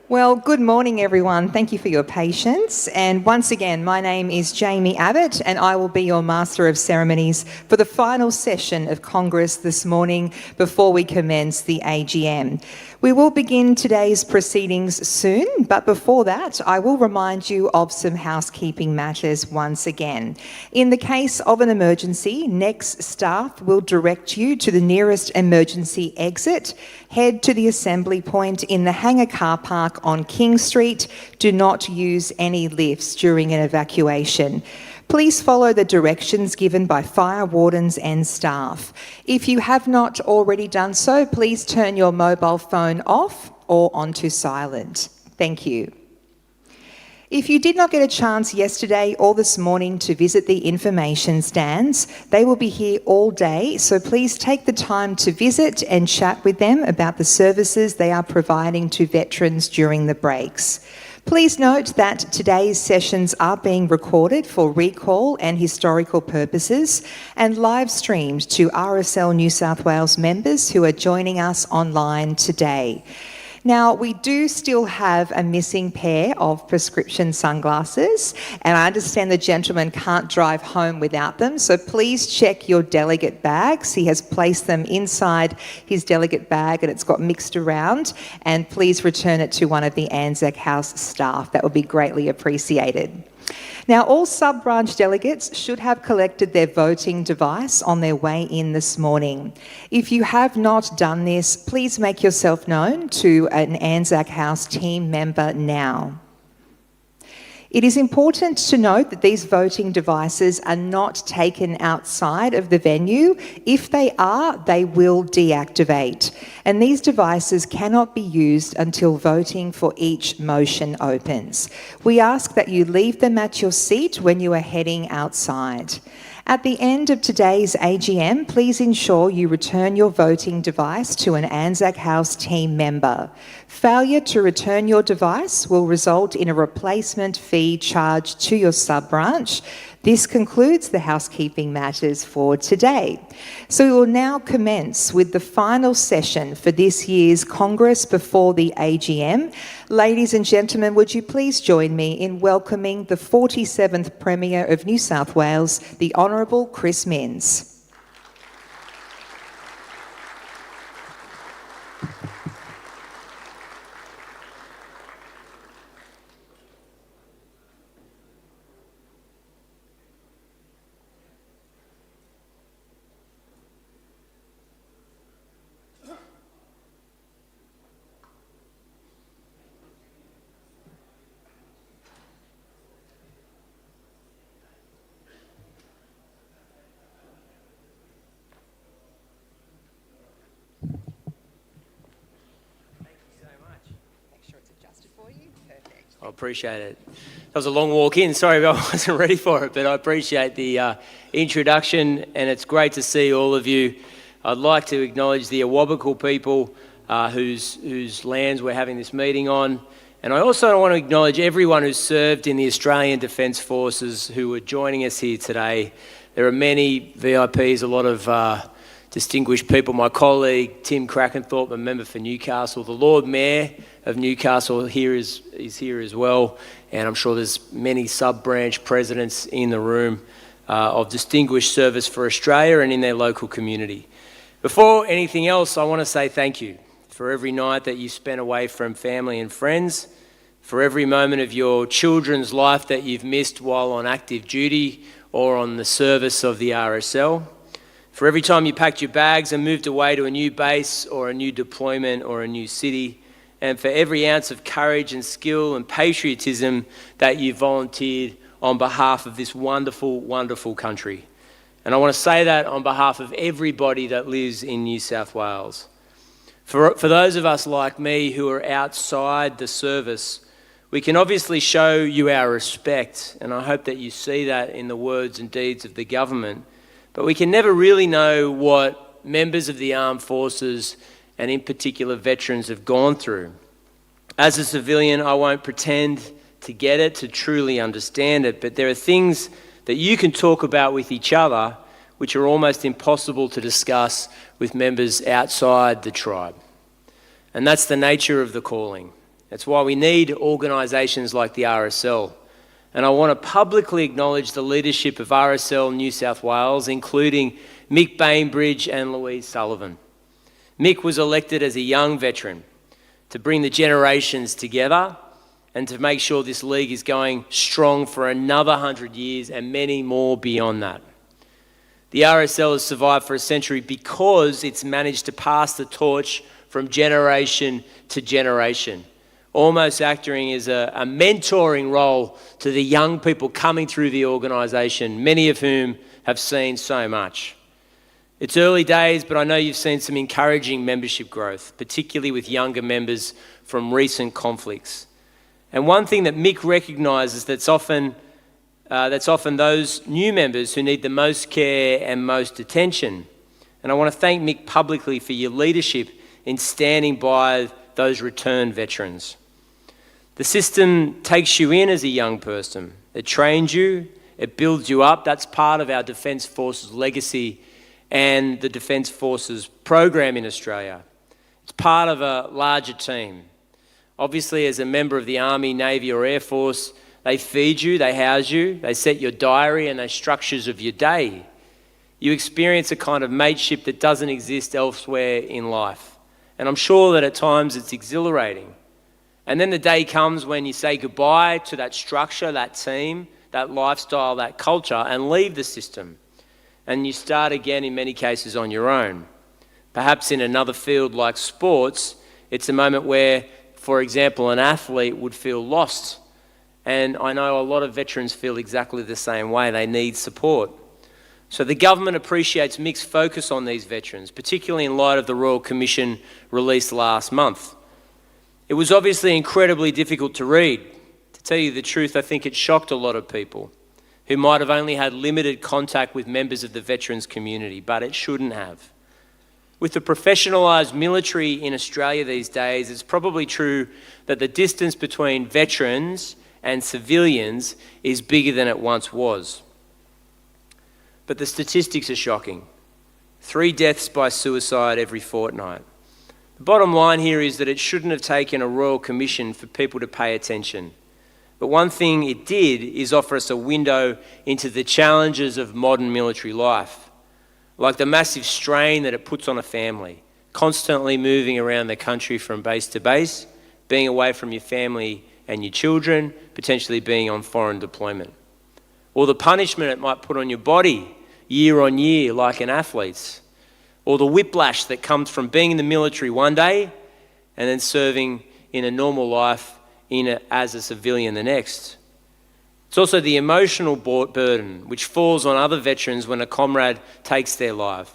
Well, good morning, everyone. Thank you for your patience. And once again, my name is Jamie Abbott, and I will be your Master of Ceremonies for the final session of Congress this morning before we commence the AGM. We will begin today's proceedings soon, but before that, I will remind you of some housekeeping matters once again. In the case of an emergency, NEXT staff will direct you to the nearest emergency exit. Head to the assembly point in the hangar car park on King Street. Do not use any lifts during an evacuation. Please follow the directions given by fire wardens and staff. If you have not already done so, please turn your mobile phone off or onto silent. Thank you. If you did not get a chance yesterday or this morning to visit the information stands, they will be here all day, so please take the time to visit and chat with them about the services they are providing to veterans during the breaks. Please note that today's sessions are being recorded for recall and historical purposes and live streamed to RSL New South Wales members who are joining us online today. Now, we do still have a missing pair of prescription sunglasses, and I understand the gentleman can't drive home without them, so please check your delegate bags. He has placed them inside his delegate bag and it's got mixed around, and please return it to one of the Anzac House staff. That would be greatly appreciated. Now, all sub-branch delegates should have collected their voting device on their way in this morning. If you have not done this, please make yourself known to an Anzac House team member now. It is important to note that these voting devices are not taken outside of the venue. If they are, they will deactivate. And these devices cannot be used until voting for each motion opens. We ask that you leave them at your seat when you are heading outside. At the end of today's AGM, please ensure you return your voting device to an Anzac House team member. Failure to return your device will result in a replacement fee charged to your sub-branch. This concludes the housekeeping matters for today. So we will now commence with the final session for this year's Congress before the AGM. Ladies and gentlemen, would you please join me in welcoming the 47th Premier of New South Wales, the Honourable Chris Minns. I appreciate it. That was a long walk in. Sorry, I wasn't ready for it, but I appreciate the introduction, and it's great to see all of you. I'd like to acknowledge the Awabakal people whose lands we're having this meeting on. And I also want to acknowledge everyone who's served in the Australian Defence Forces who are joining us here today. There are many VIPs, a lot of distinguished people. My colleague, Tim Crackenthorpe, a member for Newcastle. The Lord Mayor of Newcastle is here as well. And I'm sure there's many sub-branch presidents in the room of distinguished service for Australia and in their local community. Before anything else, I want to say thank you for every night that you spent away from family and friends, for every moment of your children's life that you've missed while on active duty or on the service of the RSL, for every time you packed your bags and moved away to a new base or a new deployment or a new city, and for every ounce of courage and skill and patriotism that you volunteered on behalf of this wonderful, wonderful country. And I want to say that on behalf of everybody that lives in New South Wales. For those of us like me who are outside the service, we can obviously show you our respect, and I hope that you see that in the words and deeds of the government. But we can never really know what members of the armed forces, and in particular veterans, have gone through. As a civilian, I won't pretend to get it, to truly understand it, but there are things that you can talk about with each other which are almost impossible to discuss with members outside the tribe. And that's the nature of the calling. That's why we need organisations like the RSL. And I want to publicly acknowledge the leadership of RSL New South Wales, including Mick Bainbridge and Louise Sullivan. Mick was elected as a young veteran to bring the generations together and to make sure this league is going strong for another 100 years and many more beyond that. The RSL has survived for a century because it's managed to pass the torch from generation to generation, almost acting as a mentoring role to the young people coming through the organisation, many of whom have seen so much. It's early days, but I know you've seen some encouraging membership growth, particularly with younger members from recent conflicts. And one thing that Mick recognises that's often those new members who need the most care and most attention. And I want to thank Mick publicly for your leadership in standing by those returned veterans. The system takes you in as a young person. It trains you, it builds you up. That's part of our Defence Forces legacy and the Defence Forces program in Australia. It's part of a larger team. Obviously, as a member of the Army, Navy or Air Force, they feed you, they house you, they set your diary and the structures of your day. You experience a kind of mateship that doesn't exist elsewhere in life. And I'm sure that at times it's exhilarating. And then the day comes when you say goodbye to that structure, that team, that lifestyle, that culture, and leave the system. And you start again in many cases on your own. Perhaps in another field like sports, it's a moment where, for example, an athlete would feel lost. And I know a lot of veterans feel exactly the same way. They need support. So the government appreciates Mick's focus on these veterans, particularly in light of the Royal Commission released last month. It was obviously incredibly difficult to read. To tell you the truth, I think it shocked a lot of people who might have only had limited contact with members of the veterans community, but it shouldn't have. With the professionalised military in Australia these days, it's probably true that the distance between veterans and civilians is bigger than it once was. But the statistics are shocking. 3 deaths by suicide every fortnight. The bottom line here is that it shouldn't have taken a Royal Commission for people to pay attention. But one thing it did is offer us a window into the challenges of modern military life, like the massive strain that it puts on a family, constantly moving around the country from base to base, being away from your family and your children, potentially being on foreign deployment. Or the punishment it might put on your body year on year, like an athlete's. Or the whiplash that comes from being in the military one day and then serving in a normal life as a civilian the next. It's also the emotional burden which falls on other veterans when a comrade takes their life.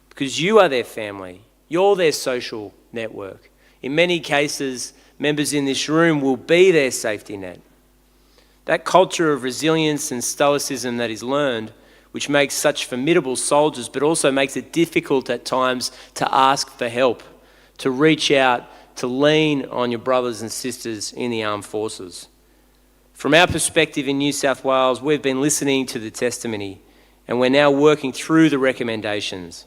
Because you are their family, you're their social network. In many cases, members in this room will be their safety net. That culture of resilience and stoicism that is learned, which makes such formidable soldiers, but also makes it difficult at times to ask for help, to reach out, to lean on your brothers and sisters in the armed forces. From our perspective in New South Wales, we've been listening to the testimony and we're now working through the recommendations.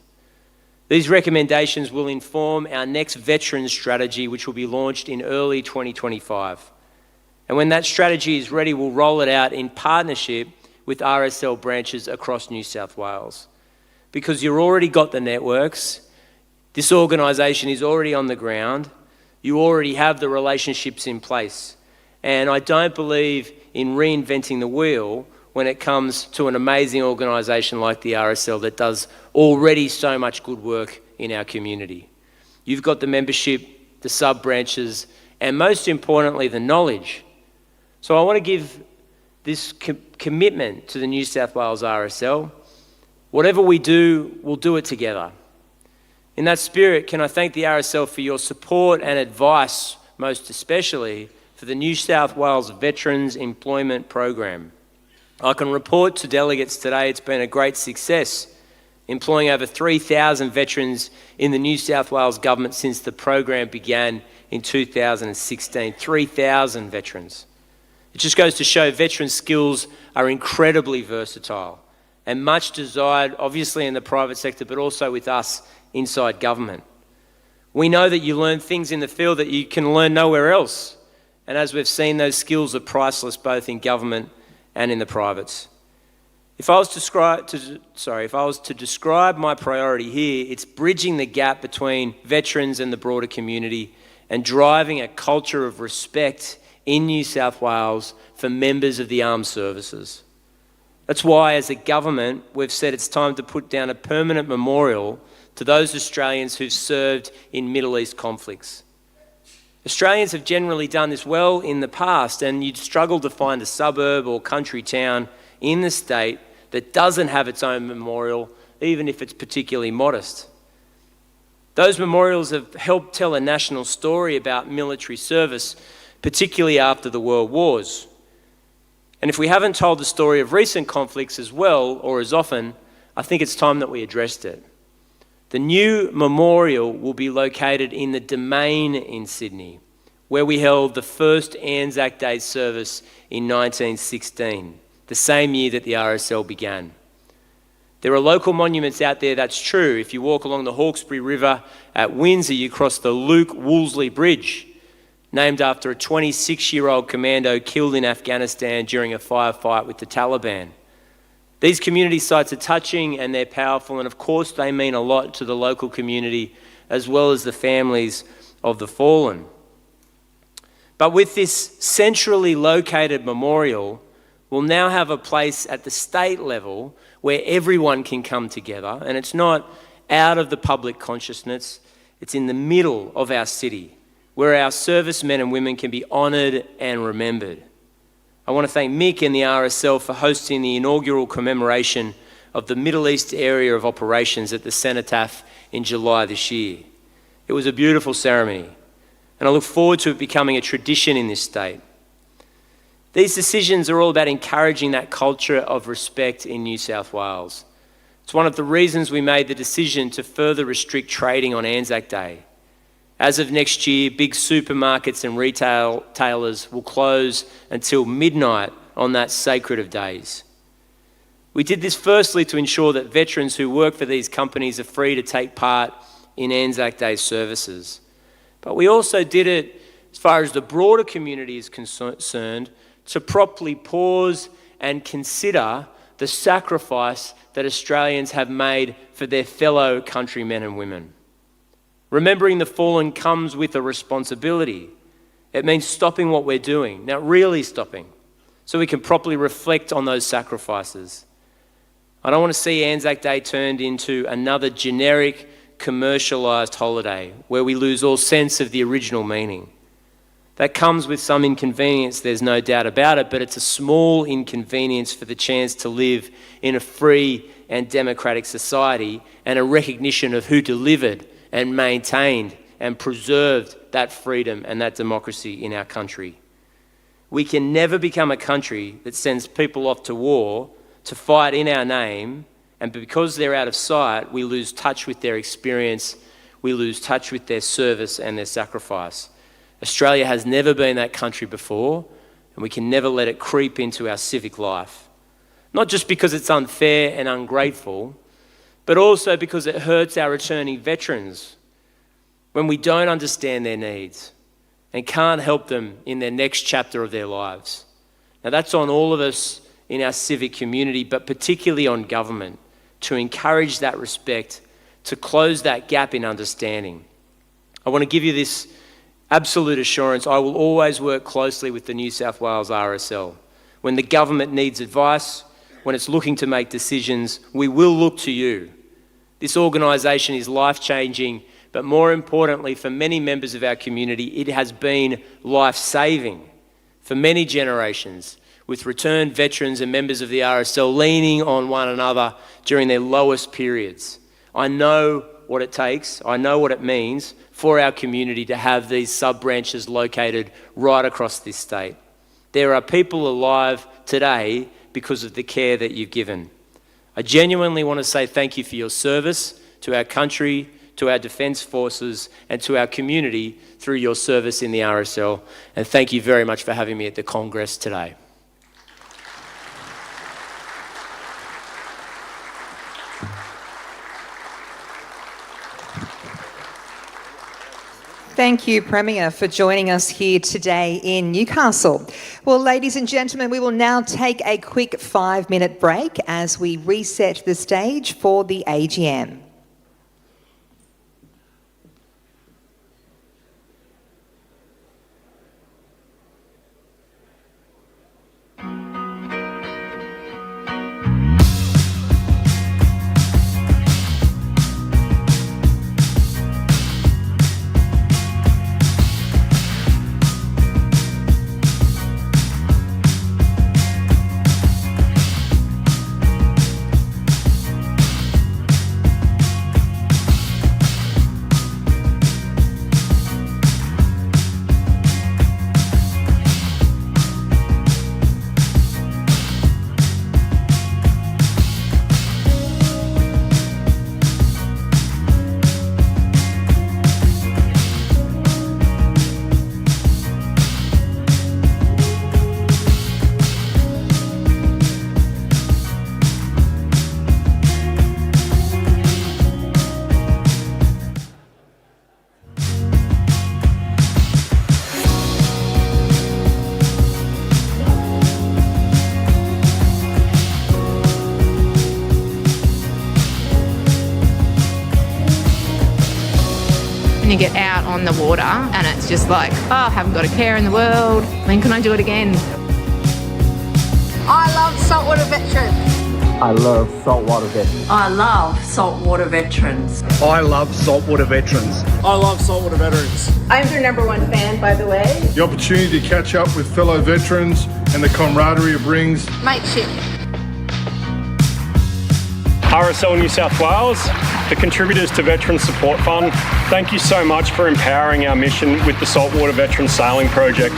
These recommendations will inform our next veterans strategy, which will be launched in early 2025. And when that strategy is ready, we'll roll it out in partnership with RSL branches across New South Wales. Because you've already got the networks, this organisation is already on the ground, you already have the relationships in place. And I don't believe in reinventing the wheel when it comes to an amazing organisation like the RSL that does already so much good work in our community. You've got the membership, the sub-branches, and most importantly, the knowledge. So I want to give this commitment to the New South Wales RSL. Whatever we do, we'll do it together. In that spirit, can I thank the RSL for your support and advice, most especially for the New South Wales Veterans Employment Program. I can report to delegates today it's been a great success, employing over 3,000 veterans in the New South Wales government since the program began in 2016. 3,000 veterans. It just goes to show veteran skills are incredibly versatile and much desired, obviously in the private sector, but also with us inside government. We know that you learn things in the field that you can learn nowhere else. And as we've seen, those skills are priceless both in government and in the privates. If I was to describe my priority here, it's bridging the gap between veterans and the broader community and driving a culture of respect in New South Wales for members of the armed services. That's why, as a government, we've said it's time to put down a permanent memorial to those Australians who've served in Middle East conflicts. Australians have generally done this well in the past, and you'd struggle to find a suburb or country town in the state that doesn't have its own memorial, even if it's particularly modest. Those memorials have helped tell a national story about military service, particularly after the World Wars. And if we haven't told the story of recent conflicts as well, or as often, I think it's time that we addressed it. The new memorial will be located in the Domain in Sydney, where we held the first Anzac Day service in 1916, the same year that the RSL began. There are local monuments out there, that's true. If you walk along the Hawkesbury River at Windsor, you cross the Luke Woolsey Bridge, named after a 26-year-old commando killed in Afghanistan during a firefight with the Taliban. These community sites are touching and they're powerful, and of course they mean a lot to the local community as well as the families of the fallen. But with this centrally located memorial, we'll now have a place at the state level where everyone can come together, and it's not out of the public consciousness, it's in the middle of our city, where our servicemen and women can be honoured and remembered. I want to thank Mick and the RSL for hosting the inaugural commemoration of the Middle East area of operations at the Cenotaph in July this year. It was a beautiful ceremony, and I look forward to it becoming a tradition in this state. These decisions are all about encouraging that culture of respect in New South Wales. It's one of the reasons we made the decision to further restrict trading on Anzac Day. As of next year, big supermarkets and retailers will close until midnight on that sacred of days. We did this firstly to ensure that veterans who work for these companies are free to take part in Anzac Day services. But we also did it, as far as the broader community is concerned, to properly pause and consider the sacrifice that Australians have made for their fellow countrymen and women. Remembering the fallen comes with a responsibility. It means stopping what we're doing, now really stopping, so we can properly reflect on those sacrifices. I don't want to see Anzac Day turned into another generic, commercialised holiday where we lose all sense of the original meaning. That comes with some inconvenience, there's no doubt about it, but it's a small inconvenience for the chance to live in a free and democratic society and a recognition of who delivered and maintained and preserved that freedom and that democracy in our country. We can never become a country that sends people off to war to fight in our name, and because they're out of sight, we lose touch with their experience, we lose touch with their service and their sacrifice. Australia has never been that country before, and we can never let it creep into our civic life. Not just because it's unfair and ungrateful, but also because it hurts our returning veterans when we don't understand their needs and can't help them in their next chapter of their lives. Now that's on all of us in our civic community, but particularly on government, to encourage that respect, to close that gap in understanding. I want to give you this absolute assurance. I will always work closely with the New South Wales RSL. When the government needs advice, when it's looking to make decisions, we will look to you. This organisation is life-changing, but more importantly, for many members of our community, it has been life-saving for many generations, with returned veterans and members of the RSL leaning on one another during their lowest periods. I know what it takes, I know what it means for our community to have these sub-branches located right across this state. There are people alive today because of the care that you've given. I genuinely want to say thank you for your service to our country, to our Defence Forces and to our community through your service in the RSL. And thank you very much for having me at the Congress today. Thank you, Premier, for joining us here today in Newcastle. Well, ladies and gentlemen, we will now take a quick 5-minute break as we reset the stage for the AGM. And you get out on the water and it's just like, oh, I haven't got a care in the world. When can I do it again? I love saltwater veterans. I love saltwater veterans. I love saltwater veterans. I love saltwater veterans. I love saltwater veterans. I'm their #1 fan, by the way. The opportunity to catch up with fellow veterans and the camaraderie it brings. Mateship. RSL New South Wales, the contributors to Veterans Support Fund, thank you so much for empowering our mission with the Saltwater Veterans Sailing Project.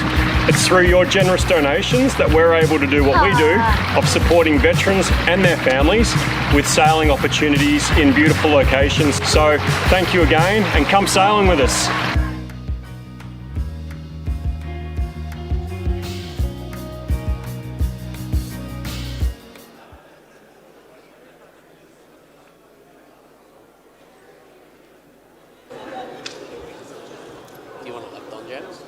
It's through your generous donations that we're able to do what we do of supporting veterans and their families with sailing opportunities in beautiful locations. So thank you again and come sailing with us. Do you want it left on, James?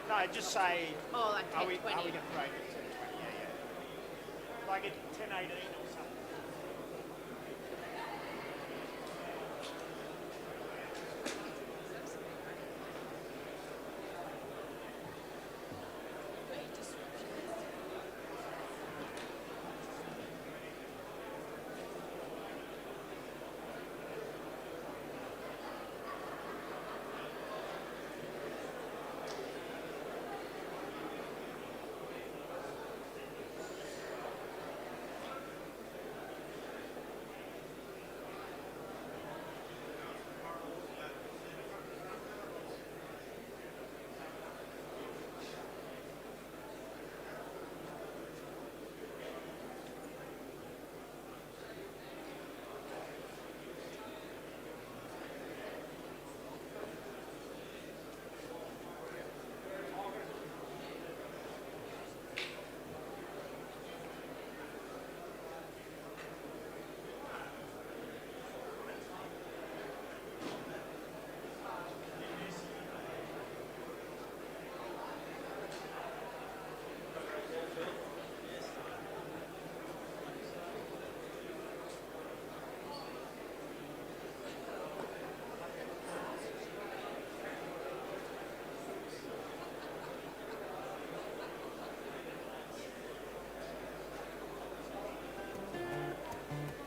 No, just say, Oh, like are we 10:20. going to break it to 10:20? Yeah. Like at 10:18 or something.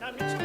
No, Mitch.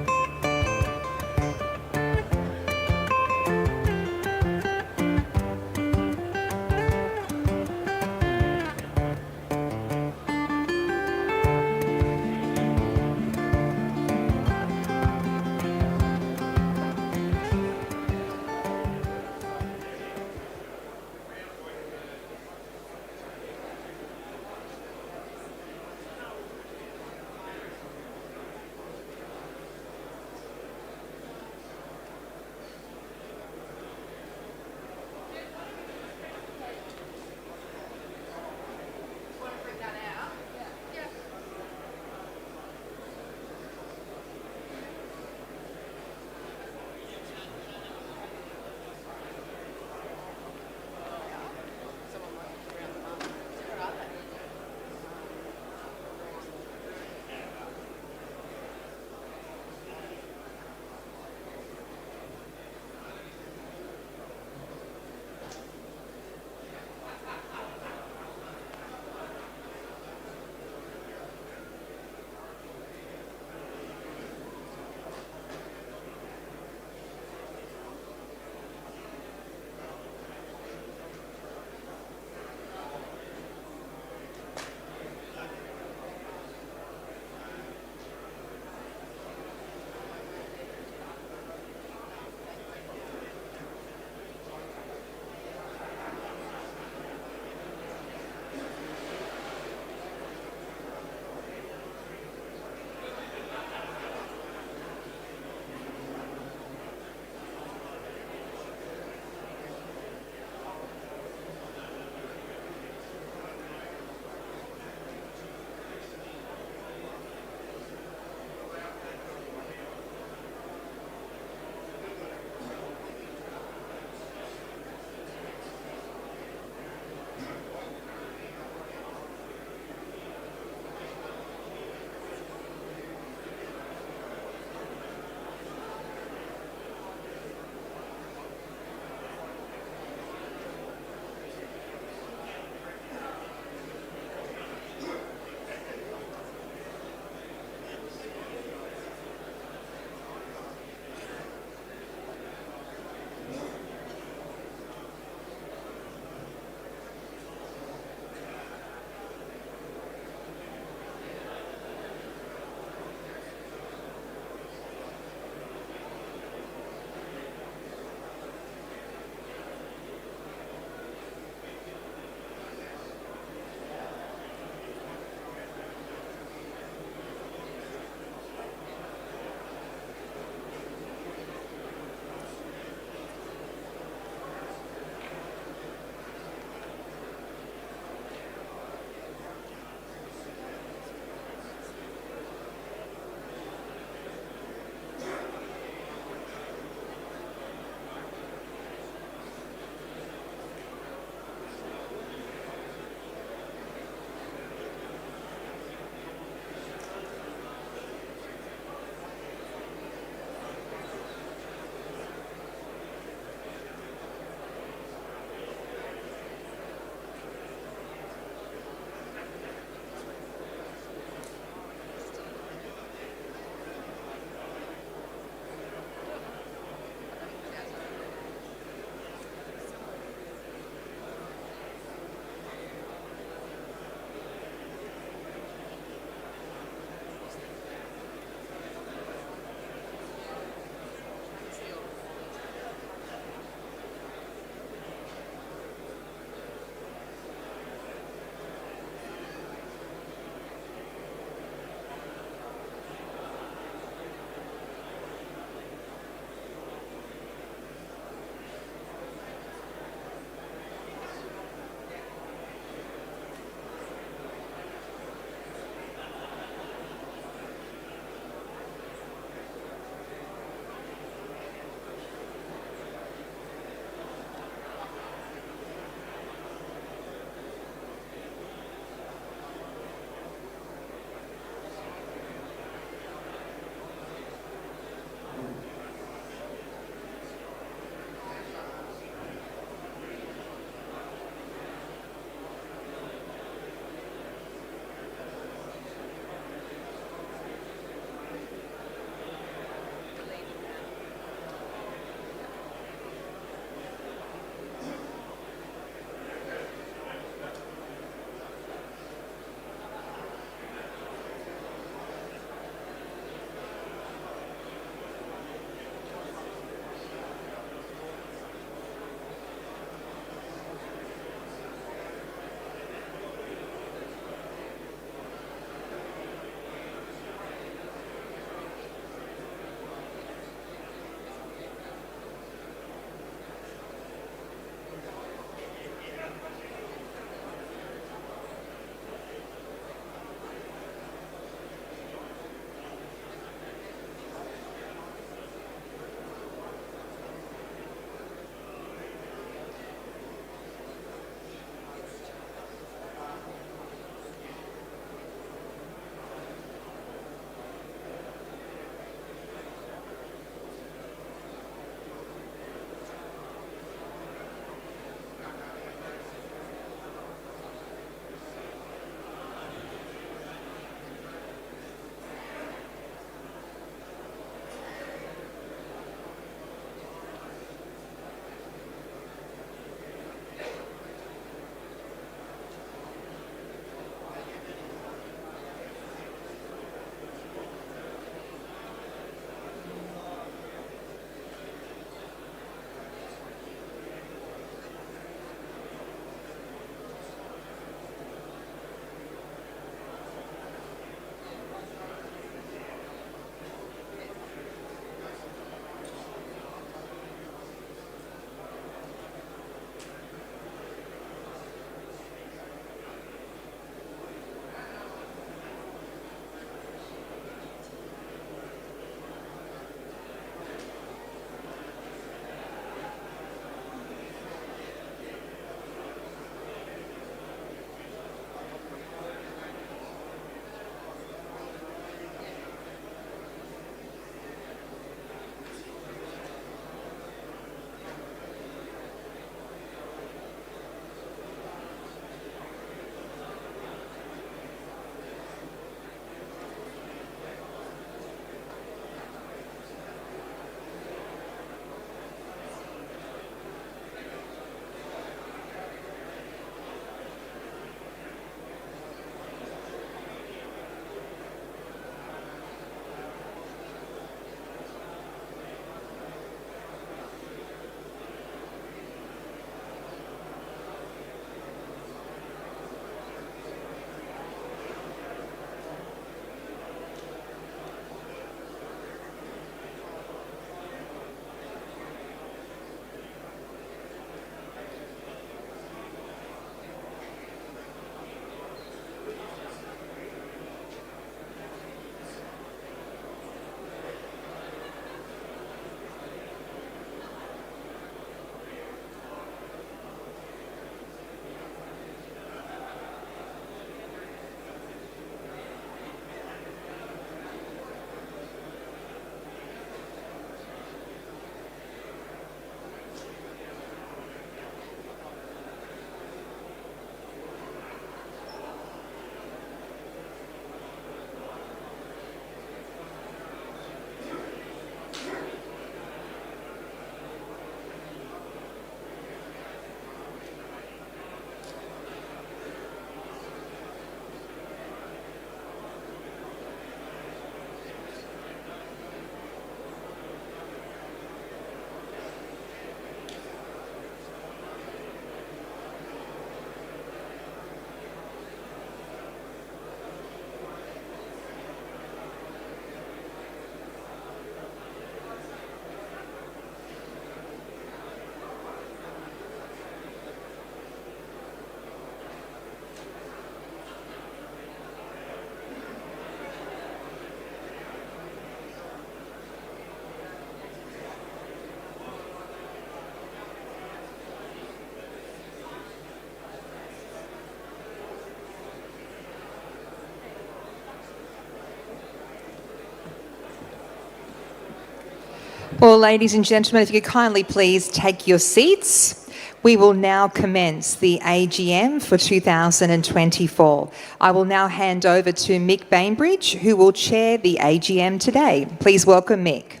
Well, ladies and gentlemen, if you could kindly please take your seats. We will now commence the AGM for 2024. I will now hand over to Mick Bainbridge, who will chair the AGM today. Please welcome Mick.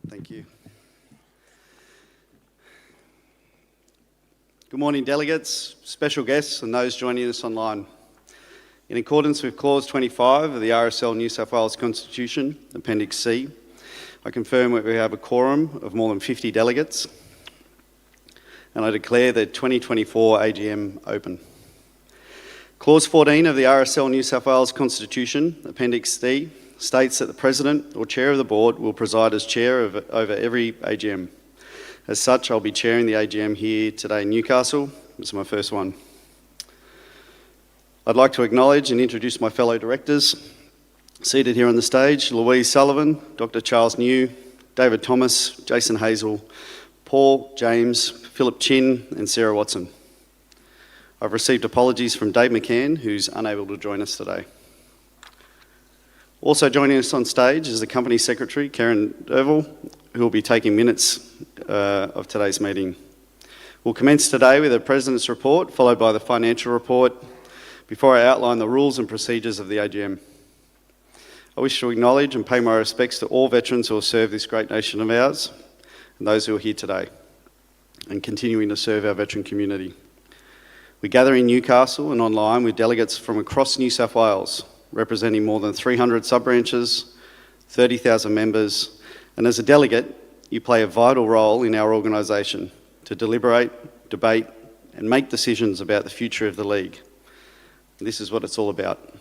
Thank you. Good morning, delegates, special guests and those joining us online. In accordance with Clause 25 of the RSL New South Wales Constitution, Appendix C, I confirm that we have a quorum of more than 50 delegates, and I declare the 2024 AGM open. Clause 14 of the RSL New South Wales Constitution, Appendix D, states that the President or Chair of the Board will preside as Chair over every AGM. As such, I'll be chairing the AGM here today in Newcastle. This is my first one. I'd like to acknowledge and introduce my fellow directors. Seated here on the stage, Louise Sullivan, Dr. Charles New, David Thomas, Jason Hazel, Paul, James, Philip Chin and Sarah Watson. I've received apologies from Dave McCann, who's unable to join us today. Also joining us on stage is the Company Secretary, Karen Derville, who will be taking minutes of today's meeting. We'll commence today with the President's report, followed by the financial report, before I outline the rules and procedures of the AGM. I wish to acknowledge and pay my respects to all veterans who have served this great nation of ours, and those who are here today, and continuing to serve our veteran community. We gather in Newcastle and online with delegates from across New South Wales, representing more than 300 sub-branches, 30,000 members, and as a delegate, you play a vital role in our organisation to deliberate, debate, and make decisions about the future of the League. And this is what it's all about.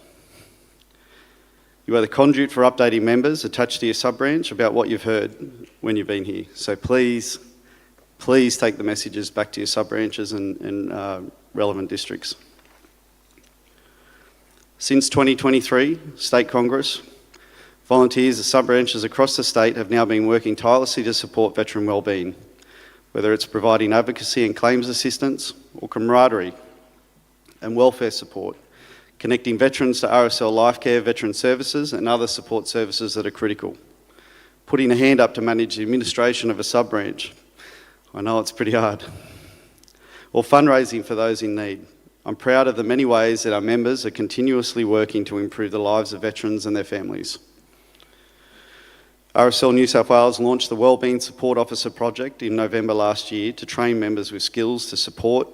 You are the conduit for updating members attached to your sub-branch about what you've heard when you've been here. So please take the messages back to your sub-branches and relevant districts. Since 2023, State Congress, volunteers at sub-branches across the state have now been working tirelessly to support veteran wellbeing, whether it's providing advocacy and claims assistance or camaraderie and welfare support, connecting veterans to RSL Life Care veteran services and other support services that are critical, putting a hand up to manage the administration of a sub-branch. I know it's pretty hard. Or fundraising for those in need. I'm proud of the many ways that our members are continuously working to improve the lives of veterans and their families. RSL New South Wales launched the Wellbeing Support Officer project in November last year to train members with skills to support,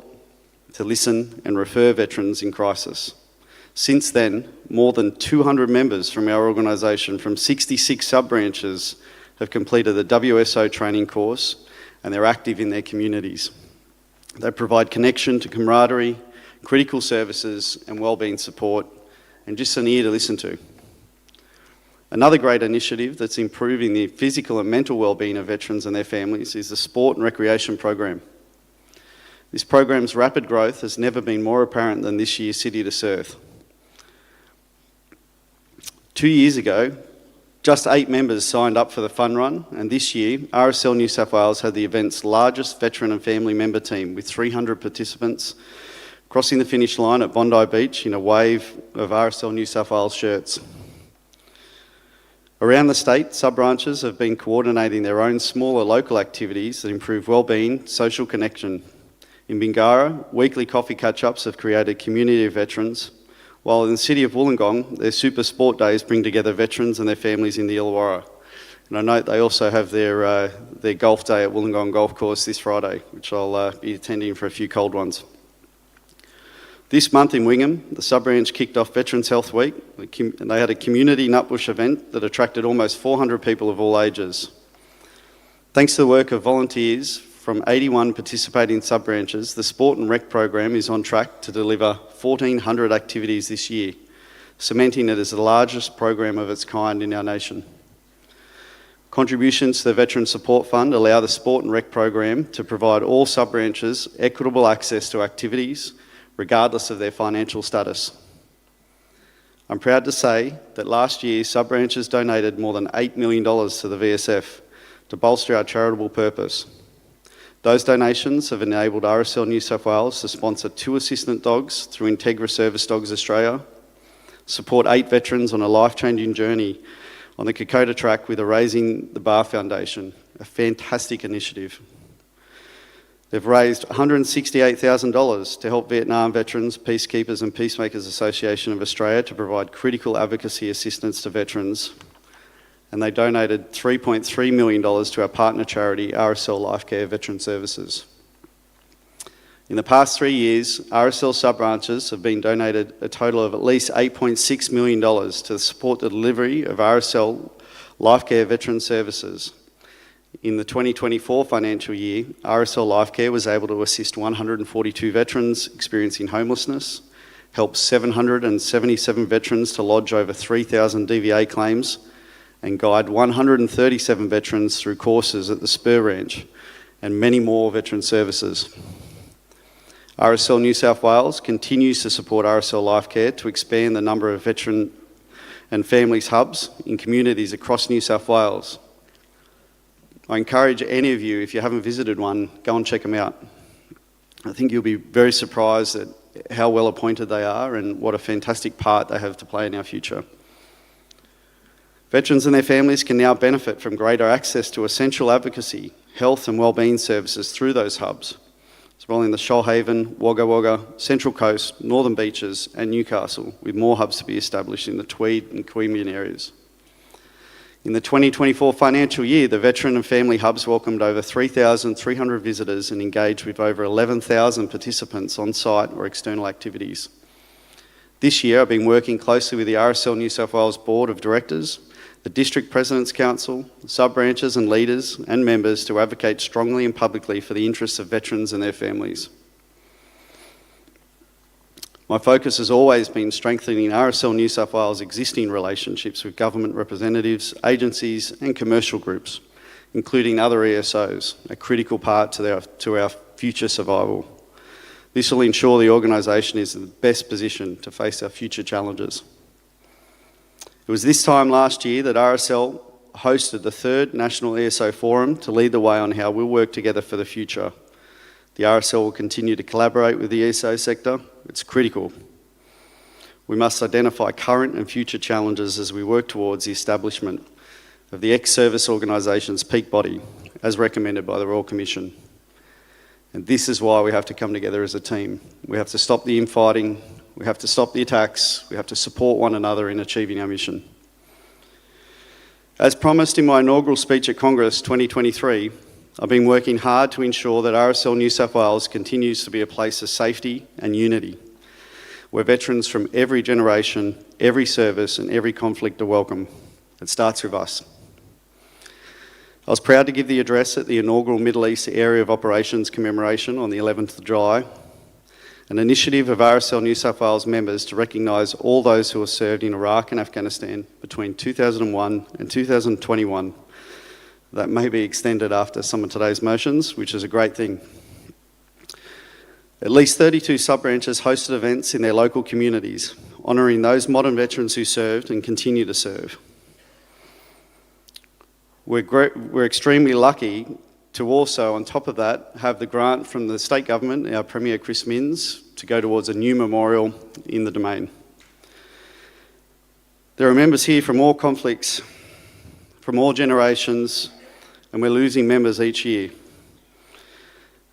to listen and refer veterans in crisis. Since then, more than 200 members from our organisation from 66 sub-branches have completed the WSO training course and they're active in their communities. They provide connection to camaraderie, critical services and wellbeing support, and just an ear to listen to. Another great initiative that's improving the physical and mental wellbeing of veterans and their families is the Sport and Recreation Program. This program's rapid growth has never been more apparent than this year's City to Surf. 2 years ago, just 8 members signed up for the fun run, and this year, RSL New South Wales had the event's largest veteran and family member team with 300 participants crossing the finish line at Bondi Beach in a wave of RSL New South Wales shirts. Around the state, sub-branches have been coordinating their own smaller local activities that improve wellbeing, social connection. In Bingara, weekly coffee catch-ups have created community of veterans, while in the city of Wollongong, their super sport days bring together veterans and their families in the Illawarra. And I note they also have their golf day at Wollongong Golf Course this Friday, which I'll be attending for a few cold ones. This month in Wingham, the sub-branch kicked off Veterans Health Week, and they had a community nutbush event that attracted almost 400 people of all ages. Thanks to the work of volunteers from 81 participating sub-branches, the Sport and Rec program is on track to deliver 1,400 activities this year, cementing it as the largest program of its kind in our nation. Contributions to the Veteran Support Fund allow the Sport and Rec program to provide all sub-branches equitable access to activities, regardless of their financial status. I'm proud to say that last year, sub-branches donated more than $8 million to the VSF to bolster our charitable purpose. Those donations have enabled RSL New South Wales to sponsor 2 assistant dogs through Integra Service Dogs Australia, support 8 veterans on a life-changing journey on the Kokoda track with the Raising the Bar Foundation, a fantastic initiative. They've raised $168,000 to help Vietnam Veterans, Peacekeepers and Peacemakers Association of Australia to provide critical advocacy assistance to veterans. And they donated $3.3 million to our partner charity, RSL Lifecare Veteran Services. In the past 3 years, RSL sub-branches have been donated a total of at least $8.6 million to support the delivery of RSL Lifecare Veteran Services. In the 2024 financial year, RSL Lifecare was able to assist 142 veterans experiencing homelessness, help 777 veterans to lodge over 3,000 DVA claims, and guide 137 veterans through courses at the Spur Ranch, and many more veteran services. RSL New South Wales continues to support RSL Lifecare to expand the number of veteran and families hubs in communities across New South Wales. I encourage any of you, if you haven't visited one, go and check them out. I think you'll be very surprised at how well appointed they are and what a fantastic part they have to play in our future. Veterans and their families can now benefit from greater access to essential advocacy, health and wellbeing services through those hubs, as well in the Shoalhaven, Wagga Wagga, Central Coast, Northern Beaches and Newcastle, with more hubs to be established in the Tweed and Queanbeyan areas. In the 2024 financial year, the Veteran and Family Hubs welcomed over 3,300 visitors and engaged with over 11,000 participants on site or external activities. This year, I've been working closely with the RSL New South Wales Board of Directors, the District President's Council, sub-branches and leaders and members to advocate strongly and publicly for the interests of veterans and their families. My focus has always been strengthening RSL New South Wales' existing relationships with government representatives, agencies and commercial groups, including other ESOs, a critical part to our future survival. This will ensure the organisation is in the best position to face our future challenges. It was this time last year that RSL hosted the 3rd National ESO Forum to lead the way on how we'll work together for the future. The RSL will continue to collaborate with the ESO sector. It's critical. We must identify current and future challenges as we work towards the establishment of the ex-service organisation's peak body, as recommended by the Royal Commission. And this is why we have to come together as a team. We have to stop the infighting, we have to stop the attacks, we have to support one another in achieving our mission. As promised in my inaugural speech at Congress 2023, I've been working hard to ensure that RSL New South Wales continues to be a place of safety and unity, where veterans from every generation, every service and every conflict are welcome. It starts with us. I was proud to give the address at the inaugural Middle East Area of Operations commemoration on the 11th of July, an initiative of RSL New South Wales members to recognise all those who have served in Iraq and Afghanistan between 2001 and 2021. That may be extended after some of today's motions, which is a great thing. At least 32 sub-branches hosted events in their local communities, honouring those modern veterans who served and continue to serve. We're extremely lucky to also, on top of that, have the grant from the state government, our Premier Chris Minns, to go towards a new memorial in the Domain. There are members here from all conflicts, from all generations, and we're losing members each year.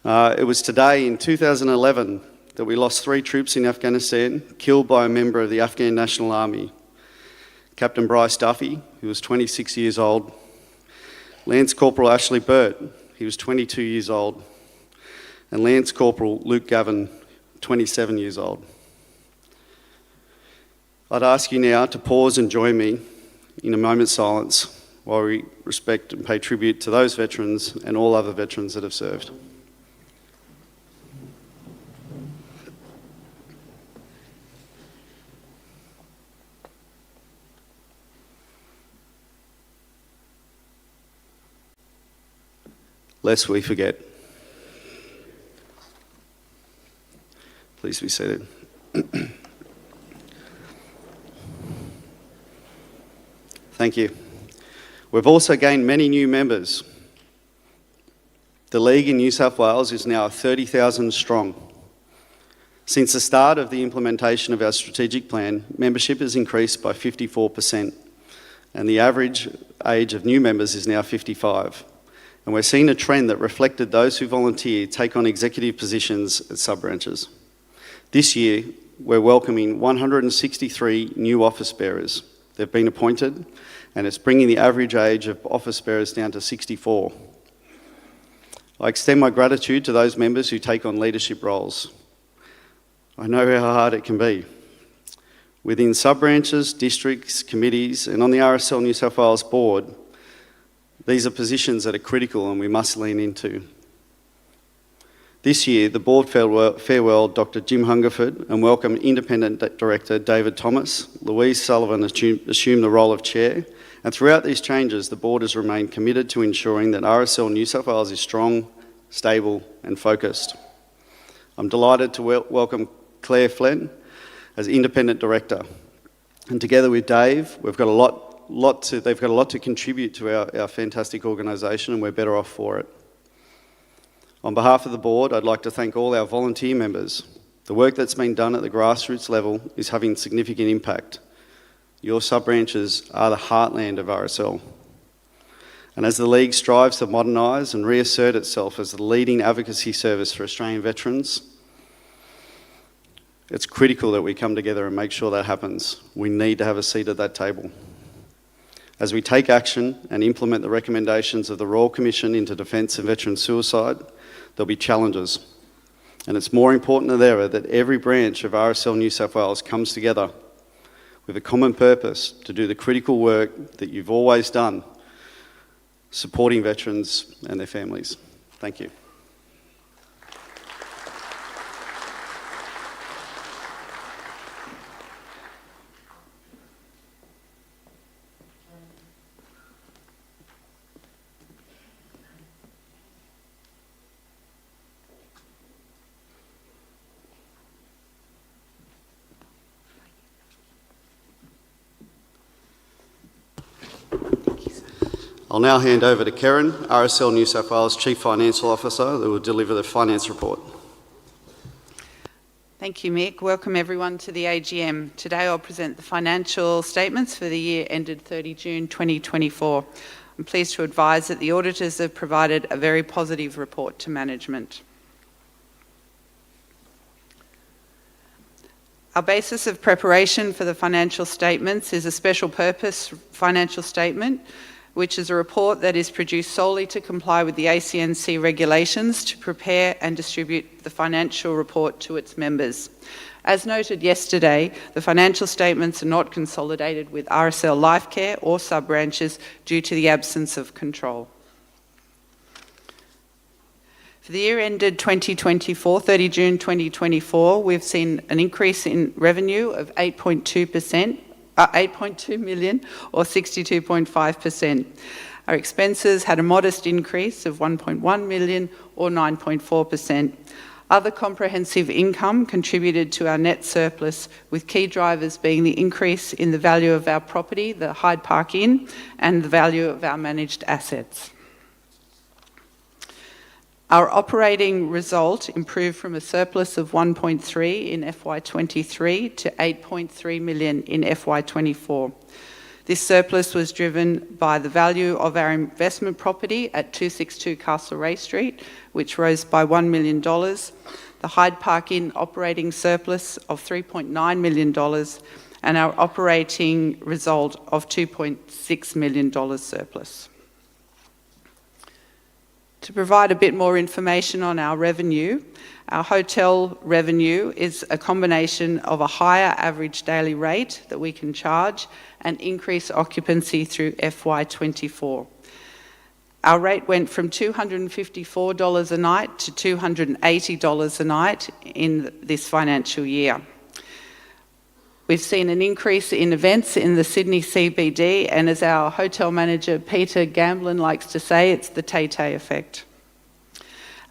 It was today in 2011 that we lost 3 troops in Afghanistan, killed by a member of the Afghan National Army. Captain Bryce Duffy, who was 26 years old, Lance Corporal Ashley Burt, he was 22 years old, and Lance Corporal Luke Gavin, 27 years old. I'd ask you now to pause and join me in a moment's silence while we respect and pay tribute to those veterans and all other veterans that have served. lest we forget. Please be seated. Thank you. We've also gained many new members. The League in New South Wales is now 30,000 strong. Since the start of the implementation of our strategic plan, membership has increased by 54%, and the average age of new members is now 55. And we're seeing a trend that reflected those who volunteer take on executive positions at sub-branches. This year, we're welcoming 163 new office bearers. They've been appointed, and it's bringing the average age of office bearers down to 64. I extend my gratitude to those members who take on leadership roles. I know how hard it can be. Within sub-branches, districts, committees, and on the RSL New South Wales board, these are positions that are critical and we must lean into. This year, the board farewelled Dr. Jim Hungerford and welcomed Independent Director David Thomas. Louise Sullivan assumed the role of chair, and throughout these changes, the board has remained committed to ensuring that RSL New South Wales is strong, stable, and focused. I'm delighted to welcome Claire Flynn as Independent Director, and together with Dave, they've got a lot to contribute to our fantastic organisation, and we're better off for it. On behalf of the board, I'd like to thank all our volunteer members. The work that's been done at the grassroots level is having significant impact. Your sub-branches are the heartland of RSL. And as the League strives to modernise and reassert itself as the leading advocacy service for Australian veterans, it's critical that we come together and make sure that happens. We need to have a seat at that table. As we take action and implement the recommendations of the Royal Commission into Defence and Veteran Suicide, there'll be challenges. And it's more important than ever that every branch of RSL New South Wales comes together with a common purpose to do the critical work that you've always done, supporting veterans and their families. Thank you. I'll now hand over to Karen, RSL New South Wales Chief Financial Officer, that will deliver the finance report. Thank you, Mick. Welcome everyone to the AGM. Today I'll present the financial statements for the year ended 30 June 2024. I'm pleased to advise that the auditors have provided a very positive report to management. Our basis of preparation for the financial statements is a special purpose financial statement, which is a report that is produced solely to comply with the ACNC regulations to prepare and distribute the financial report to its members. As noted yesterday, the financial statements are not consolidated with RSL Lifecare or sub-branches due to the absence of control. For the year ended 30 June 2024, we've seen an increase in revenue of 8.2 million or 62.5%. Our expenses had a modest increase of 1.1 million or 9.4%. Other comprehensive income contributed to our net surplus, with key drivers being the increase in the value of our property, the Hyde Park Inn, and the value of our managed assets. Our operating result improved from a surplus of 1.3 in FY23 to 8.3 million in FY24. This surplus was driven by the value of our investment property at 262 Castlereagh Street, which rose by $1 million, the Hyde Park Inn operating surplus of $3.9 million, and our operating result of $2.6 million surplus. To provide a bit more information on our revenue, our hotel revenue is a combination of a higher average daily rate that we can charge and increased occupancy through FY24. Our rate went from $254 a night to $280 a night in this financial year. We've seen an increase in events in the Sydney CBD, and as our hotel manager Peter Gamblin likes to say, it's the Tay-Tay effect.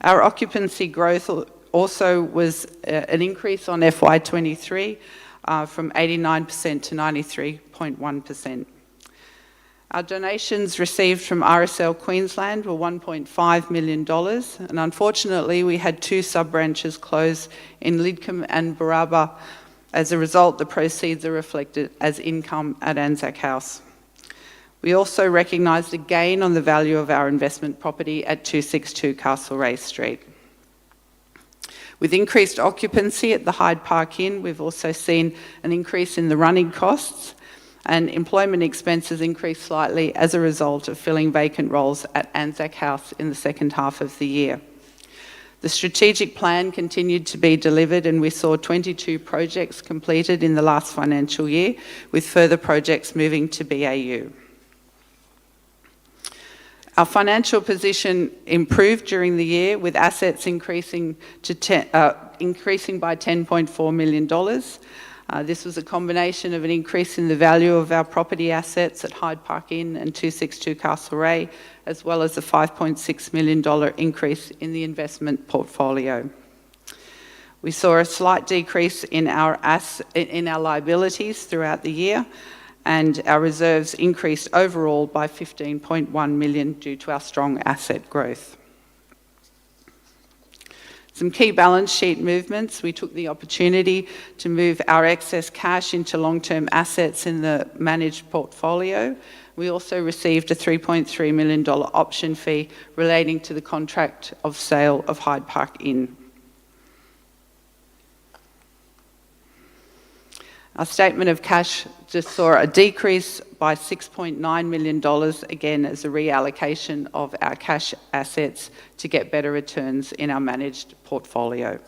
Our occupancy growth also was an increase on FY23 from 89% to 93.1%. Our donations received from RSL Queensland were $1.5 million, and unfortunately we had 2 sub-branches close in Lidcombe and Baraba. As a result, the proceeds are reflected as income at Anzac House. We also recognised a gain on the value of our investment property at 262 Castlereagh Street. With increased occupancy at the Hyde Park Inn, we've also seen an increase in the running costs, and employment expenses increased slightly as a result of filling vacant roles at Anzac House in the second half of the year. The strategic plan continued to be delivered, and we saw 22 projects completed in the last financial year, with further projects moving to BAU. Our financial position improved during the year, with assets increasing by $10.4 million. This was a combination of an increase in the value of our property assets at Hyde Park Inn and 262 Castlereagh, as well as a $5.6 million increase in the investment portfolio. We saw a slight decrease in our liabilities throughout the year, and our reserves increased overall by $15.1 million due to our strong asset growth. Some key balance sheet movements. We took the opportunity to move our excess cash into long-term assets in the managed portfolio. We also received a $3.3 million option fee relating to the contract of sale of Hyde Park Inn. Our statement of cash just saw a decrease by $6.9 million, again as a reallocation of our cash assets to get better returns in our managed portfolio.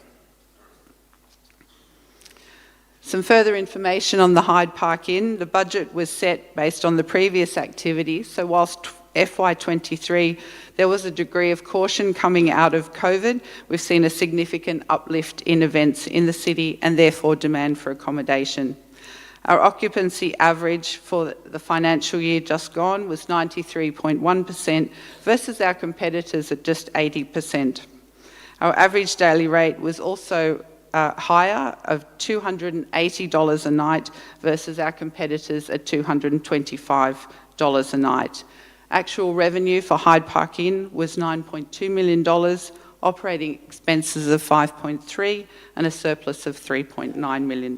Some further information on the Hyde Park Inn. The budget was set based on the previous activity, so whilst FY23 there was a degree of caution coming out of COVID, we've seen a significant uplift in events in the city and therefore demand for accommodation. Our occupancy average for the financial year just gone was 93.1% versus our competitors at just 80%. Our average daily rate was also higher of $280 a night versus our competitors at $225 a night. Actual revenue for Hyde Park Inn was $9.2 million, operating expenses of $5.3 and a surplus of $3.9 million.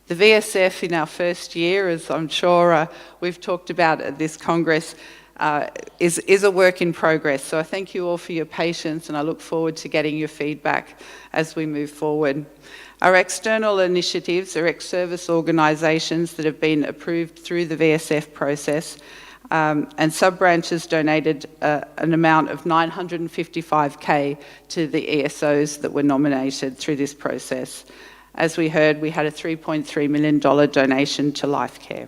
The VSF in our first year, as I'm sure we've talked about at this Congress, is a work in progress. So I thank you all for your patience, and I look forward to getting your feedback as we move forward. Our external initiatives are ex-service organisations that have been approved through the VSF process, and sub-branches donated an amount of $955K to the ESOs that were nominated through this process. As we heard, we had a $3.3 million donation to Lifecare.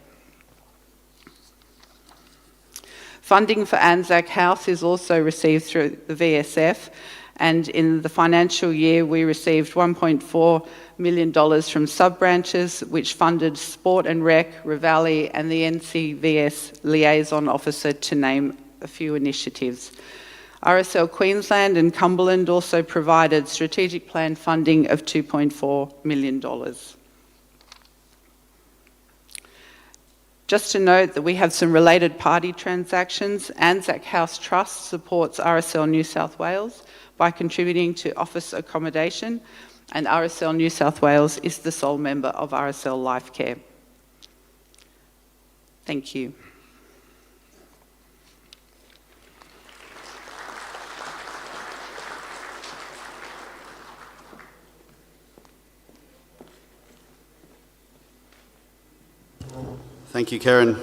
Funding for Anzac House is also received through the VSF, and in the financial year we received $1.4 million from sub-branches, which funded Sport and Rec, Ravalli and the NCVS Liaison Officer, to name a few initiatives. RSL Queensland and Cumberland also provided strategic plan funding of $2.4 million. Just to note that we have some related party transactions. Anzac House Trust supports RSL New South Wales by contributing to office accommodation, and RSL New South Wales is the sole member of RSL Lifecare. Thank you. Thank you, Karen.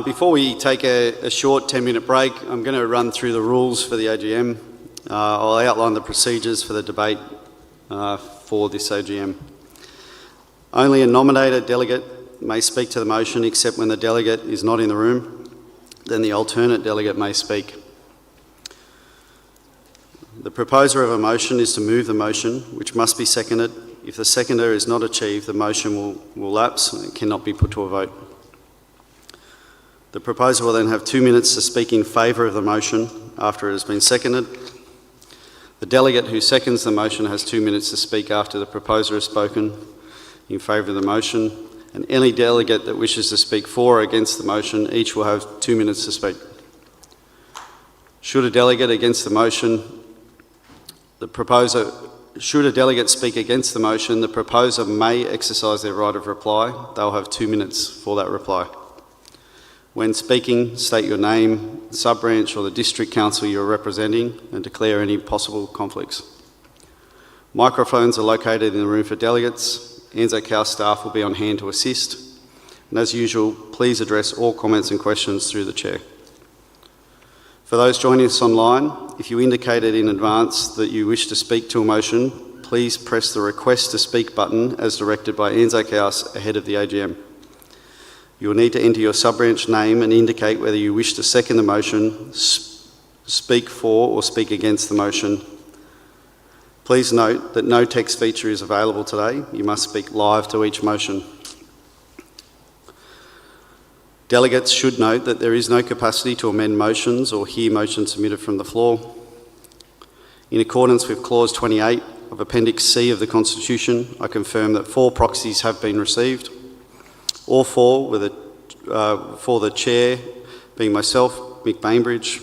Before we take a short 10-minute break, I'm going to run through the rules for the AGM. I'll outline the procedures for the debate for this AGM. Only a nominated delegate may speak to the motion, except when the delegate is not in the room. Then the alternate delegate may speak. The proposer of a motion is to move the motion, which must be seconded. If the seconder is not achieved, the motion will lapse and it cannot be put to a vote. The proposer will then have 2 minutes to speak in favour of the motion, after it has been seconded. The delegate who seconds the motion has 2 minutes to speak after the proposer has spoken in favour of the motion, and any delegate that wishes to speak for or against the motion, each will have 2 minutes to speak. Should a delegate against the motion, should a delegate speak against the motion, the proposer may exercise their right of reply. They'll have 2 minutes for that reply. When speaking, state your name, sub-branch or the district council you're representing and declare any possible conflicts. Microphones are located in the room for delegates. Anzac House staff will be on hand to assist. And as usual, please address all comments and questions through the chair. For those joining us online, if you indicated in advance that you wish to speak to a motion, please press the Request to Speak button as directed by Anzac House ahead of the AGM. You will need to enter your sub-branch name and indicate whether you wish to second the motion, speak for or speak against the motion. Please note that no text feature is available today. You must speak live to each motion. Delegates should note that there is no capacity to amend motions or hear motions submitted from the floor. In accordance with Clause 28 of Appendix C of the Constitution, I confirm that 4 proxies have been received. All 4 were for the chair, being myself, Mick Bainbridge.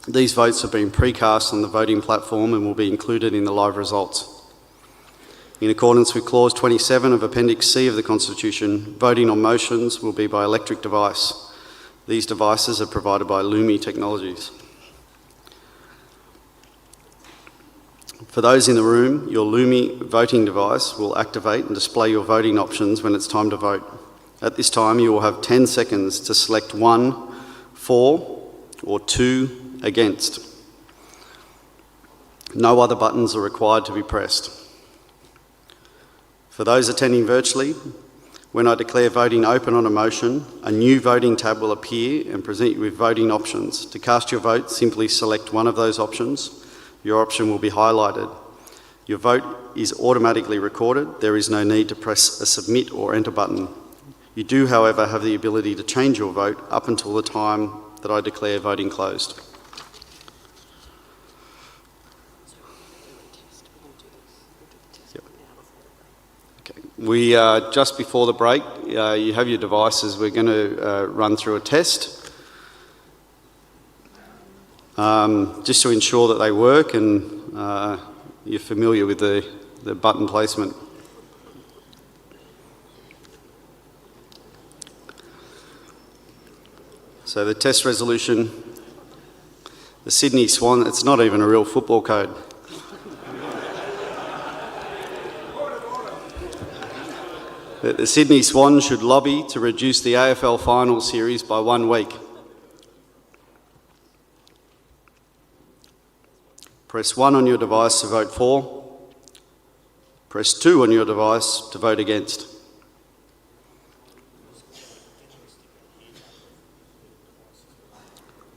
These votes have been precast on the voting platform and will be included in the live results. In accordance with Clause 27 of Appendix C of the Constitution, voting on motions will be by electric device. These devices are provided by Lumi Technologies. For those in the room, your Lumi voting device will activate and display your voting options when it's time to vote. At this time, you will have 10 seconds to select 1 for or 2 against. No other buttons are required to be pressed. For those attending virtually, when I declare voting open on a motion, a new voting tab will appear and present you with voting options. To cast your vote, simply select one of those options. Your option will be highlighted. Your vote is automatically recorded. There is no need to press a submit or enter button. You do, however, have the ability to change your vote up until the time that I declare voting closed. We just before the break, you have your devices. We're going to run through a test just to ensure that they work and you're familiar with the button placement. So the test resolution, the Sydney Swan, it's not even a real football code. The Sydney Swan should lobby to reduce the AFL final series by 1 week. Press 1 on your device to vote for. Press 2 on your device to vote against.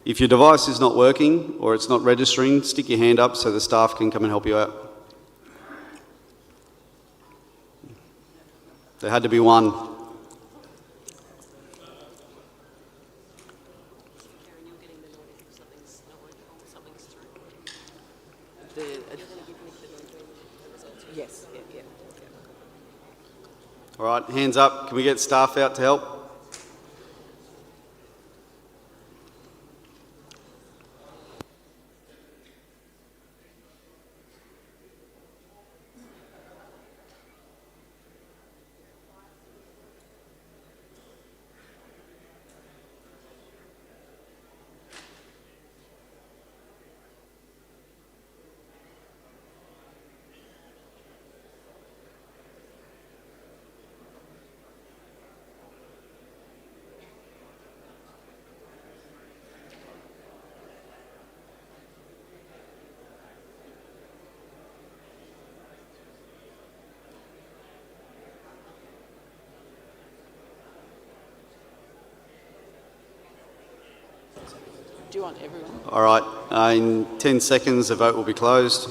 If your device is not working or it's not registering, stick your hand up so the staff can come and help you out. There had to be one. All right, hands up. Can we get staff out to help? Do you want everyone? All right, in 10 seconds the vote will be closed.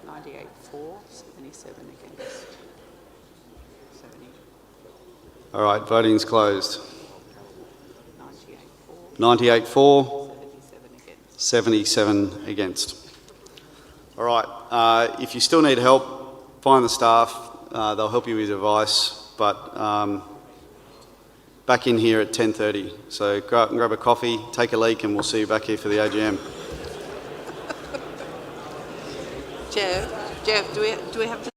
98 for, 77 against. 70. All right, voting's closed. 98 for. 98 for, 77 against. 77 against. All right, if you still need help, find the staff. They'll help you with advice, but back in here at 10:30. So go out and grab a coffee, take a leak, and we'll see you back here for the AGM. Jeff, do we have to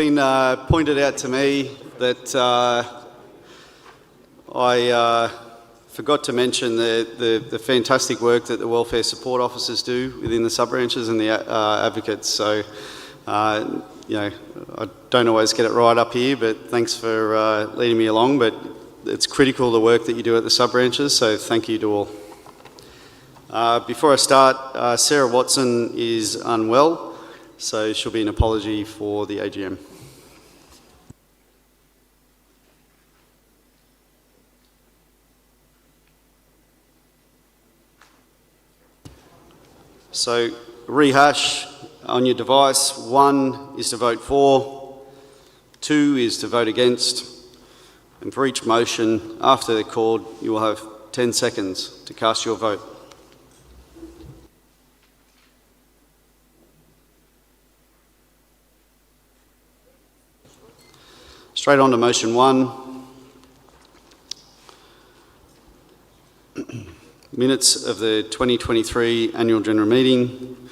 been pointed out to me that I forgot to mention the fantastic work that the welfare support officers do within the sub-branches and the advocates. So, you know, I don't always get it right up here, but thanks for leading me along. But it's critical, the work that you do at the sub-branches, so thank you to all. Before I start, Sarah Watson is unwell, so she'll be an apology for the AGM. So, rehash on your device. 1 is to vote for, 2 is to vote against, and for each motion after they're called, you will have 10 seconds to cast your vote. Straight on to motion 1. Minutes of the 2023 Annual General Meeting.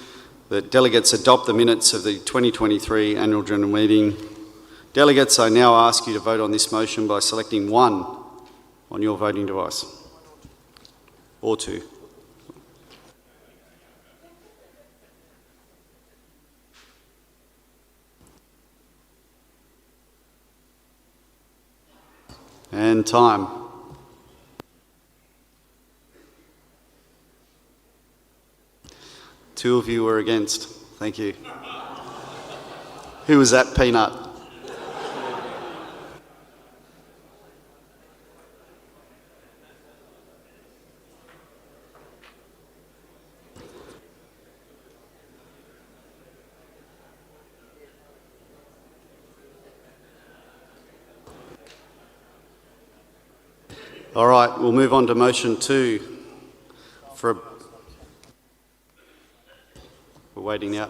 The delegates adopt the minutes of the 2023 Annual General Meeting. Delegates, I now ask you to vote on this motion by selecting 1 on your voting device, or 2. And time. Two of you were against. Thank you. Who was that, Peanut? All right, we'll move on to motion 2. We're waiting now.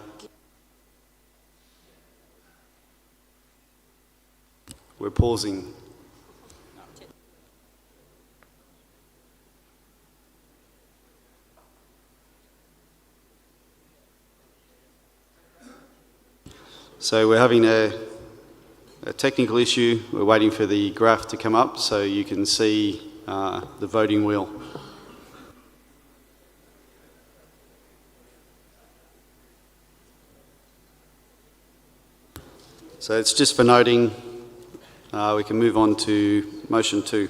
We're pausing. So we're having a technical issue. We're waiting for the graph to come up so you can see the voting wheel. So it's just for noting. We can move on to motion 2.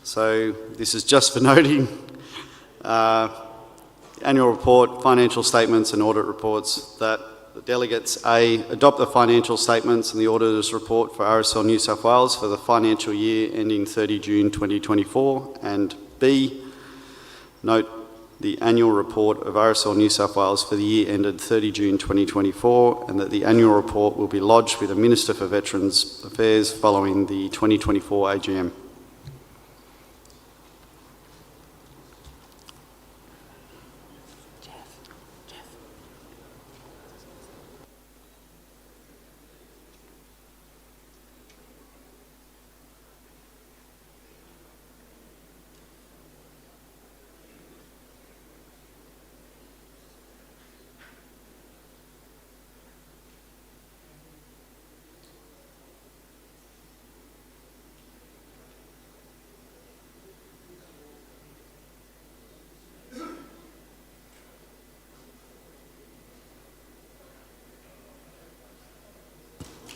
So this is just for noting. Annual report, financial statements and audit reports, that the delegates A, adopt the financial statements and the auditor's report for RSL New South Wales for the financial year ending 30 June 2024, and B, note the annual report of RSL New South Wales for the year ended 30 June 2024, and that the annual report will be lodged with the Minister for Veterans Affairs following the 2024 AGM.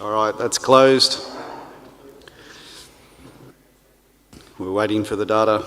All right, that's closed. We're waiting for the data.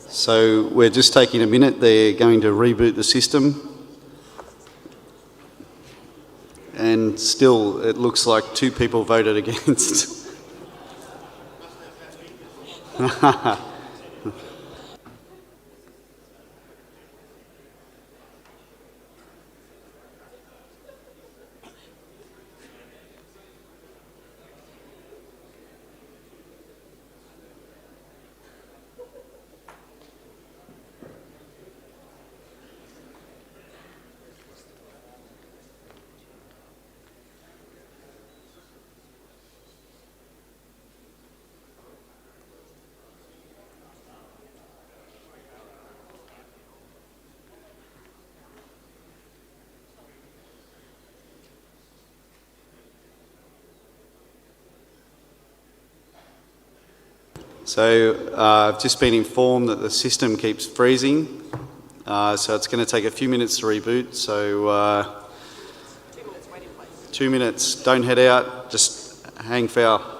So we're just taking a minute. They're going to reboot the system. and still it looks like 2 people voted against. So I've just been informed that the system keeps freezing, so it's going to take a few minutes to reboot. So 2 minutes, don't head out, just hang foul.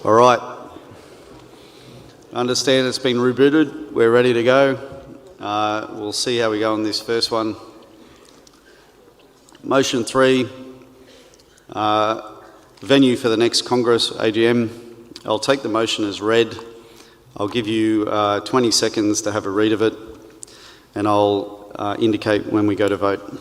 All right. I understand it's been rebooted. We're ready to go. We'll see how we go on this first one. Motion 3, venue for the next Congress AGM. I'll take the motion as read. I'll give you 20 seconds to have a read of it, and I'll indicate when we go to vote.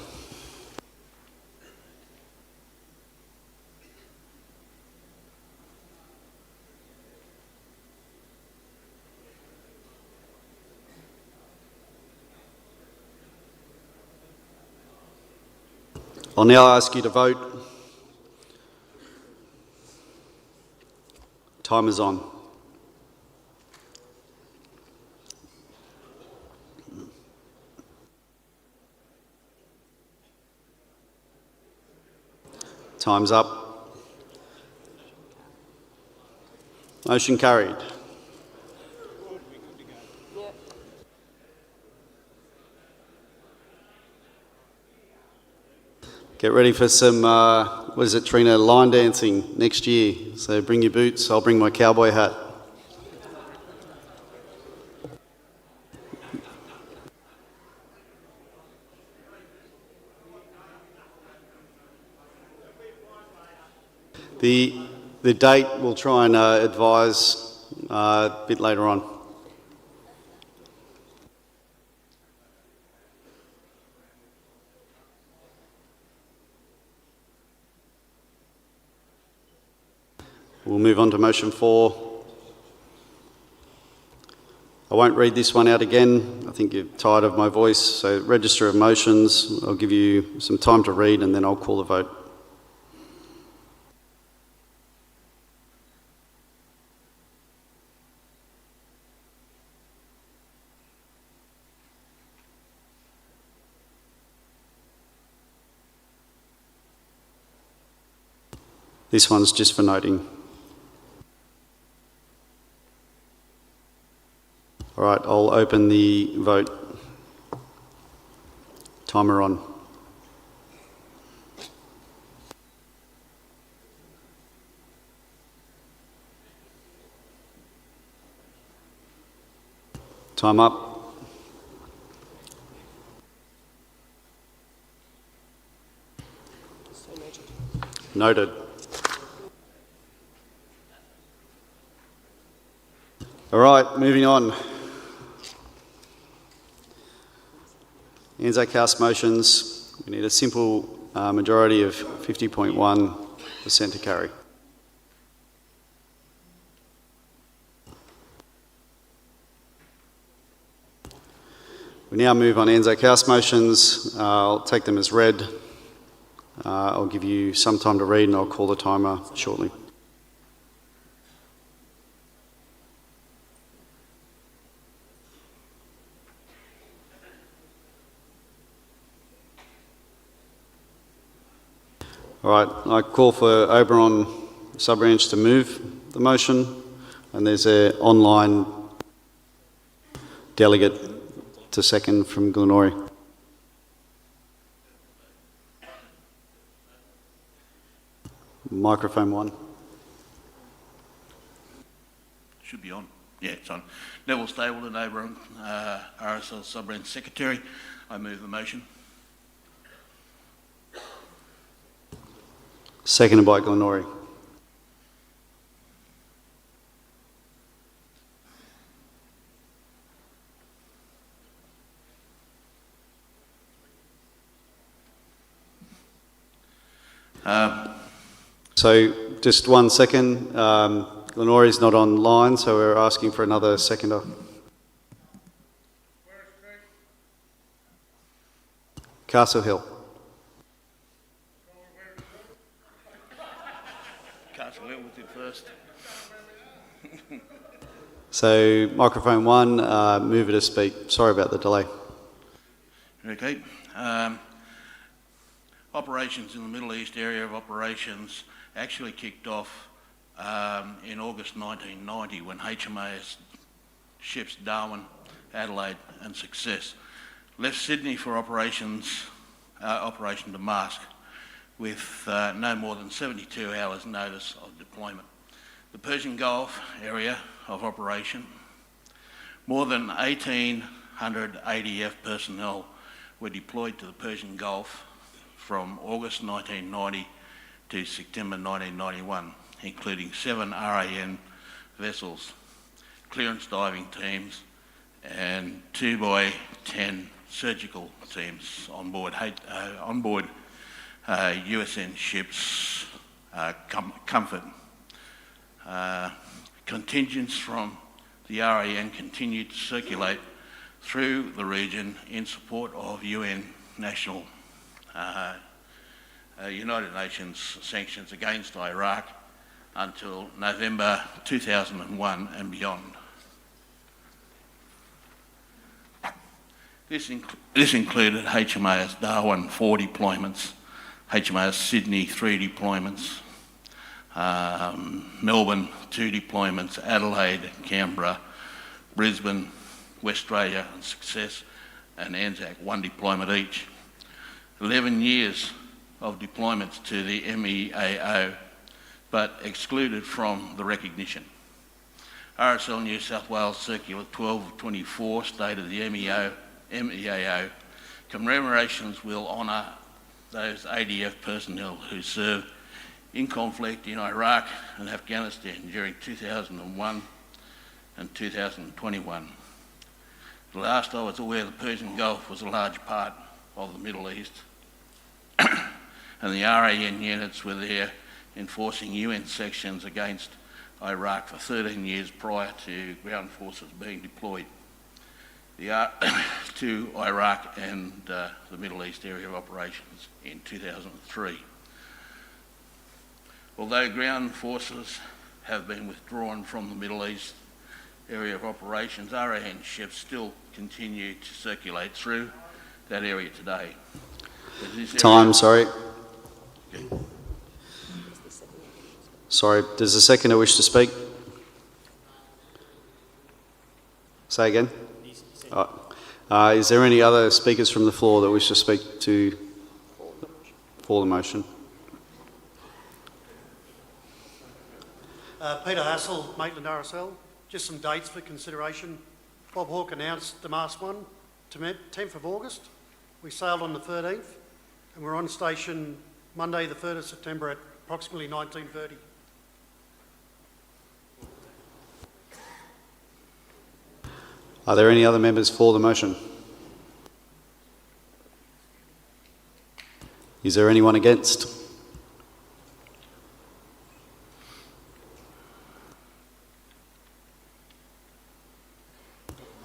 I'll now ask you to vote. Time is on. Time's up. Motion carried. Get ready for some, what is it, Trina, line dancing next year. So bring your boots, I'll bring my cowboy hat. The date we'll try and advise a bit later on. We'll move on to motion 4. I won't read this one out again. I think you're tired of my voice. So register of motions, I'll give you some time to read and then I'll call the vote. This one's just for noting. All right, I'll open the vote. Timer on. Time up. Noted. All right, moving on. Anzac House motions, we need a simple majority of 50.1% to carry. We now move on Anzac House motions. I'll take them as read. I'll give you some time to read and I'll call the timer shortly. All right, I call for Oberon Sub-Branch to move the motion, and there's an online delegate to second from Glenorrhea. Microphone one. Should be on. Yeah, it's on. Neville Stapleton, Oberon, RSL Sub-Branch Secretary. I move the motion. Seconded by Glenorrhea. So just 1 second. Glenorrhea's not online, so we're asking for another seconder. Castle Hill. So, microphone one, move it to speak. Sorry about the delay. Okay. Operations in the Middle East area of operations actually kicked off in August 1990 when HMAS ships Darwin, Adelaide and Success left Sydney for Operation Damask with no more than 72 hours notice of deployment. The Persian Gulf area of operation, more than 1,800 ADF personnel were deployed to the Persian Gulf from August 1990 to September 1991, including 7 RAN vessels, clearance diving teams and 2x10 surgical teams on board USN ships Comfort. Contingents from the RAN continued to circulate through the region in support of UN National United Nations sanctions against Iraq until November 2001 and beyond. This included HMAS Darwin 4 deployments, HMAS Sydney 3 deployments, Melbourne 2 deployments, Adelaide, Canberra, Brisbane, West Australia and Success, and Anzac 1 deployment each. 11 years of deployments to the MEAO, but excluded from the recognition. RSL New South Wales Circular 12/24 stated the MEAO commemorations will honour those ADF personnel who served in conflict in Iraq and Afghanistan during 2001 and 2021. The last I was aware, the Persian Gulf was a large part of the Middle East and the RAN units were there enforcing UN sanctions against Iraq for 13 years prior to ground forces being deployed. to Iraq and the Middle East area of operations in 2003. Although ground forces have been withdrawn from the Middle East area of operations, RAN ships still continue to circulate through that area today. Time, sorry. Sorry, does the seconder wish to speak? Say again? Is there any other speakers from the floor that wish to speak for the motion? Peter Hassel, Maitland RSL. Just some dates for consideration. Bob Hawke announced the Mast 1 to 10th of August. We sailed on the 13th and we're on station Monday the 3rd of September at approximately 19:30. Are there any other members for the motion? Is there anyone against?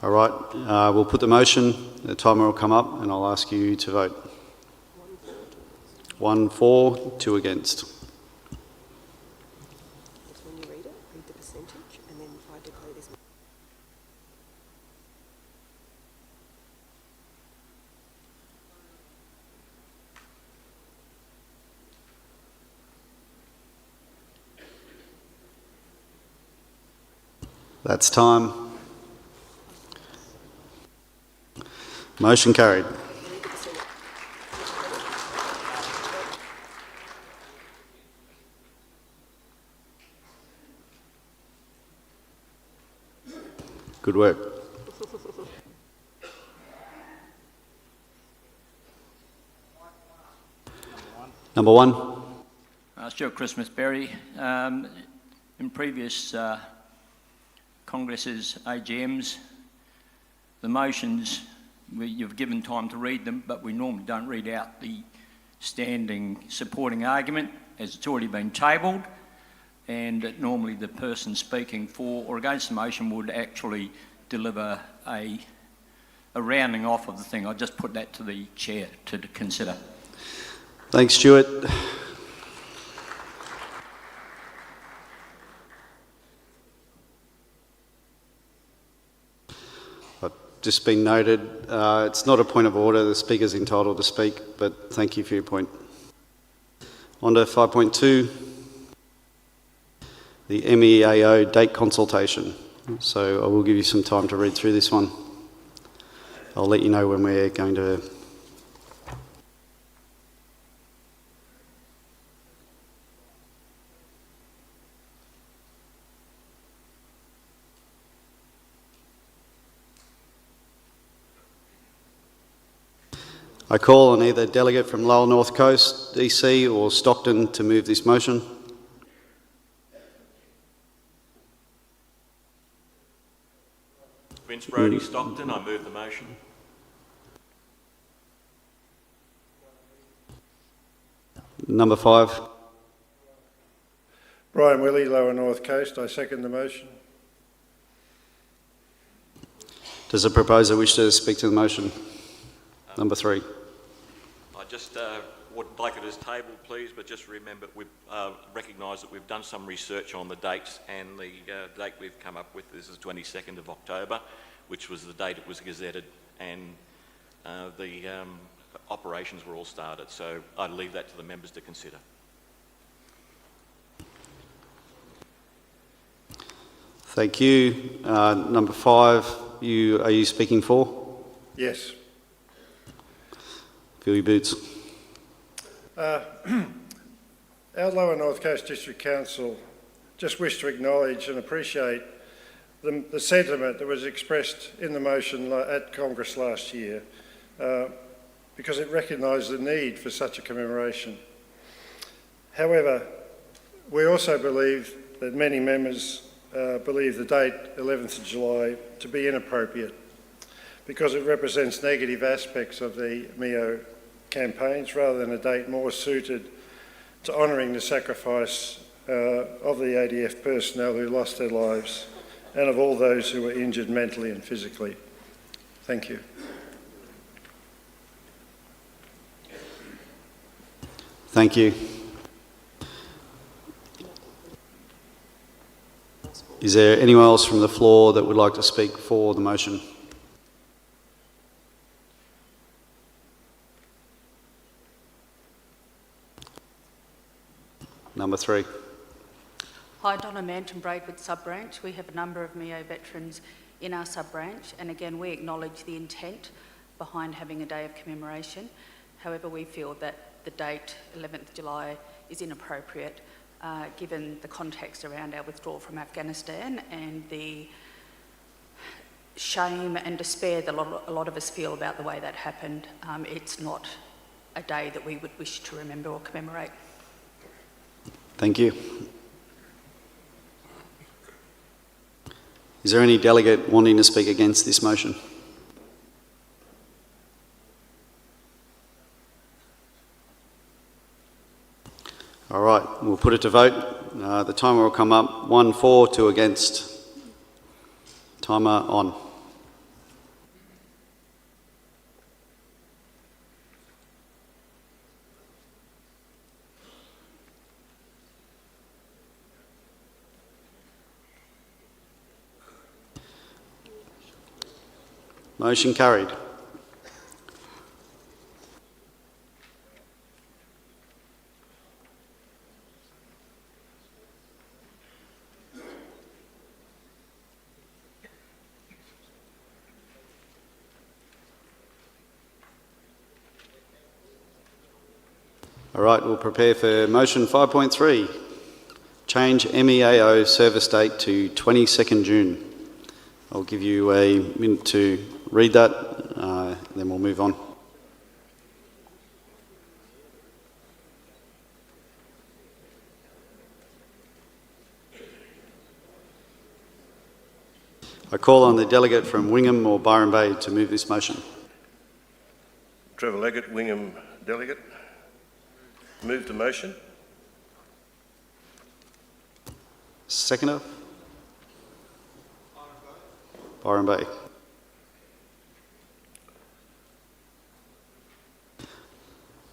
All right, we'll put the motion, the timer will come up and I'll ask you to vote. 1 for, 2 against. When you read it, read the percentage and then I declare this. That's time. Motion carried. Good work. Number 1. Stuart Christmas Berry. In previous Congress's AGMs, the motions, you've given time to read them, but we normally don't read out the standing supporting argument as it's already been tabled, and normally the person speaking for or against the motion would actually deliver a rounding off of the thing. I just put that to the chair to consider. Thanks, Stuart. Just been noted, it's not a point of order, the speaker's entitled to speak, but thank you for your point. On to 5.2, the MEAO date consultation. So I will give you some time to read through this one. I'll let you know when we're going to... I call on either delegate from Lowell North Coast, DC or Stockton to move this motion. Vince Brodie, Stockton. I move the motion. Number 5. Brian Willey, Lower North Coast. I second the motion. Does the proposer wish to speak to the motion? Number 3. I just would like it as tabled, please, but just remember, we recognise that we've done some research on the dates, and the date we've come up with is the 22nd of October, which was the date it was gazetted, and the operations were all started. So I'd leave that to the members to consider. Thank you. Number 5, are you speaking for? Yes. Fill your boots. Our Lower North Coast District Council just wish to acknowledge and appreciate the sentiment that was expressed in the motion at Congress last year, because it recognised the need for such a commemoration. However, we also believe that many members believe the date 11th of July to be inappropriate because it represents negative aspects of the MEO campaigns rather than a date more suited to honouring the sacrifice of the ADF personnel who lost their lives and of all those who were injured mentally and physically. Thank you. Thank you. Is there anyone else from the floor that would like to speak for the motion? Number 3. Hi, Donna Manton, Braidwood Sub-Branch. We have a number of MEO veterans in our sub-branch, and again, we acknowledge the intent behind having a day of commemoration. However, we feel that the date, 11th July, is inappropriate given the context around our withdrawal from Afghanistan and the shame and despair that a lot of us feel about the way that happened. It's not a day that we would wish to remember or commemorate. Thank you. Is there any delegate wanting to speak against this motion? All right, we'll put it to vote. The timer will come up. 1 for, 2 against. Timer on. Motion carried. All right, we'll prepare for motion 5.3. Change MEAO service date to 22nd June. I'll give you a minute to read that, then we'll move on. I call on the delegate from Wingham or Byron Bay to move this motion. Trevor Leggett, Wingham delegate. Move the motion. Seconder? Byron Bay.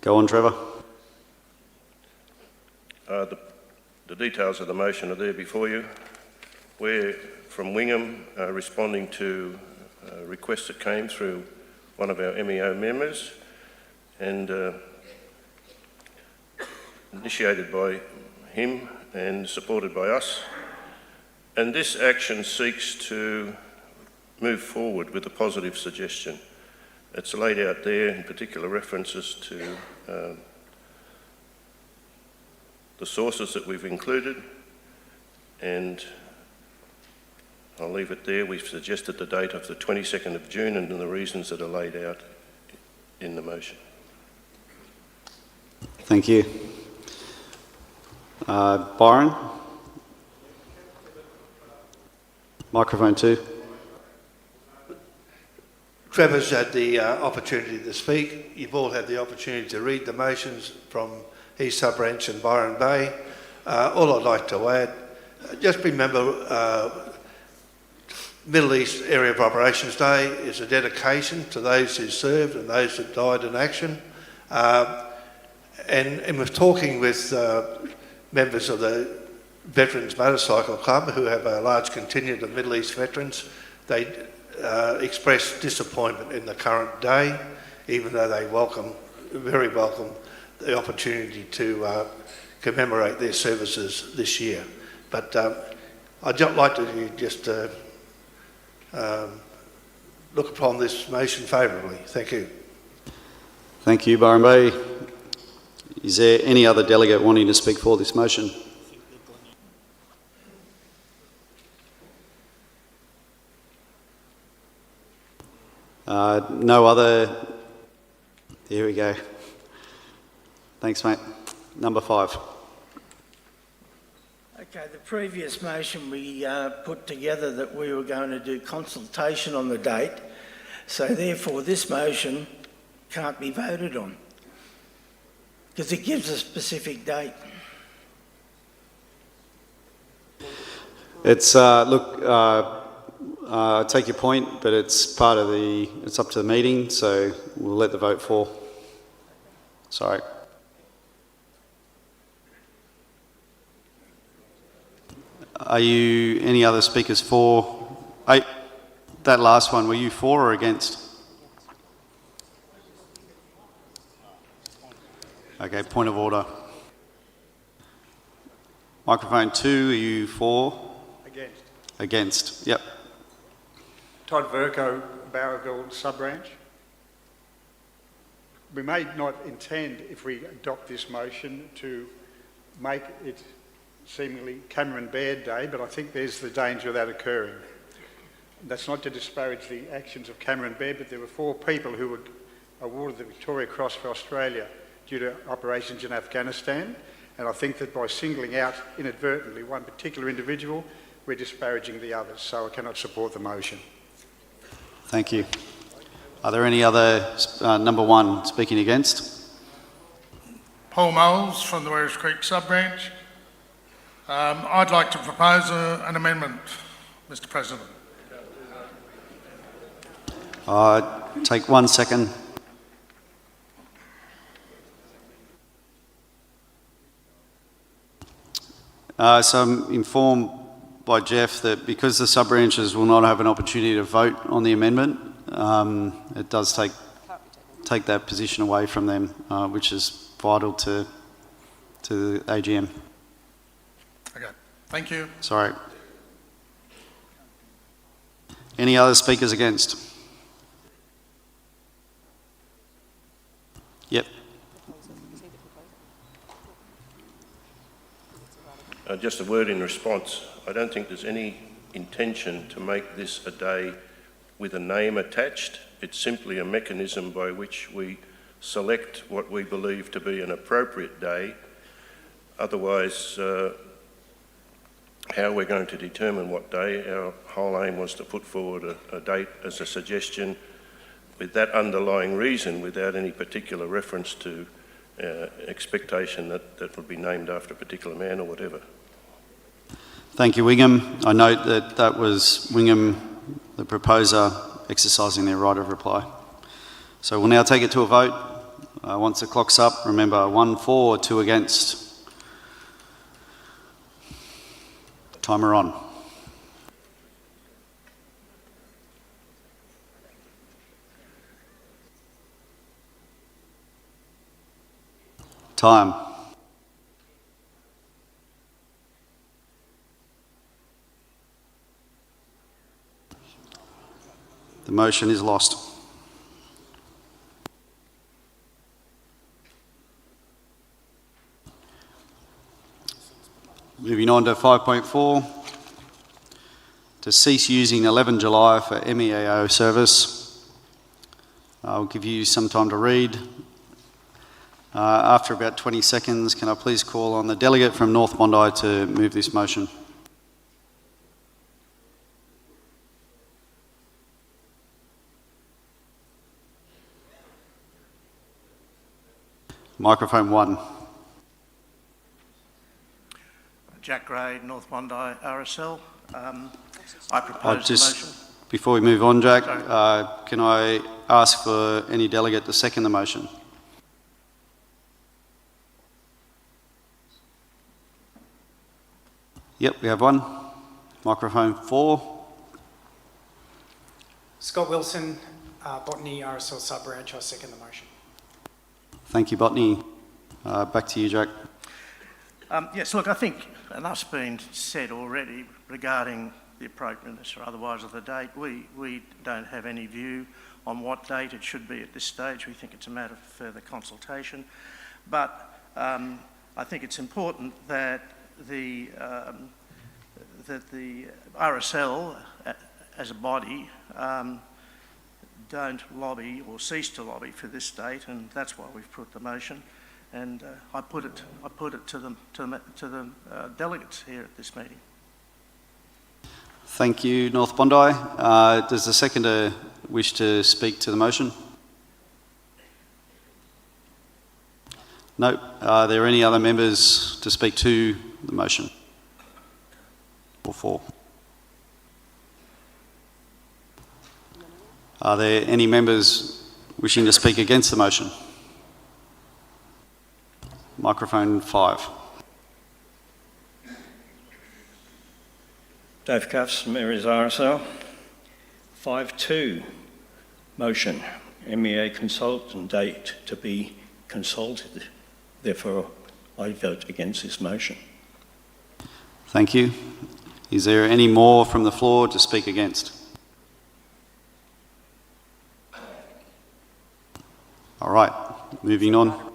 Go on, Trevor. The details of the motion are there before you. We're from Wingham responding to requests that came through one of our MEO members and initiated by him and supported by us. And this action seeks to move forward with a positive suggestion. It's laid out there, in particular references to the sources that we've included, and I'll leave it there. We've suggested the date of the 22nd of June and the reasons that are laid out in the motion. Thank you. Byron? Microphone 2. Trevor's had the opportunity to speak. You've all had the opportunity to read the motions from East Sub-Branch and Byron Bay. All I'd like to add, just remember Middle East Area of Operations Day is a dedication to those who served and those that died in action. And with talking with members of the Veterans Motorcycle Club who have a large contingent of Middle East veterans, they expressed disappointment in the current day, even though they very welcome the opportunity to commemorate their services this year. But I'd like to just look upon this motion favourably. Thank you. Thank you, Byron Bay. Is there any other delegate wanting to speak for this motion? No other. Here we go. Thanks, mate. Number 5. Okay, the previous motion we put together that we were going to do consultation on the date, so therefore this motion can't be voted on because it gives a specific date. It's, look, I take your point, but it's up to the meeting, so we'll let the vote fall. Sorry. Are you, any other speakers for? That last one, were you for or against? Okay, point of order. Microphone 2, are you for? Against. Against, yep. Todd Verco, Barraville sub-branch. We may not intend, if we adopt this motion, to make it seemingly Cameron Baird Day, but I think there's the danger of that occurring. That's not to disparage the actions of Cameron Baird, but there were 4 people who were awarded the Victoria Cross for Australia due to operations in Afghanistan, and I think that by singling out inadvertently one particular individual, we're disparaging the others, so I cannot support the motion. Thank you. Are there any other, number 1, speaking against? Paul Moles from the Werris Creek sub-branch. I'd like to propose an amendment, Mr. President. Take 1 second. So I'm informed by Jeff that because the sub-branches will not have an opportunity to vote on the amendment, it does take that position away from them, which is vital to the AGM. Okay, thank you. Sorry. Any other speakers against? Yep. Just a word in response. I don't think there's any intention to make this a day with a name attached. It's simply a mechanism by which we select what we believe to be an appropriate day. Otherwise, how we're going to determine what day, our whole aim was to put forward a date as a suggestion with that underlying reason, without any particular reference to expectation that would be named after a particular man or whatever. Thank you, Wingham. I note that that was Wingham, the proposer, exercising their right of reply. So we'll now take it to a vote. Once the clock's up, remember 1 for, 2 against. Timer on. Time. The motion is lost. Moving on to 5.4, to cease using 11 July for MEAO service. I'll give you some time to read. After about 20 seconds, can I please call on the delegate from North Bondi to move this motion? Microphone 1. Jack Gray, North Bondi, RSL. I propose the motion. Before we move on, Jack, can I ask for any delegate to second the motion? Yep, we have one. Microphone 4. Scott Wilson, Botany, RSL sub-branch. I second the motion. Thank you, Botany. Back to you, Jack. Yes, look, I think enough's been said already regarding the appropriateness or otherwise of the date. We don't have any view on what date it should be at this stage. We think it's a matter of further consultation. But I think it's important that the RSL as a body don't lobby or cease to lobby for this date, and that's why we've put the motion. And I put it to the delegates here at this meeting. Thank you, North Bondi. Does the seconder wish to speak to the motion? No. Are there any other members to speak to the motion? Or for? Are there any members wishing to speak against the motion? Microphone 5. Dave Cuffs, Mary's RSL. 5.2, motion, MEA consultant date to be consulted. Therefore, I vote against this motion. Thank you. Is there any more from the floor to speak against? All right, moving on.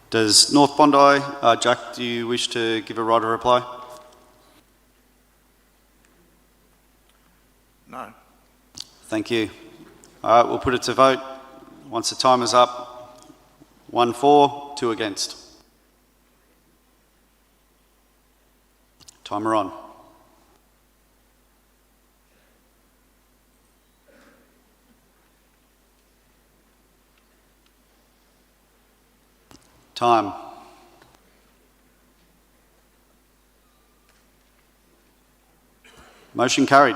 Does North Bondi, Jack, do you wish to give a right of reply? No. Thank you. All right, we'll put it to vote. Once the time is up, 1 for, 2 against. Timer on. Time. Motion carried.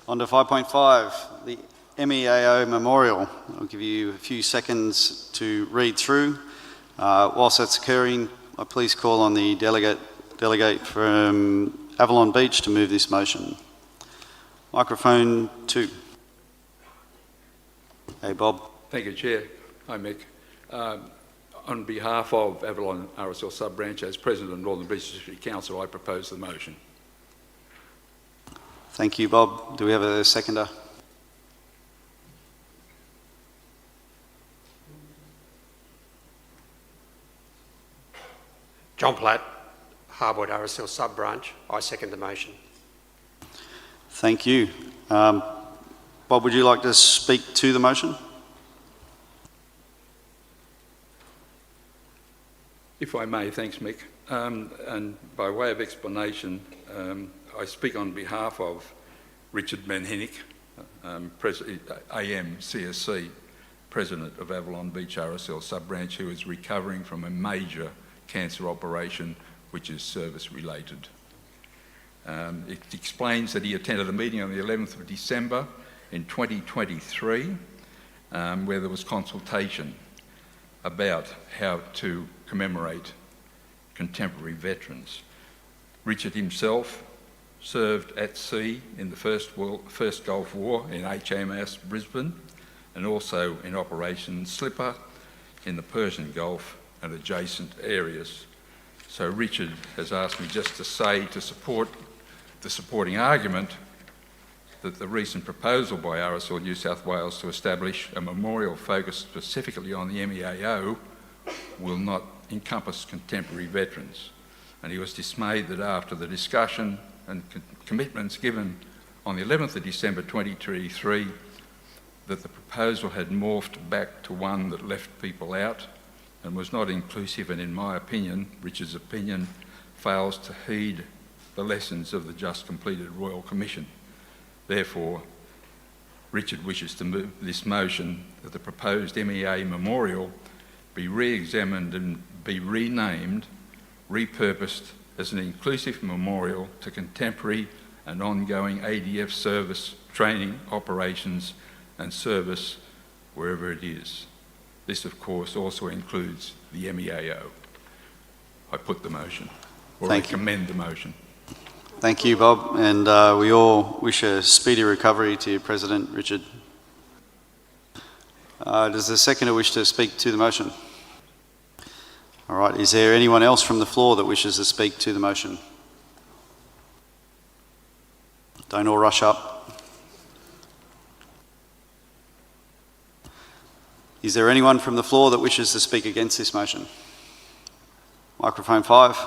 On to 5.5, the MEAO Memorial. I'll give you a few seconds to read through. Whilst that's occurring, I please call on the delegate from Avalon Beach to move this motion. Microphone 2. Hey, Bob. Thank you, Chair. Hi, Mick. On behalf of Avalon RSL Sub-Branch, as President of Northern Beach District Council, I propose the motion. Thank you, Bob. Do we have a seconder? John Platt, Harbourwood RSL Sub-Branch. I second the motion. Thank you. Bob, would you like to speak to the motion? If I may, thanks, Mick. And by way of explanation, I speak on behalf of Richard Manhenick, AM CSC, President of Avalon Beach RSL Sub-Branch, who is recovering from a major cancer operation which is service related. It explains that he attended a meeting on the 11th of December in 2023 where there was consultation about how to commemorate contemporary veterans. Richard himself served at sea in the First Gulf War in HMAS Brisbane and also in Operation Slipper in the Persian Gulf and adjacent areas. So Richard has asked me just to say, to support the supporting argument, that the recent proposal by RSL New South Wales to establish a memorial focused specifically on the MEAO will not encompass contemporary veterans. And he was dismayed that after the discussion and commitments given on the 11th of December 2023, that the proposal had morphed back to one that left people out and was not inclusive, and in my opinion, Richard's opinion, fails to heed the lessons of the just completed Royal Commission. Therefore, Richard wishes to move this motion that the proposed MEA memorial be re-examined and be renamed, repurposed as an inclusive memorial to contemporary and ongoing ADF service, training, operations and service wherever it is. This, of course, also includes the MEAO. I put the motion, or recommend the motion. Thank you, Bob, and we all wish a speedy recovery to President Richard. Does the seconder wish to speak to the motion? All right, is there anyone else from the floor that wishes to speak to the motion? Don't all rush up. Is there anyone from the floor that wishes to speak against this motion? Microphone 5.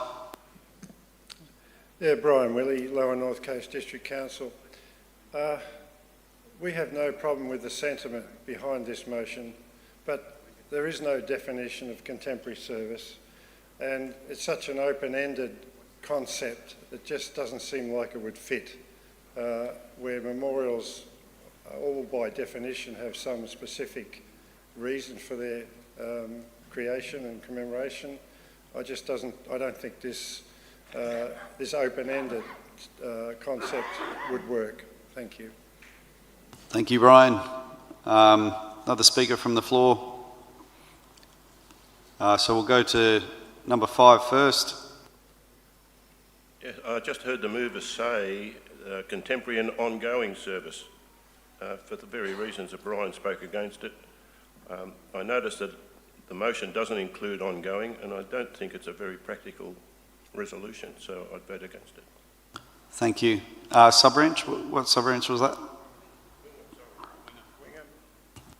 Yeah, Brian Willey, Lower North Coast District Council. We have no problem with the sentiment behind this motion, but there is no definition of contemporary service, and it's such an open-ended concept, it just doesn't seem like it would fit, where memorials all by definition have some specific reason for their creation and commemoration. I don't think this open-ended concept would work. Thank you. Thank you, Brian. Another speaker from the floor. So we'll go to number 5 first. Yes, I just heard the mover say contemporary and ongoing service for the very reasons that Brian spoke against it. I noticed that the motion doesn't include ongoing, and I don't think it's a very practical resolution, so I'd vote against it. Thank you. Sub-branch, what sub-branch was that?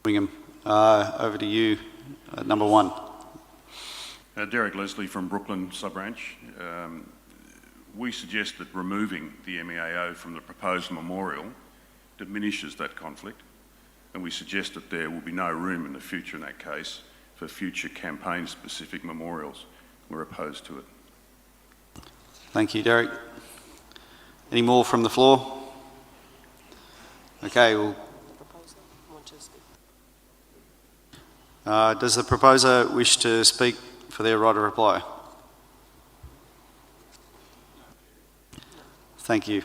Wingham. Over to you, number 1. Derek Leslie from Brooklyn Sub-branch. We suggest that removing the MEAO from the proposed memorial diminishes that conflict, and we suggest that there will be no room in the future in that case for future campaign-specific memorials. We're opposed to it. Thank you, Derek. Any more from the floor? Okay, well, does the proposer wish to speak for their right of reply? Thank you.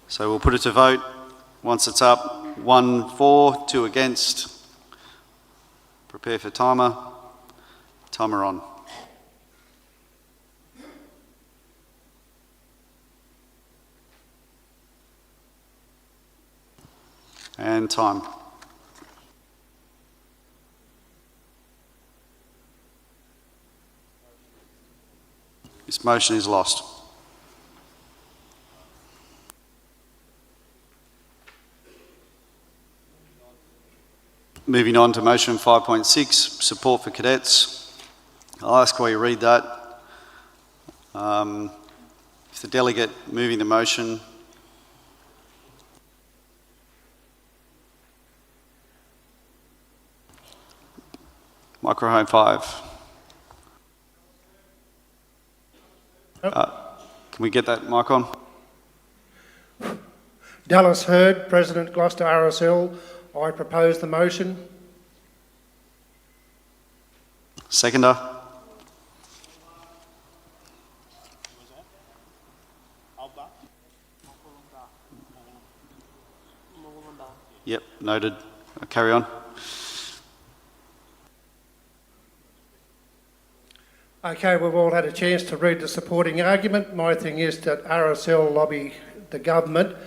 So we'll put it to vote. Once it's up, 1 for, 2 against. Prepare for timer. Timer on. And time. This motion is lost. Moving on to motion 5.6, support for cadets. I'll ask while you read that. If the delegate moving the motion microphone 5. Can we get that mic on? Dallas Hurd, President Gloucester RSL. I propose the motion. Seconder. Yep, noted. Carry on. Okay, we've all had a chance to read the supporting argument. My thing is that RSL lobby the government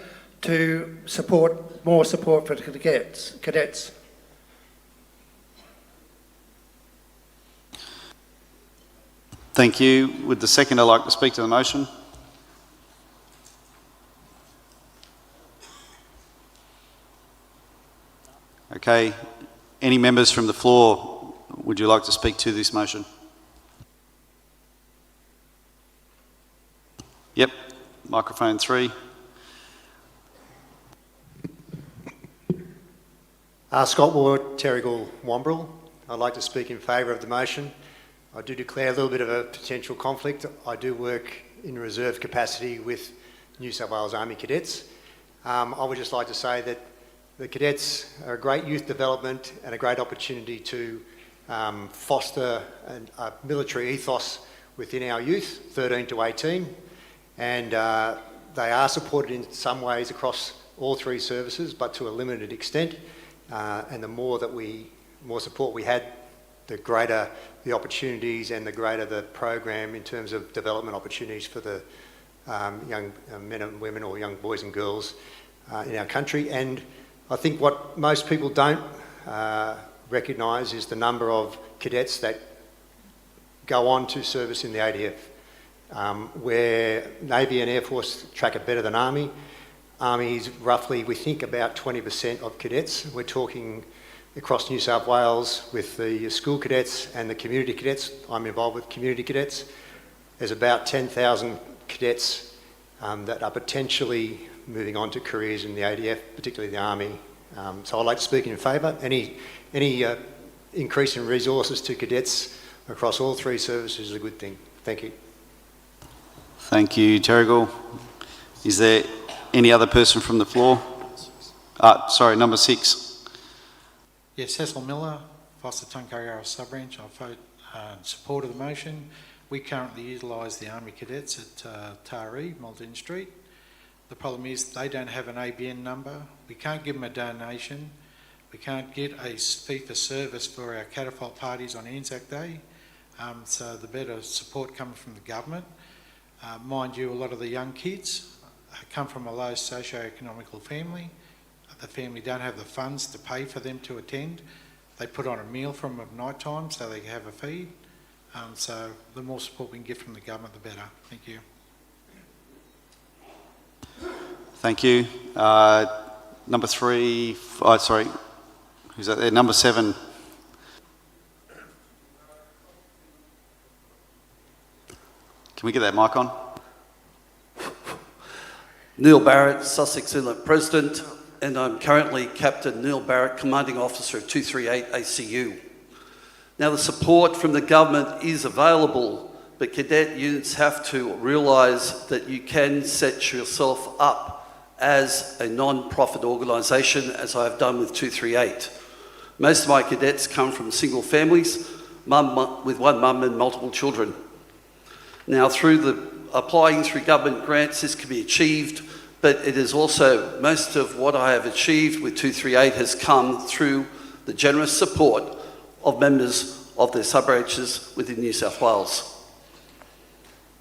to support more support for cadets. Thank you. Would the seconder like to speak to the motion? Okay. Any members from the floor, would you like to speak to this motion? Yep. Microphone 3. Scott Ward, Terrigal, Wombrel. I'd like to speak in favour of the motion. I do declare a little bit of a potential conflict. I do work in reserve capacity with New South Wales Army Cadets. I would just like to say that the cadets are a great youth development and a great opportunity to foster a military ethos within our youth, 13 to 18, and they are supported in some ways across all 3 services, but to a limited extent. And the more support we had, the greater the opportunities and the greater the program in terms of development opportunities for the young men and women or young boys and girls in our country. And I think what most people don't recognise is the number of cadets that go on to service in the ADF, where Navy and Air Force track it better than Army. Army's roughly, we think, about 20% of cadets. We're talking across New South Wales with the school cadets and the community cadets. I'm involved with community cadets. There's about 10,000 cadets that are potentially moving on to careers in the ADF, particularly the Army. So I'd like to speak in favour. Any increase in resources to cadets across all 3 services is a good thing. Thank you. Thank you, Terrigal. Is there any other person from the floor? Sorry, number 6. Yes, Cecil Miller, Foster Tuncurry RSL Sub-Branch. I vote in support of the motion. We currently utilise the Army Cadets at Taree, Malden Street. The problem is they don't have an ABN number. We can't give them a donation. We can't get a fee for service for our catapult parties on Anzac Day. So the better support coming from the government. Mind you, a lot of the young kids come from a low socio-economical family. The family don't have the funds to pay for them to attend. They put on a meal for them at night time so they can have a feed. So the more support we can get from the government, the better. Thank you. Thank you. Number 3, sorry, who's that there? Number 7. Can we get that mic on? Neil Barrett, Sussex Inlet President, and I'm currently Captain Neil Barrett, Commanding Officer of 238 ACU. Now, the support from the government is available, but cadet units have to realise that you can set yourself up as a non-profit organisation, as I have done with 238. Most of my cadets come from single families, with one mum and multiple children. Now, through applying through government grants, this can be achieved, but it is also, most of what I have achieved with 238 has come through the generous support of members of their sub-branches within New South Wales.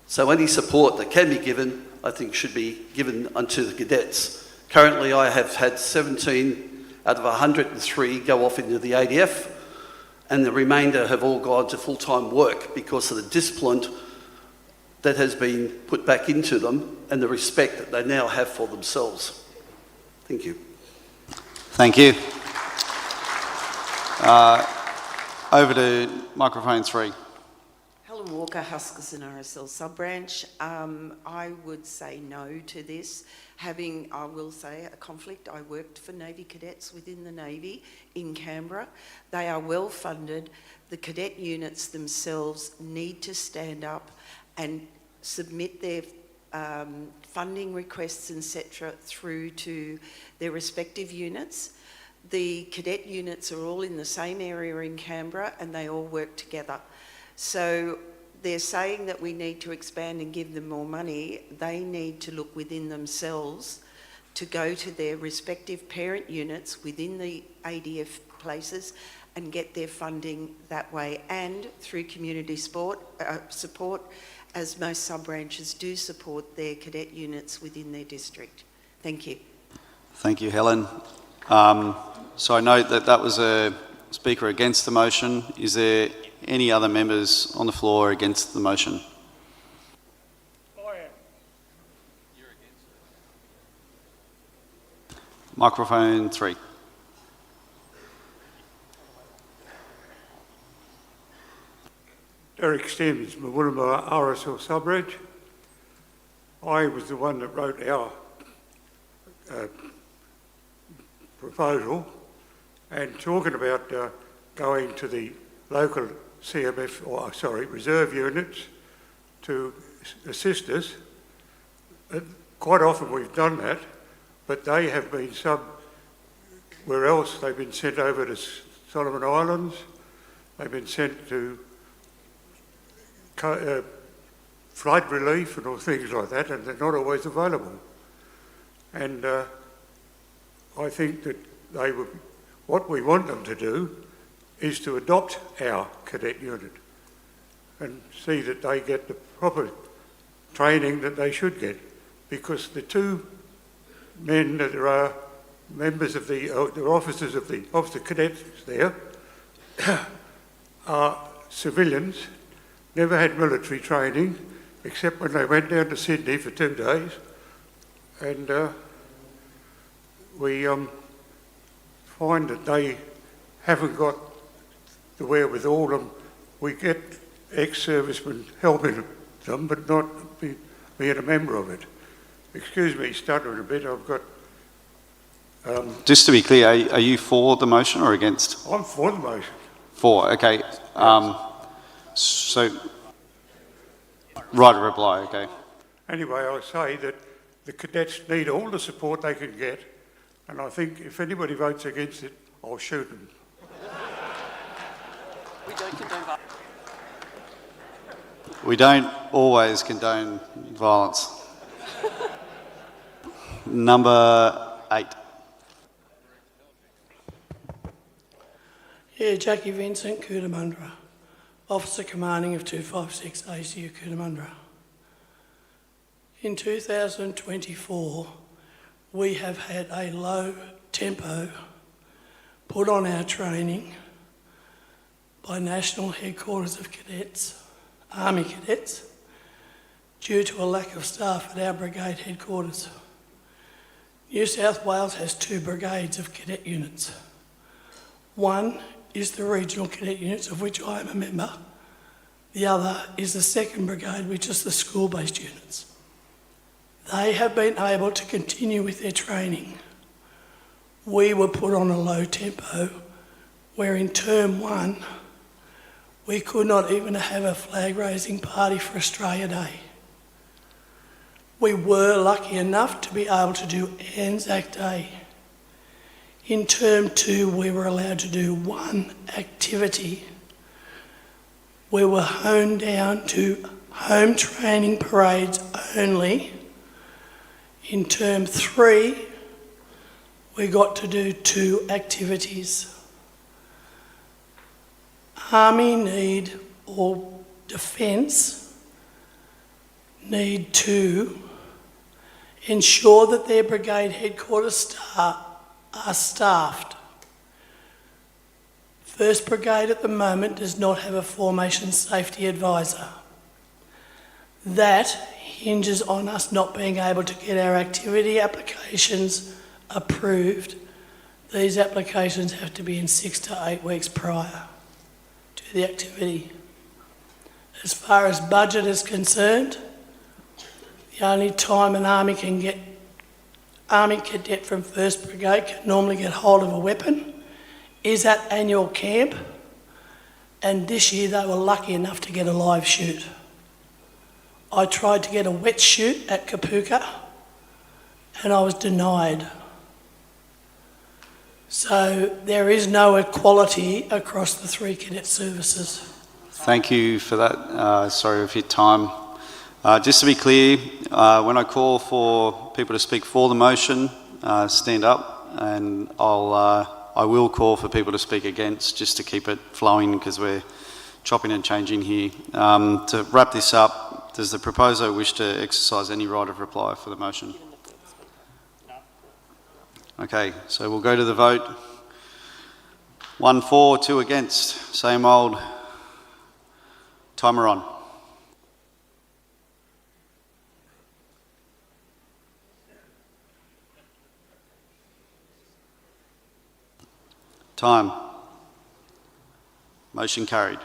So any support that can be given, I think, should be given unto the cadets. Currently, I have had 17 out of 103 go off into the ADF, and the remainder have all gone to full-time work because of the discipline that has been put back into them and the respect that they now have for themselves. Thank you. Thank you. Over to microphone 3. Helen Walker, Housekeeping RSL Sub-Branch. I would say no to this. Having, I will say, a conflict. I worked for Navy cadets within the Navy in Canberra. They are well funded. The cadet units themselves need to stand up and submit their funding requests, etc., through to their respective units. The cadet units are all in the same area in Canberra and they all work together. So they're saying that we need to expand and give them more money. They need to look within themselves to go to their respective parent units within the ADF places and get their funding that way, and through community support, as most sub-branches do support their cadet units within their district. Thank you. Thank you, Helen. So I note that that was a speaker against the motion. Is there any other members on the floor against the motion? Microphone 3. Derek Stevens, Mawulama RSL Sub-Branch. I was the one that wrote our proposal, and talking about going to the local CMF, or sorry, reserve units to assist us. Quite often we've done that, but they have been where else. They've been sent over to Solomon Islands, they've been sent to flood relief and all things like that, and they're not always available. And I think that what we want them to do is to adopt our cadet unit and see that they get the proper training that they should get, because the two men that are members of the officers of the cadets there are civilians, never had military training except when they went down to Sydney for 2 days, and we find that they haven't got the wherewithal, and we get ex-servicemen helping them but not being a member of it. Excuse me, stuttering a bit, I've got... Just to be clear, are you for the motion or against? I'm for the motion. For, okay. So, right, a reply, okay. Anyway, I say that the cadets need all the support they can get And I think if anybody votes against it, I'll shoot them. We don't always condone violence. Number 8. Yeah, Jackie Vincent, Cootamundra. Officer Commanding of 256 ACU Cootamundra. In 2024, we have had a low tempo put on our training by National Headquarters of Cadets, Army Cadets, due to a lack of staff at our brigade headquarters. New South Wales has 2 brigades of cadet units. One is the regional cadet units, of which I am a member. The other is the 2nd Brigade, which is the school-based units. They have been able to continue with their training. We were put on a low tempo, where in Term 1, we could not even have a flag-raising party for Australia Day. We were lucky enough to be able to do Anzac Day. In Term 2, we were allowed to do 1 activity. We were honed down to home training parades only. In Term 3, we got to do 2 activities. Army need, or Defence, need to ensure that their brigade headquarters are staffed. 1st Brigade at the moment does not have a formation safety advisor. That hinges on us not being able to get our activity applications approved. These applications have to be in 6 to 8 weeks prior to the activity. As far as budget is concerned, the only time an Army cadet from 1st Brigade can normally get hold of a weapon is at annual camp, and this year they were lucky enough to get a live shoot. I tried to get a wet shoot at Kapuka and I was denied. So there is no equality across the 3 cadet services. Thank you for that. Sorry we've hit time. Just to be clear, when I call for people to speak for the motion, stand up, and I will call for people to speak against, just to keep it flowing, because we're chopping and changing here. To wrap this up, does the proposer wish to exercise any right of reply for the motion? Okay, so we'll go to the vote. 1 for, 2 against. Same old. Timer on. Time. Motion carried.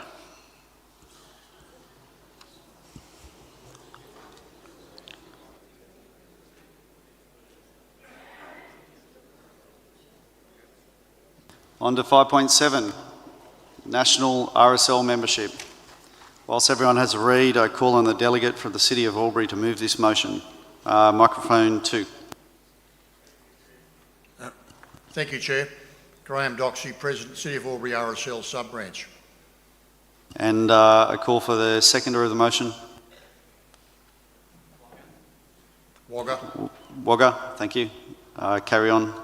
On to 5.7, National RSL membership. Whilst everyone has a read, I call on the delegate from the City of Albury to move this motion. Microphone 2. Thank you, Chair. Graham Doxey, President, City of Albury RSL Sub-Branch. And I call for the seconder of the motion. Wagga. Wagga, thank you. Carry on.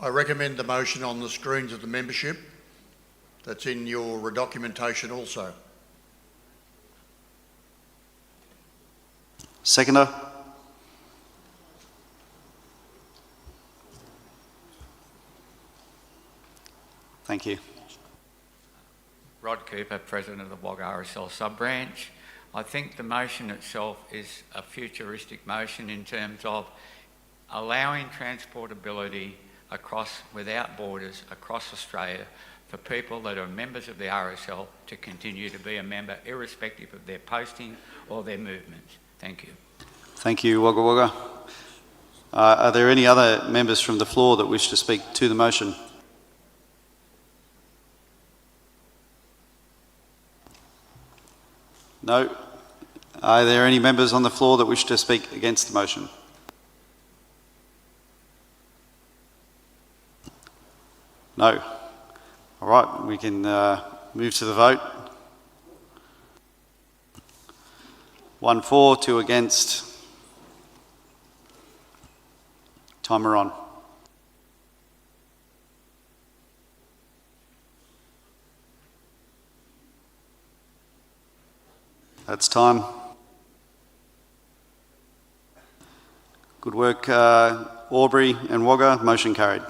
I recommend the motion on the screens of the membership. That's in your documentation also. Seconder. Thank you. Rod Cooper, President of the Wagga RSL Sub-Branch. I think the motion itself is a futuristic motion in terms of allowing transportability across, without borders, across Australia for people that are members of the RSL to continue to be a member irrespective of their posting or their movements. Thank you. Thank you, Wagga Wagga. Are there any other members from the floor that wish to speak to the motion? No. Are there any members on the floor that wish to speak against the motion? No. All right, we can move to the vote. 1 for, 2 against. Timer on. That's time. Good work, Aubrey and Wagga. Motion carried.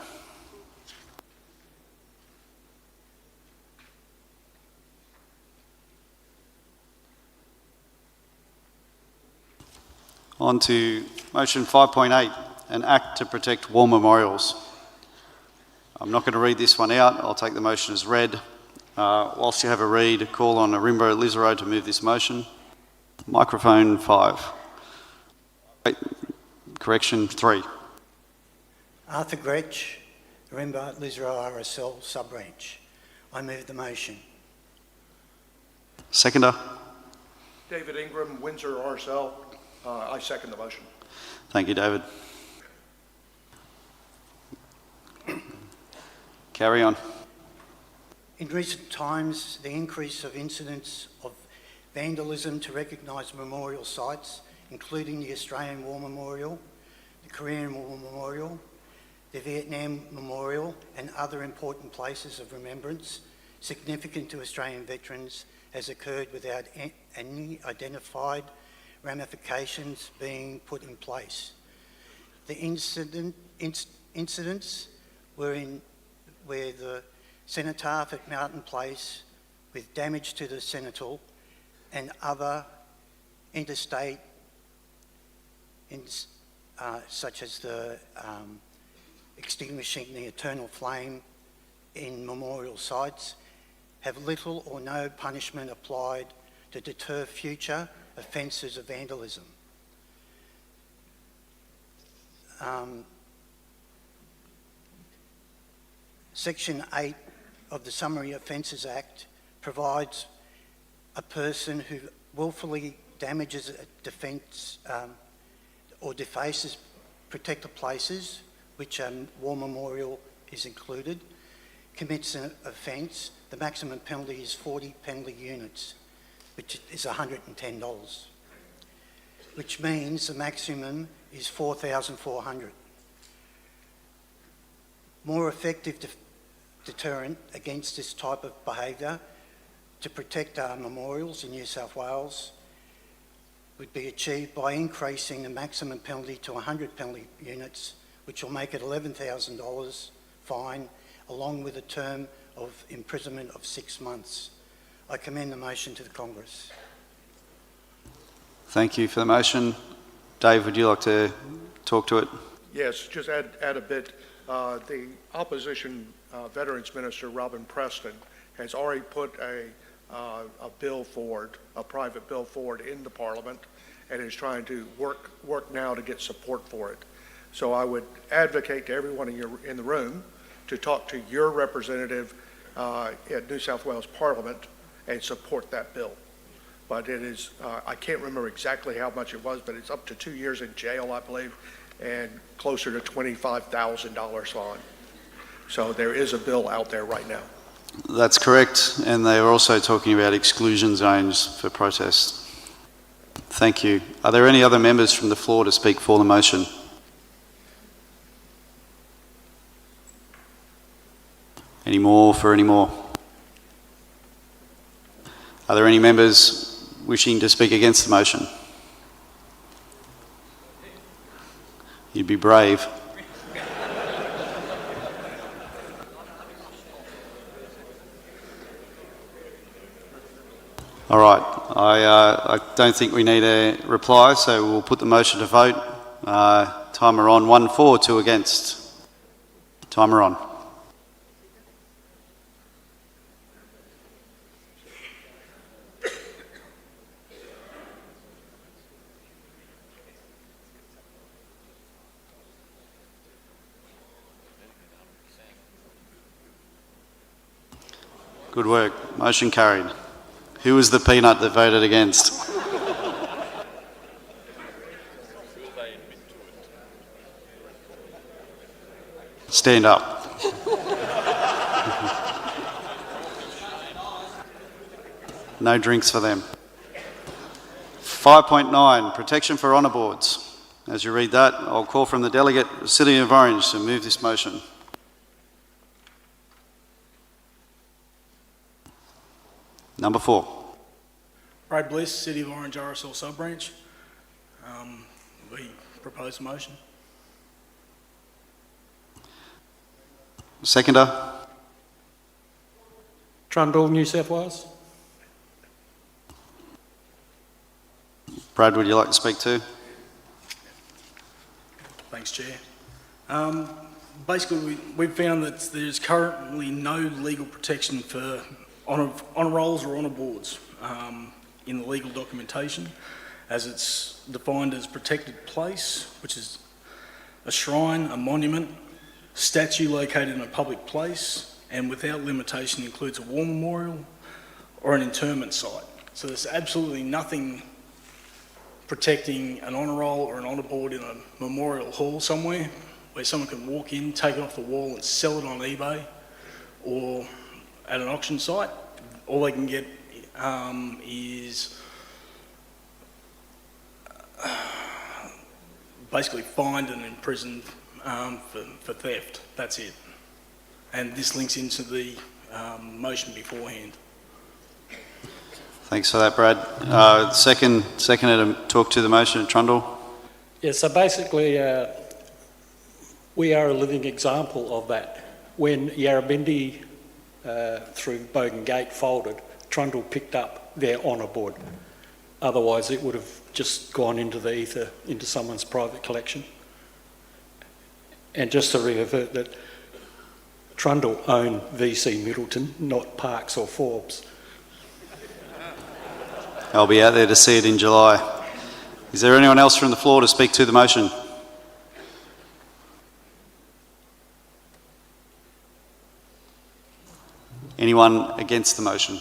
On to motion 5.8, an act to protect war memorials. I'm not going to read this one out. I'll take the motion as read. Whilst you have a read, call on Arimba Lizaro to move this motion. Microphone 5. Wait, correction 3. Arthur Gretsch, Arimba Lizaro RSL Sub-Branch. I move the motion. Seconder. David Ingram, Windsor RSL. I second the motion. Thank you, David. Carry on. In recent times, the increase of incidents of vandalism to recognise memorial sites, including the Australian War Memorial, the Korean War Memorial, the Vietnam Memorial, and other important places of remembrance significant to Australian veterans, has occurred without any identified ramifications being put in place. The incidents were where the cenotaph at Mountain Place, with damage to the cenotal and other interstate, such as the extinguishing the eternal flame in memorial sites, have little or no punishment applied to deter future offences of vandalism. Section 8 of the Summary Offences Act provides a person who willfully damages a defence or defaces protected places, which war memorial is included, commits an offence. The maximum penalty is 40 penalty units, which is $110, which means the maximum is $4,400. More effective deterrent against this type of behaviour to protect our memorials in New South Wales would be achieved by increasing the maximum penalty to 100 penalty units, which will make it $11,000 fine, along with a term of imprisonment of 6 months. I commend the motion to the Congress. Thank you for the motion. Dave, would you like to talk to it? Yes, just add a bit. The opposition Veterans Minister, Robin Preston, has already put a bill forward, a private bill forward into Parliament, and is trying to work now to get support for it. So I would advocate to everyone in the room to talk to your representative at New South Wales Parliament and support that bill. But it is, I can't remember exactly how much it was, but it's up to 2 years in jail, I believe, and closer to $25,000 fine. So there is a bill out there right now. That's correct, and they were also talking about exclusion zones for protest. Thank you. Are there any other members from the floor to speak for the motion? Any more for any more? Are there any members wishing to speak against the motion? You'd be brave. All right, I don't think we need a reply, so we'll put the motion to vote. Timer on. 1 for, 2 against. Timer on. Good work. Motion carried. Who was the peanut that voted against? Stand up. No drinks for them. 5.9, protection for honour boards. As you read that, I'll call from the delegate, City of Orange, to move this motion. Number 4. Brad Bliss, City of Orange, RSL Sub-Branch. We propose a motion. Seconder. Trundle, New South Wales. Brad, would you like to speak too? Thanks, Chair. Basically, we've found that there's currently no legal protection for honour rolls or honour boards in the legal documentation, as it's defined as protected place, which is a shrine, a monument, statue located in a public place, and without limitation includes a war memorial or an interment site. So there's absolutely nothing protecting an honour roll or an honour board in a memorial hall somewhere where someone can walk in, take it off the wall and sell it on eBay or at an auction site. All they can get is basically fined and imprisoned for theft. That's it. And this links into the motion beforehand. Thanks for that, Brad. Seconder to talk to the motion, Trundle. Yeah, so basically we are a living example of that. When Yarrabindi through Bogan Gate folded, Trundle picked up their honour board. Otherwise it would have just gone into the ether, into someone's private collection. And just to revert that, Trundle owned VC Middleton, not Parks or Forbes. I'll be out there to see it in July. Is there anyone else from the floor to speak to the motion? Anyone against the motion?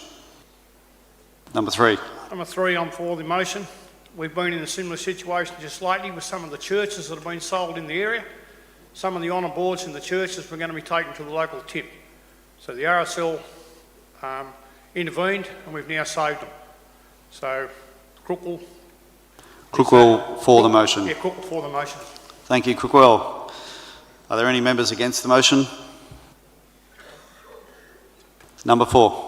Number 3. Number 3, I'm for the motion. We've been in a similar situation just lately with some of the churches that have been sold in the area. Some of the honour boards in the churches were going to be taken to the local tip. So the RSL intervened and we've now saved them. So Crookwell for the motion. Yeah, Crookwell for the motion. Thank you, Crookwell. Are there any members against the motion? Number 4.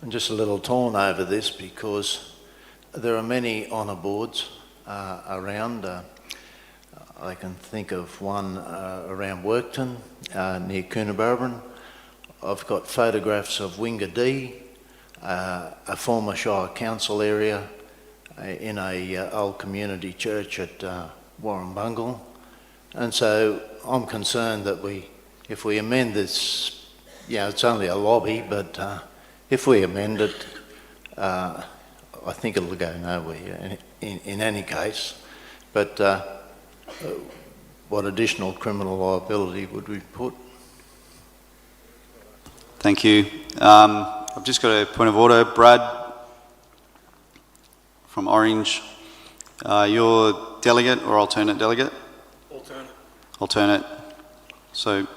I'm just a little torn over this because there are many honour boards around. I can think of one around Workton, near Coonabarabran. I've got photographs of Wingadee, a former Shire Council area in a old community church at Warrumbungle. And so I'm concerned that if we amend this, it's only a lobby, but if we amend it, I think it'll go nowhere in any case. But what additional criminal liability would we put? Thank you. I've just got a point of order. Brad from Orange, you're delegate or alternate delegate? Alternate. Alternate. So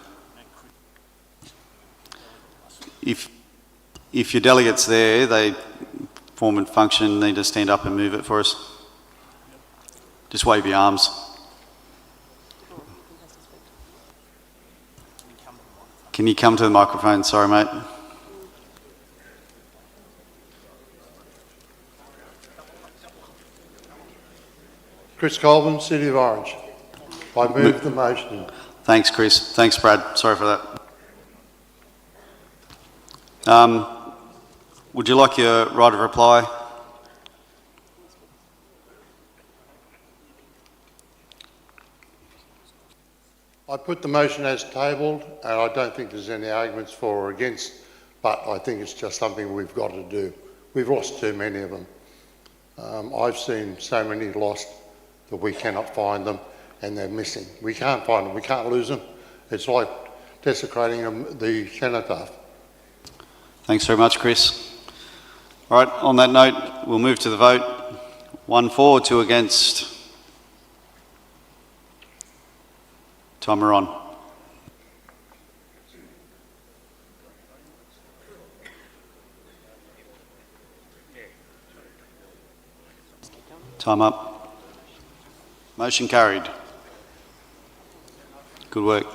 if your delegate's there, they form and function, need to stand up and move it for us. Just wave your arms. Can you come to the microphone? Sorry, mate. Chris Colvin, City of Orange. I move the motion. Thanks, Chris. Thanks, Brad. Sorry for that. Would you like your right of reply? I put the motion as tabled, and I don't think there's any arguments for or against, but I think it's just something we've got to do. We've lost too many of them. I've seen so many lost that we cannot find them, and they're missing. We can't find them, we can't lose them. It's like desecrating the cenotaph. Thanks very much, Chris. All right, on that note, we'll move to the vote. 1 for, 2 against. Timer on. Time up. Motion carried. Good work.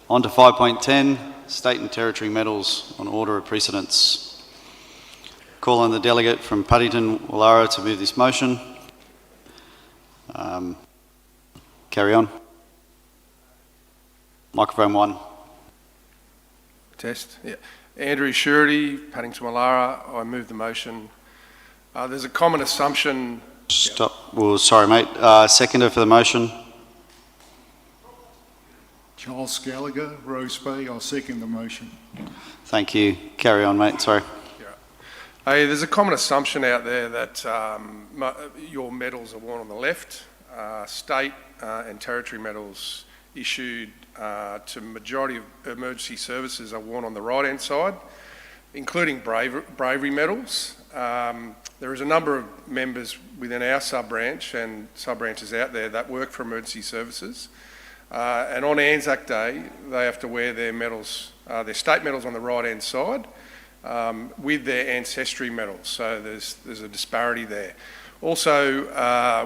On to 5.10, State and Territory Medals on order of precedence. Call on the delegate from Paddington, Woollahra to move this motion. Carry on. Microphone 1. Test. Yeah. Andrew Surety, Paddington Woollahra. I move the motion. There's a common assumption. Stop. Well, sorry, mate. Seconder for the motion. Charles Gallagher, Rose Bay. I'll second the motion. Thank you. Carry on, mate. Sorry. Hey, there's a common assumption out there that your medals are worn on the left. State and territory medals issued to majority of emergency services are worn on the right-hand side, including bravery medals. There is a number of members within our sub-branch and sub-branches out there that work for emergency services. And on Anzac Day, they have to wear their medals, their state medals on the right-hand side with their ancestry medals. So there's a disparity there. Also,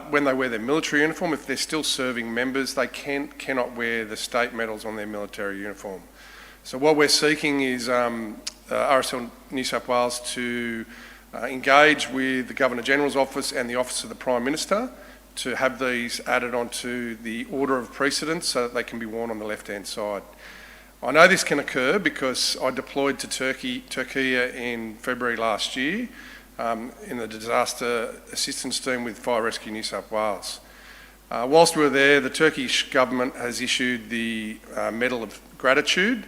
when they wear their military uniform, if they're still serving members, they cannot wear the state medals on their military uniform. So what we're seeking is RSL New South Wales to engage with the Governor-General's Office and the Office of the Prime Minister to have these added onto the order of precedence so that they can be worn on the left-hand side. I know this can occur because I deployed to Turkey in February last year in the disaster assistance team with Fire Rescue New South Wales. Whilst we were there, the Turkish government has issued the Medal of Gratitude,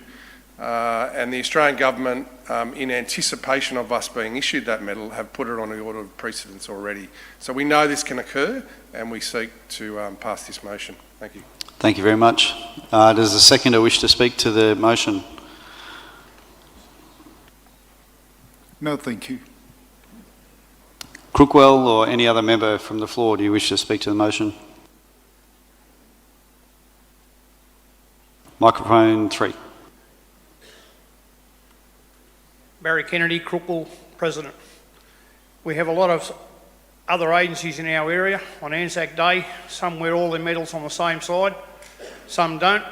and the Australian government, in anticipation of us being issued that medal, have put it on the order of precedence already. So we know this can occur, and we seek to pass this motion. Thank you. Thank you very much. Does the seconder wish to speak to the motion? No, thank you. Crookwell or any other member from the floor, do you wish to speak to the motion? Microphone 3. Barry Kennedy, Crookwell, President. We have a lot of other agencies in our area on Anzac Day. Some wear all their medals on the same side, some don't.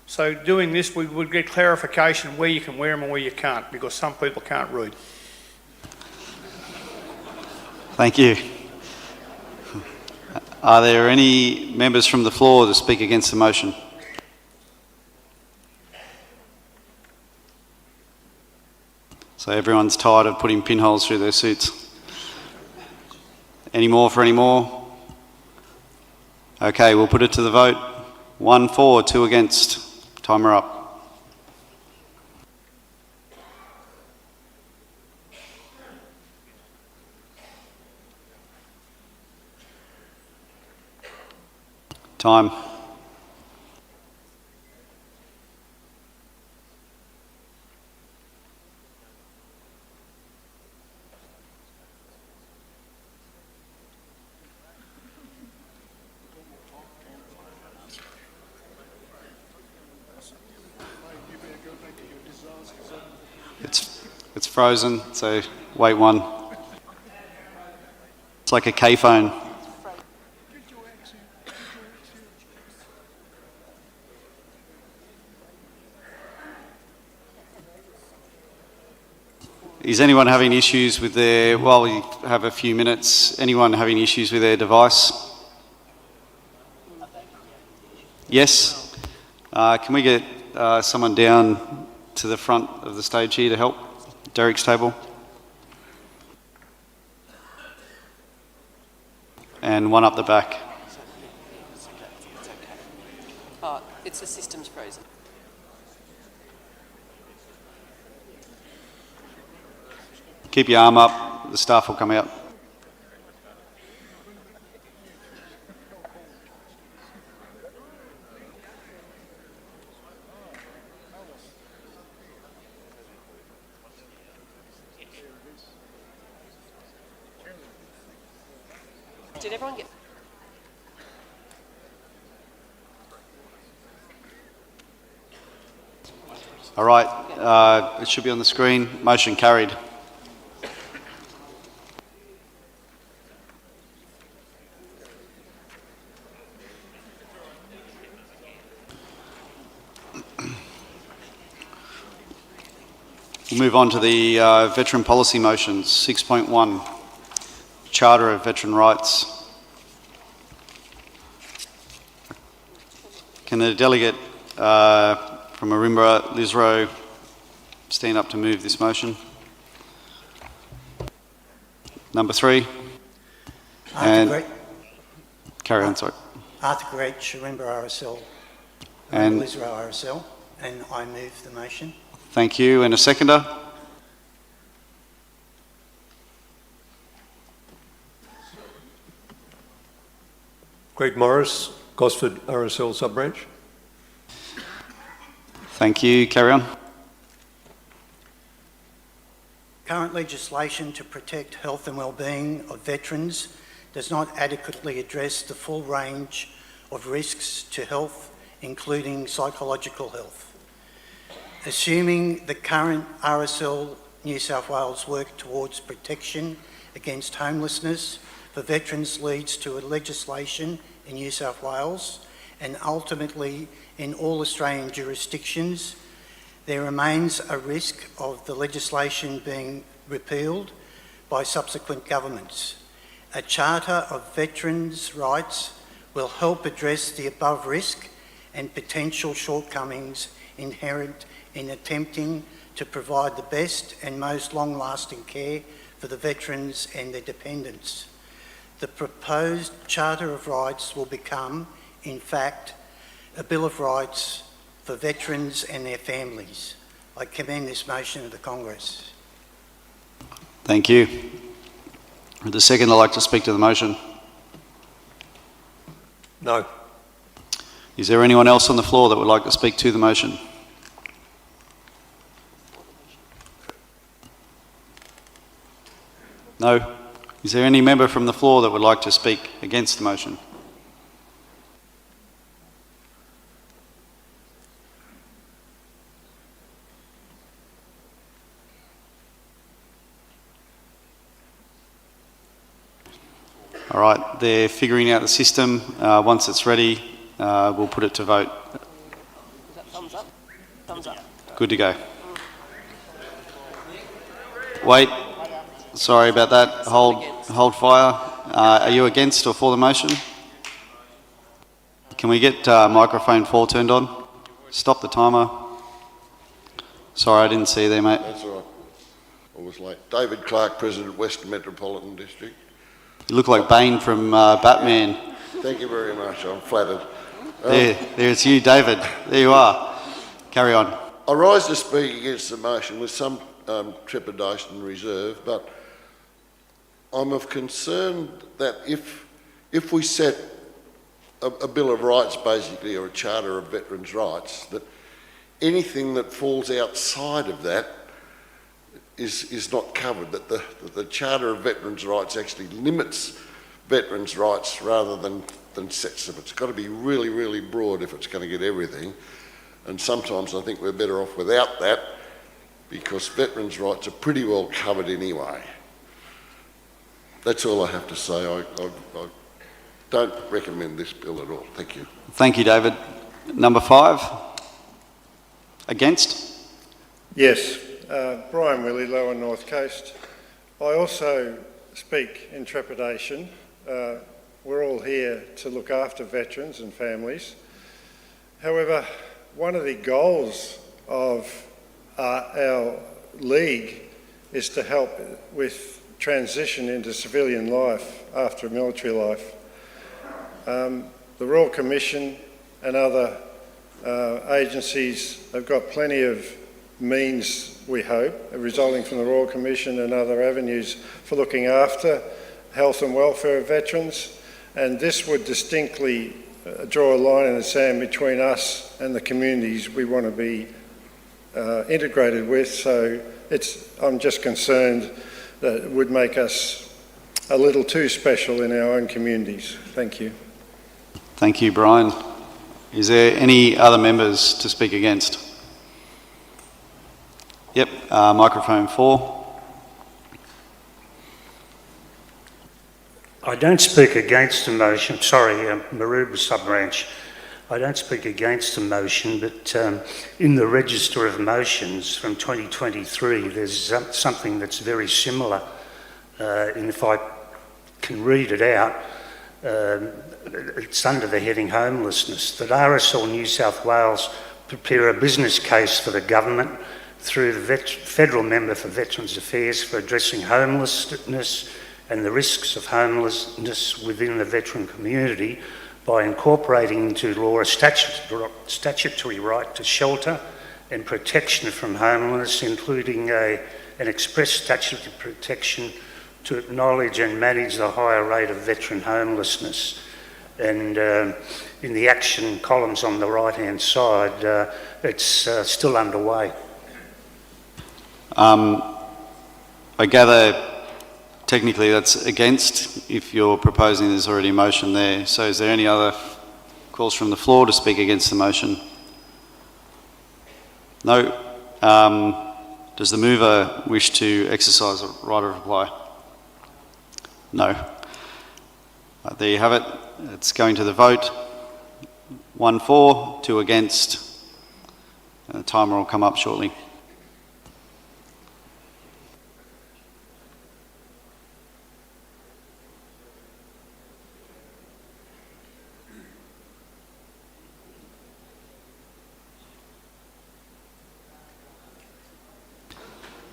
So doing this, we would get clarification where you can wear them and where you can't, because some people can't read. Thank you. Are there any members from the floor to speak against the motion? So everyone's tired of putting pinholes through their suits. Any more for any more? Okay, we'll put it to the vote. 1 for, 2 against. Timer up. Time. It's frozen, so wait 1. It's like a K-phone. Is anyone having issues with their, while we have a few minutes, anyone having issues with their device? Yes? Can we get someone down to the front of the stage here to help? Derek's table. And one up the back. Oh, it's the system's frozen. Keep your arm up, the staff will come out. Did everyone get... All right, it should be on the screen. Motion carried. We'll move on to the veteran policy motions. 6.1, Charter of Veteran Rights. Can the delegate from Marimbra, Lisro, stand up to move this motion? Number 3. And carry on, sorry. Arthur Great, Sharimbra RSL, And Lisro RSL, and I move the motion. thank you. And a seconder? Greg Morris, Gosford RSL Sub-Branch. Thank you. Carry on. Current legislation to protect health and well-being of veterans does not adequately address the full range of risks to health, including psychological health. Assuming the current RSL New South Wales work towards protection against homelessness for veterans leads to a legislation in New South Wales and ultimately in all Australian jurisdictions, there remains a risk of the legislation being repealed by subsequent governments. A Charter of Veterans' Rights will help address the above risk and potential shortcomings inherent in attempting to provide the best and most long-lasting care for the veterans and their dependents. The proposed Charter of Rights will become, in fact, a Bill of Rights for veterans and their families. I commend this motion to the Congress. Thank you. Would the seconder like to speak to the motion? No. Is there anyone else on the floor that would like to speak to the motion? No. Is there any member from the floor that would like to speak against the motion? All right, they're figuring out the system. Once it's ready, we'll put it to vote. Is that thumbs up? Thumbs up. Good to go. Wait, sorry about that. Hold fire. Are you against or for the motion? Can we get microphone 4 turned on? Stop the timer. Sorry, I didn't see you there, mate. That's all right. I was late. David Clark, President, Western Metropolitan District. You look like Bane from Batman. Thank you very much. I'm flattered. There's you, David. There you are. Carry on. I rise to speak against the motion with some trepidation and reserve, but I'm of concern that if we set a Bill of Rights, basically, or a Charter of Veterans' Rights, that anything that falls outside of that is not covered, that the Charter of Veterans' Rights actually limits veterans' rights rather than sets them. It's got to be really, really broad if it's going to get everything. And sometimes I think we're better off without that because veterans' rights are pretty well covered anyway. That's all I have to say. I don't recommend this bill at all. Thank you. Thank you, David. Number 5. Against? Yes. Brian Willey, Lower North Coast. I also speak in trepidation. We're all here to look after veterans and families. However, one of the goals of our league is to help with transition into civilian life after military life. The Royal Commission and other agencies have got plenty of means, we hope, resulting from the Royal Commission and other avenues for looking after health and welfare of veterans, and this would distinctly draw a line in the sand between us and the communities we want to be integrated with. So I'm just concerned that it would make us a little too special in our own communities. Thank you. Thank you, Brian. Is there any other members to speak against? Yep, microphone 4. I don't speak against the motion. Sorry, Maroubra Sub-Branch. I don't speak against the motion, but in the Register of Motions from 2023, there's something that's very similar. And if I can read it out, it's under the heading homelessness, that RSL New South Wales prepare a business case for the government through the Federal Member for Veterans Affairs for addressing homelessness and the risks of homelessness within the veteran community by incorporating into law a statutory right to shelter and protection from homelessness, including an express statutory protection to acknowledge and manage the higher rate of veteran homelessness. And in the action columns on the right-hand side, it's still underway. I gather technically that's against, if you're proposing there's already a motion there. So is there any other calls from the floor to speak against the motion? No. Does the mover wish to exercise a right of reply? No. There you have it. It's going to the vote. 1 for, 2 against. The timer will come up shortly.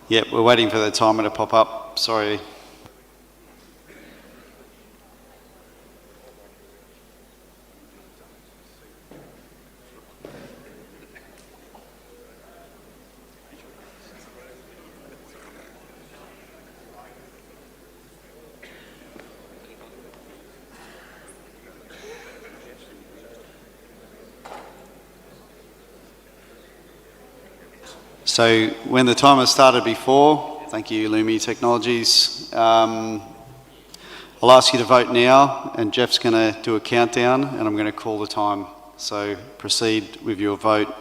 Yep, we're waiting for the timer to pop up. Sorry. So when the timer started before, thank you Lumi Technologies, I'll ask you to vote now, and Jeff's going to do a countdown and I'm going to call the time. So proceed with your vote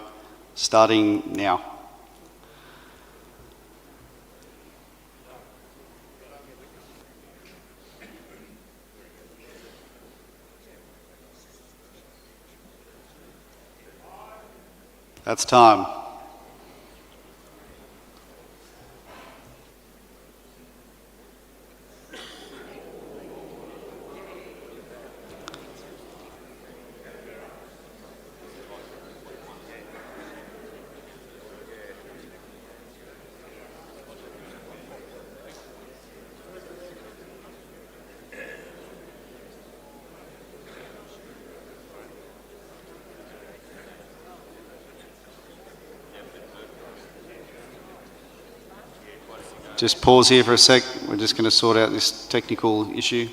starting now. That's time. Just pause here for a sec. We're just going to sort out this technical issue.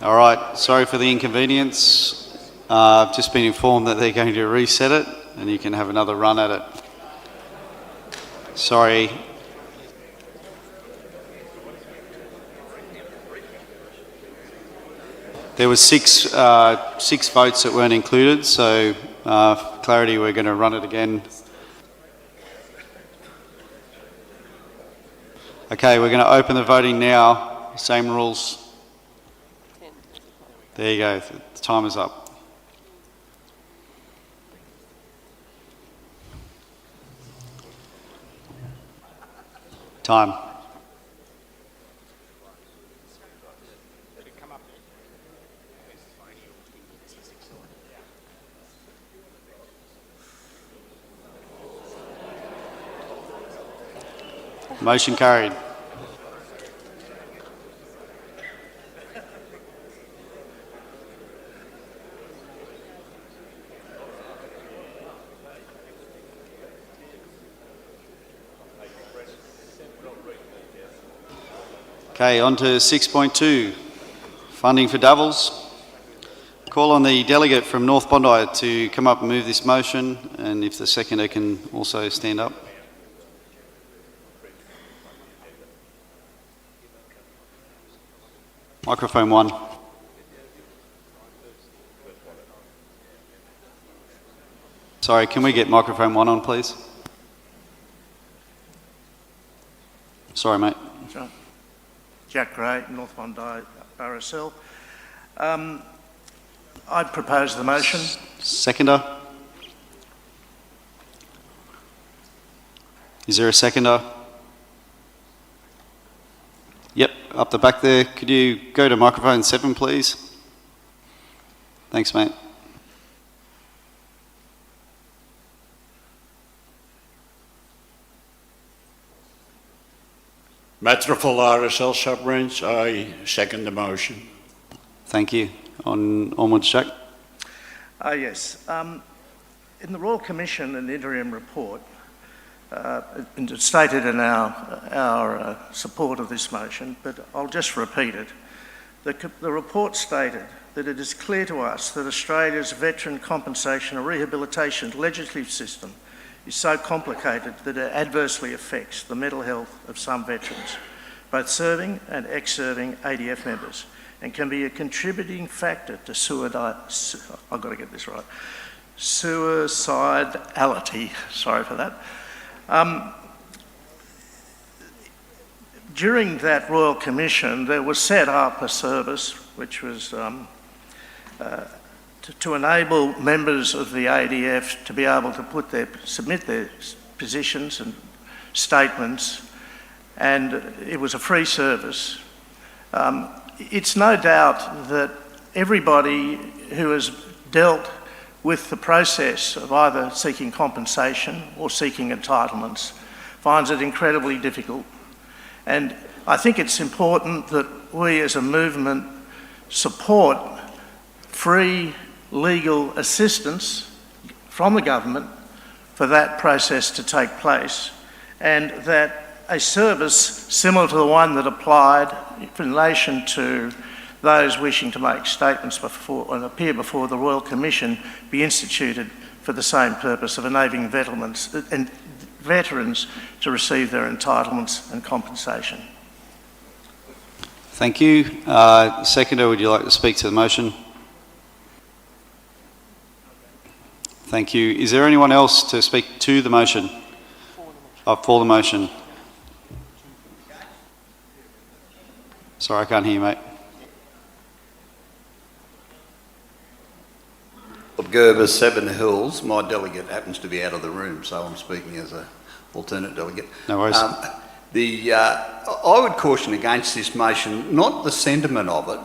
All right, sorry for the inconvenience. I've just been informed that they're going to reset it and you can have another run at it. Sorry. There was six votes that weren't included, so for clarity, we're going to run it again. Okay, we're going to open the voting now. Same rules. There you go, the timer's up. Time. Motion carried. Okay, on to 6.2, funding for Davils. Call on the delegate from North Bondi to come up and move this motion, and if the seconder can also stand up. Microphone 1. Sorry, can we get microphone 1 on, please? Sorry, mate. Sure. Jack Gray, North Bondi, RSL. I'd propose the motion. Seconder? Is there a seconder? Yep, up the back there. Could you go to microphone 7, please? Thanks, mate. Matraful RSL sub-branch, I second the motion. Thank you. Onwards, Jack. Yes. In the Royal Commission, an interim report, and it's stated in our support of this motion, but I'll just repeat it. The report stated that it is clear to us that Australia's veteran compensation and rehabilitation legislative system is so complicated that it adversely affects the mental health of some veterans, both serving and ex-serving ADF members, and can be a contributing factor to I've got to get this right, suicidality, sorry for that. During that Royal Commission, there was set up a service which was to enable members of the ADF to be able to submit their positions and statements, and it was a free service. It's no doubt that everybody who has dealt with the process of either seeking compensation or seeking entitlements finds it incredibly difficult. And I think it's important that we as a movement support free legal assistance from the government for that process to take place, and that a service similar to the one that applied in relation to those wishing to make statements before and appear before the Royal Commission be instituted for the same purpose of enabling veterans to receive their entitlements and compensation. Thank you. Seconder, would you like to speak to the motion? Thank you. Is there anyone else to speak to the motion? For the motion. Sorry, I can't hear you, mate. Gerber, Seven Hills. My delegate happens to be out of the room, so I'm speaking as an alternate delegate. No worries. I would caution against this motion, not the sentiment of it,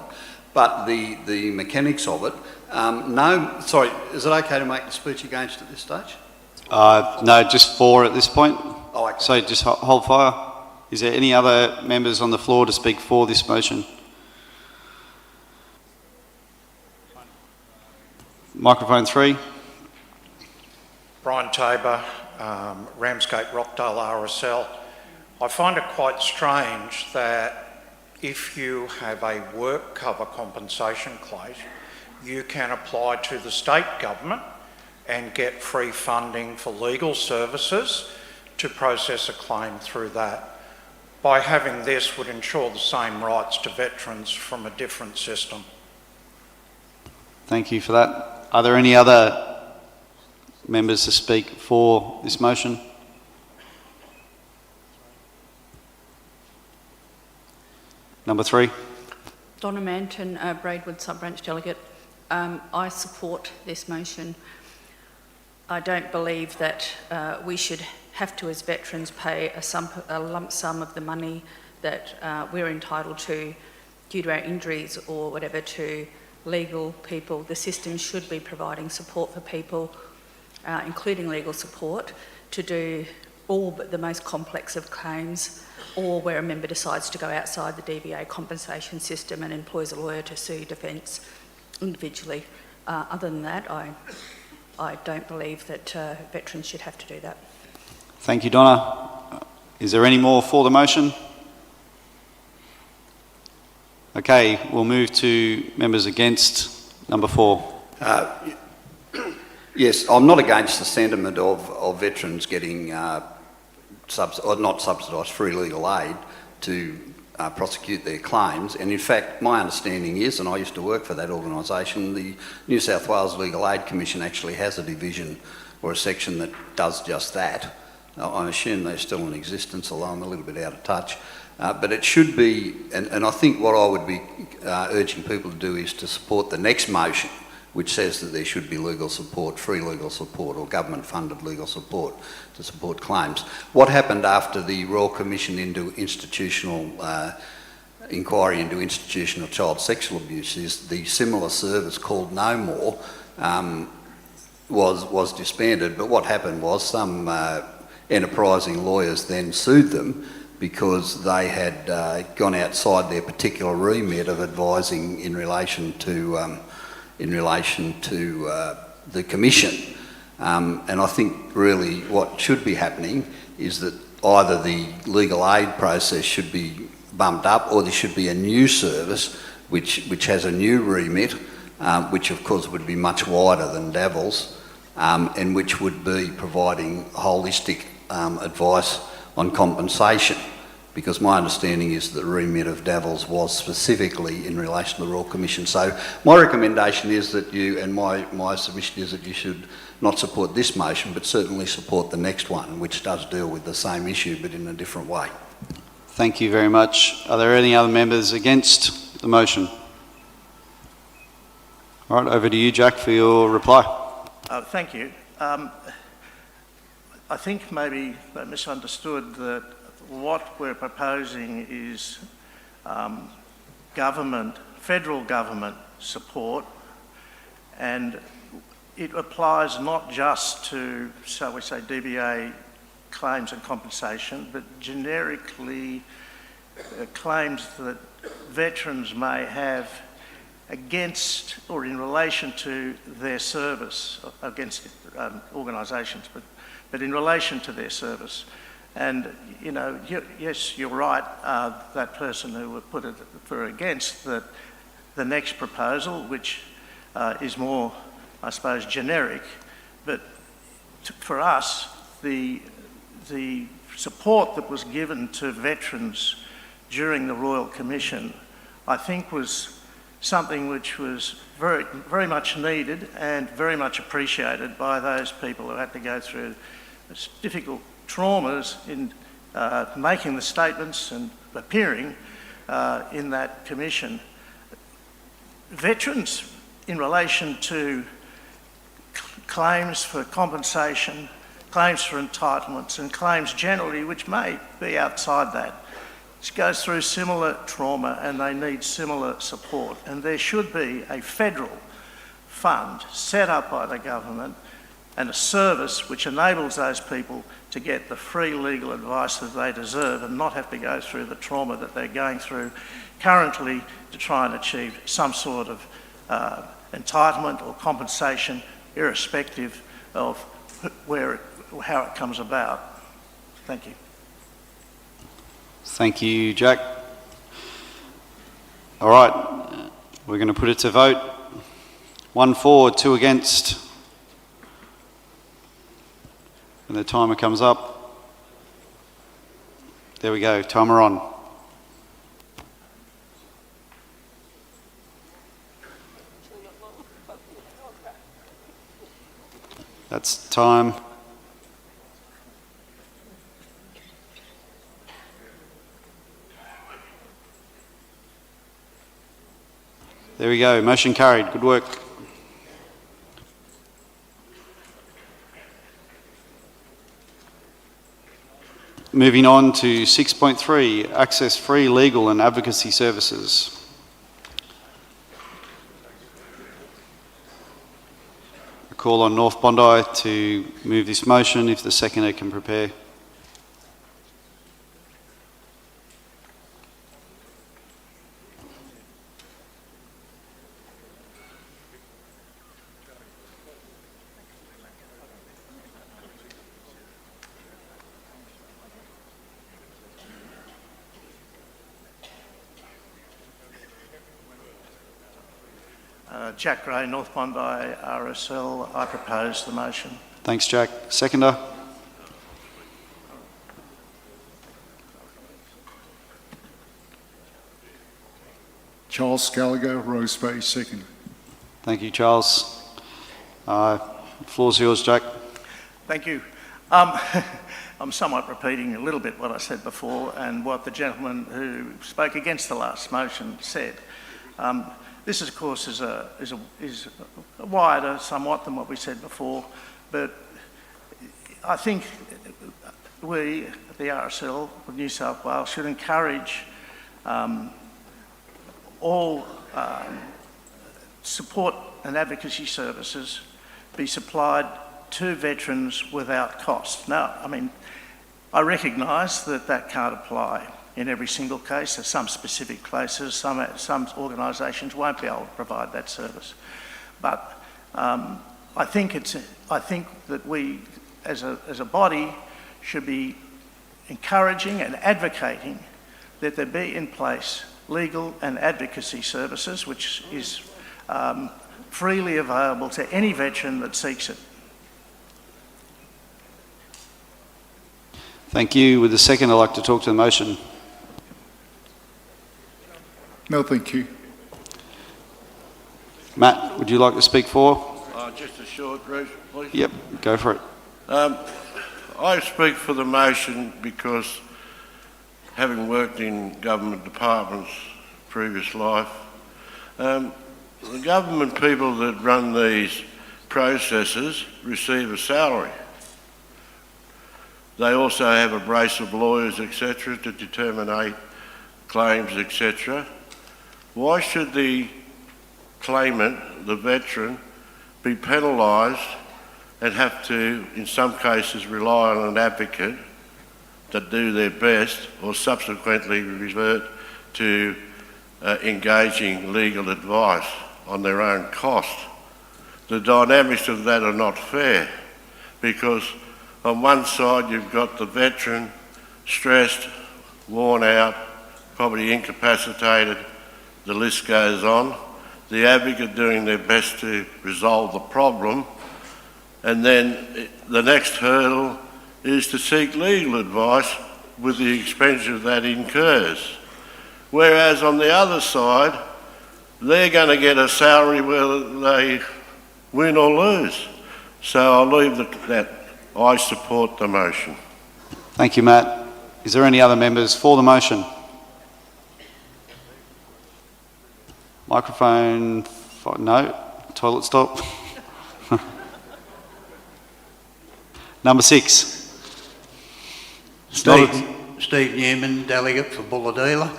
but the mechanics of it. Sorry, is it okay to make the speech against at this stage? No, just 4 at this point. Oh, okay. So just hold fire. Is there any other members on the floor to speak for this motion? Microphone 3. Brian Tabor, Ramsgate Rockdale RSL. I find it quite strange that if you have a work cover compensation claim, you can apply to the state government and get free funding for legal services to process a claim through that. By having this would ensure the same rights to veterans from a different system. Thank you for that. Are there any other members to speak for this motion? Number 3. Donna Manton, Braidwood Sub-Branch Delegate. I support this motion. I don't believe that we should have to, as veterans, pay a lump sum of the money that we're entitled to due to our injuries or whatever to legal people. The system should be providing support for people, including legal support, to do all but the most complex of claims, or where a member decides to go outside the DVA compensation system and employs a lawyer to sue defence individually. Other than that, I don't believe that veterans should have to do that. Thank you, Donna. Is there any more for the motion? Okay, we'll move to members against number 4. Yes, I'm not against the sentiment of veterans getting not subsidised, free legal aid to prosecute their claims. And in fact, my understanding is, and I used to work for that organisation, the New South Wales Legal Aid Commission actually has a division or a section that does just that. I assume they're still in existence, although I'm a little bit out of touch. But it should be, and I think what I would be urging people to do is to support the next motion, which says that there should be legal support, free legal support or government-funded legal support to support claims. What happened after the Royal Commission into institutional inquiry into institutional child sexual abuse is the similar service called No More was disbanded, but what happened was some enterprising lawyers then sued them because they had gone outside their particular remit of advising in relation to the Commission. And I think really what should be happening is that either the legal aid process should be bumped up or there should be a new service which has a new remit, which of course would be much wider than Davils, and which would be providing holistic advice on compensation. Because my understanding is that the remit of Davils was specifically in relation to the Royal Commission. So my recommendation is that you, and my submission is that you should not support this motion, but certainly support the next one, which does deal with the same issue, but in a different way. Thank you very much. Are there any other members against the motion? All right, over to you, Jack, for your reply. Thank you. I think maybe they misunderstood that what we're proposing is federal government support, and it applies not just to, shall we say, DVA claims and compensation, but generically claims that veterans may have against or in relation to their service, against organisations, but in relation to their service. And, you know, yes, you're right, that person who would put it for against the next proposal, which is more, I suppose, generic, but for us, the support that was given to veterans during the Royal Commission, I think was something which was very, very much needed and very much appreciated by those people who had to go through difficult traumas in making the statements and appearing in that commission. Veterans, in relation to claims for compensation, claims for entitlements and claims generally which may be outside that, goes through similar trauma and they need similar support. And there should be a federal fund set up by the government and a service which enables those people to get the free legal advice that they deserve and not have to go through the trauma that they're going through currently to try and achieve some sort of entitlement or compensation, irrespective of how it comes about. Thank you. Thank you, Jack. All right, we're going to put it to vote. 1 for, 2 against. When the timer comes up. There we go, timer on. That's time. There we go, motion carried, good work. Moving on to 6.3, access free legal and advocacy services. I call on North Bondi to move this motion if the seconder can prepare. Jack Gray, North Bondi RSL. I propose the motion. Thanks, Jack. Seconder? Charles Gallagher, Rose Bay, second. Thank you, Charles. The floor's yours, Jack. Thank you. I'm somewhat repeating a little bit what I said before and what the gentleman who spoke against the last motion said. This, of course, is wider somewhat than what we said before, but I think we, the RSL of New South Wales, should encourage all support and advocacy services be supplied to veterans without cost. Now, I mean, I recognise that that can't apply in every single case. There's some specific places, some organisations won't be able to provide that service. But I think that we, as a body, should be encouraging and advocating that there be in place legal and advocacy services, which is freely available to any veteran that seeks it. Thank you. With the second, I'd like to talk to the motion. No, thank you. Matt, would you like to speak for? Just a short, Bruce, please. Yep, go for it. I speak for the motion because, having worked in government departments previous life, the government people that run these processes receive a salary. They also have a brace of lawyers, etc., to determine claims, etc. Why should the claimant, the veteran, be penalised and have to, in some cases, rely on an advocate that do their best or subsequently revert to engaging legal advice on their own cost? The dynamics of that are not fair, because on one side you've got the veteran stressed, worn out, probably incapacitated, the list goes on, the advocate doing their best to resolve the problem, and then the next hurdle is to seek legal advice with the expenditure that incurs. Whereas on the other side, they're going to get a salary whether they win or lose. So I'll leave that. I support the motion. Thank you, Matt. Is there any other members for the motion? Microphone, no. Toilet stop. Number 6. Steve Newman, delegate for Bulladila.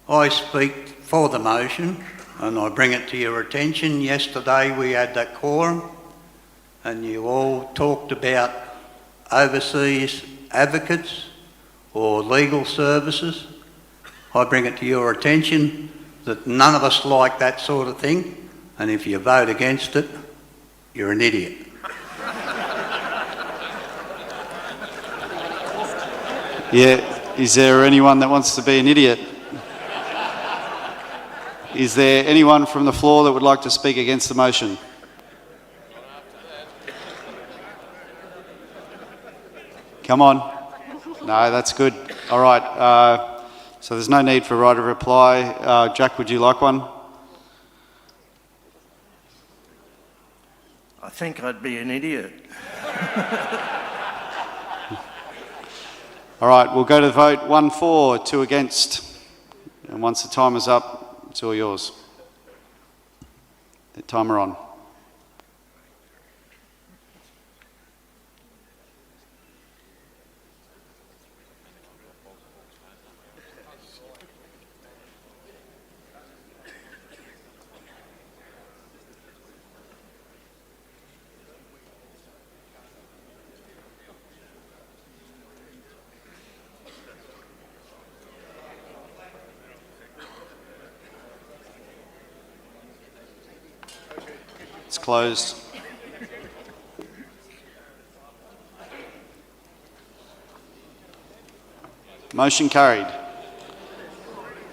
I speak for the motion and I bring it to your attention. Yesterday we had that quorum and you all talked about overseas advocates or legal services. I bring it to your attention that none of us like that sort of thing, and if you vote against it, you're an idiot. Yeah, is there anyone that wants to be an idiot? Is there anyone from the floor that would like to speak against the motion? Come on. No, that's good. All right. So there's no need for right of reply. Jack, would you like one? I think I'd be an idiot. All right, we'll go to the vote. 1 for, 2 against. And once the timer's up, it's all yours. The timer on. It's closed. Motion carried.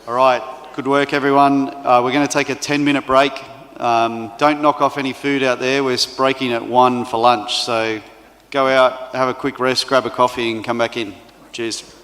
All right, good work everyone. We're going to take a 10-minute break. Don't knock off any food out there. We're breaking at 1 for lunch, so go out, have a quick rest, grab a coffee and come back in. Cheers.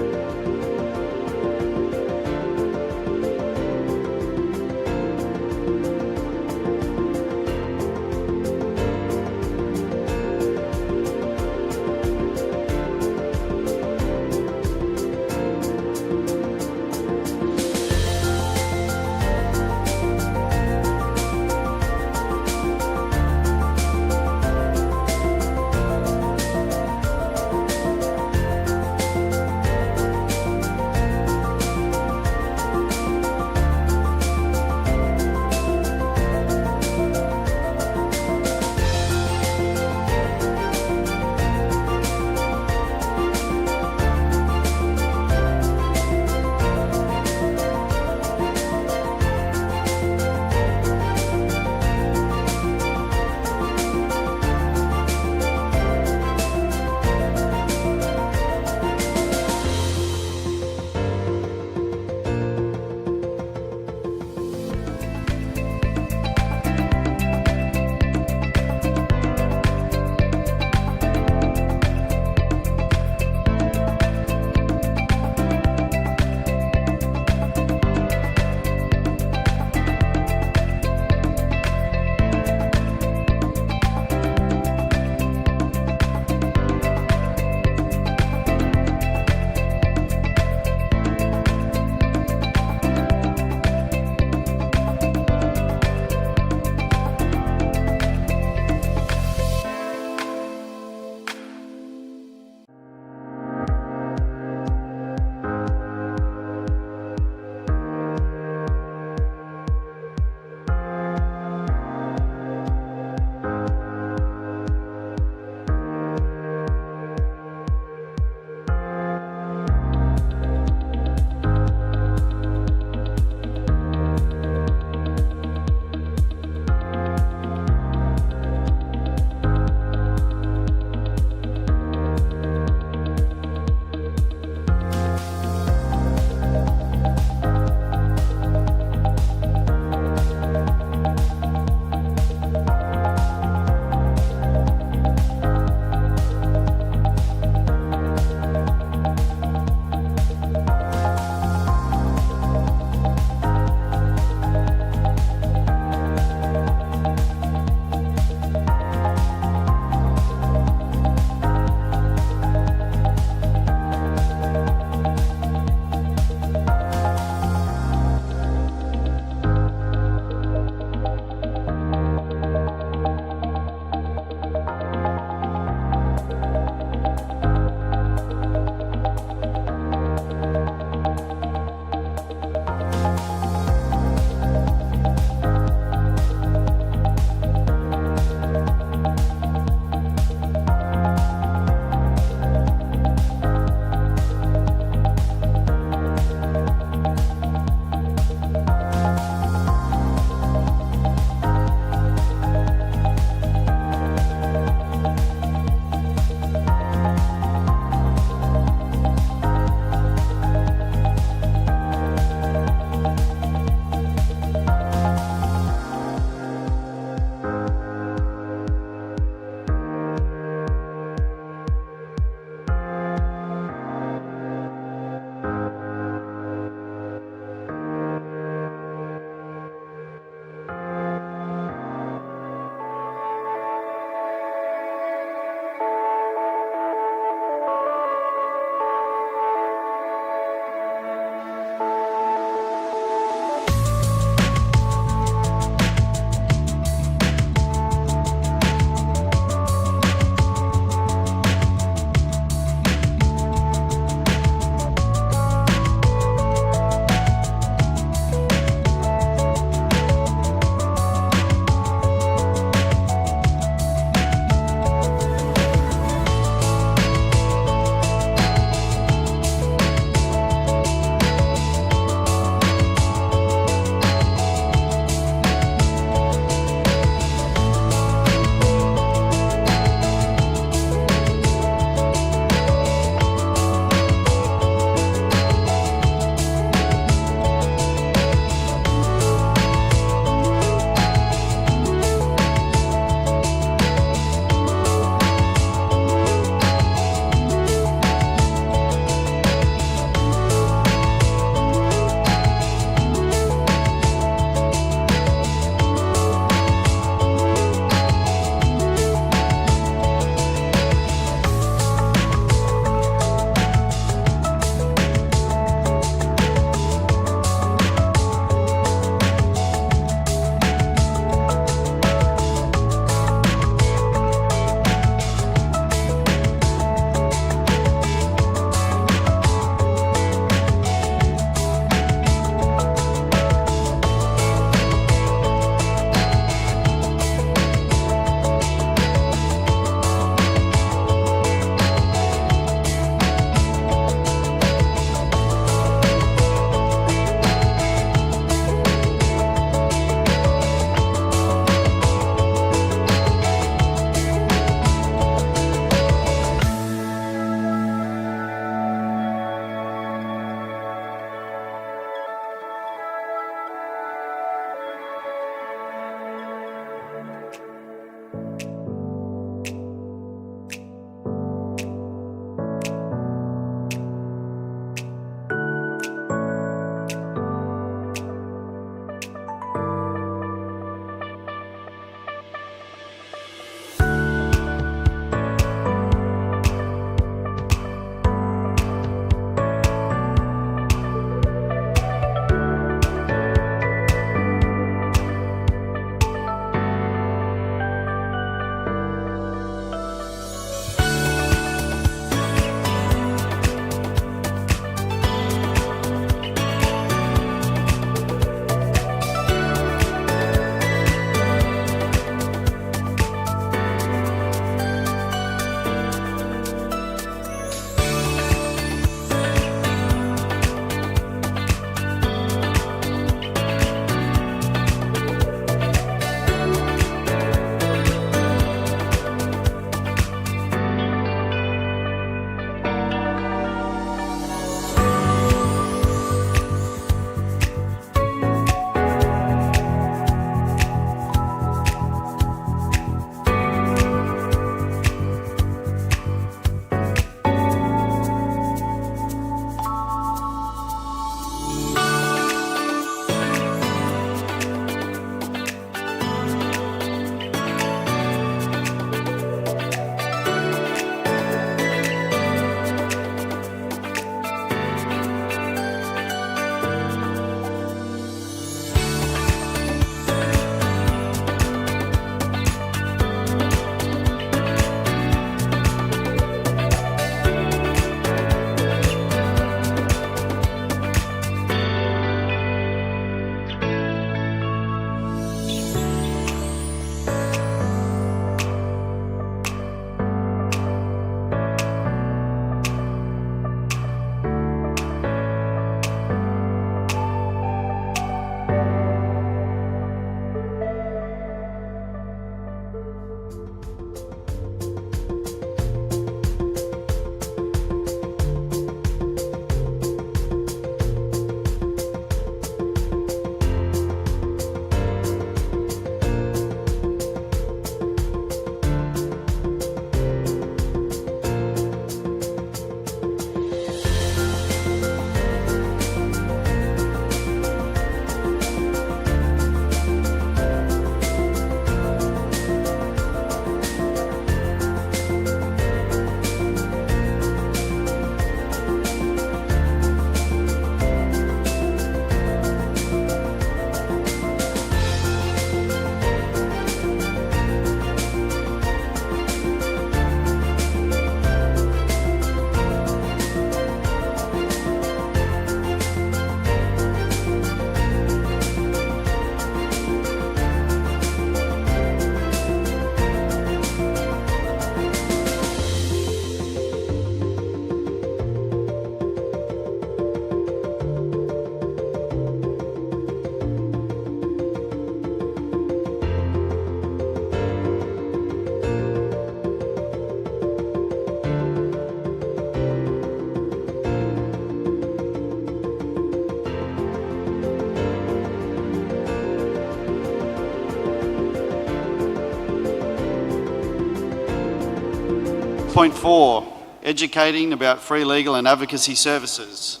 6.4, educating about free legal and advocacy services.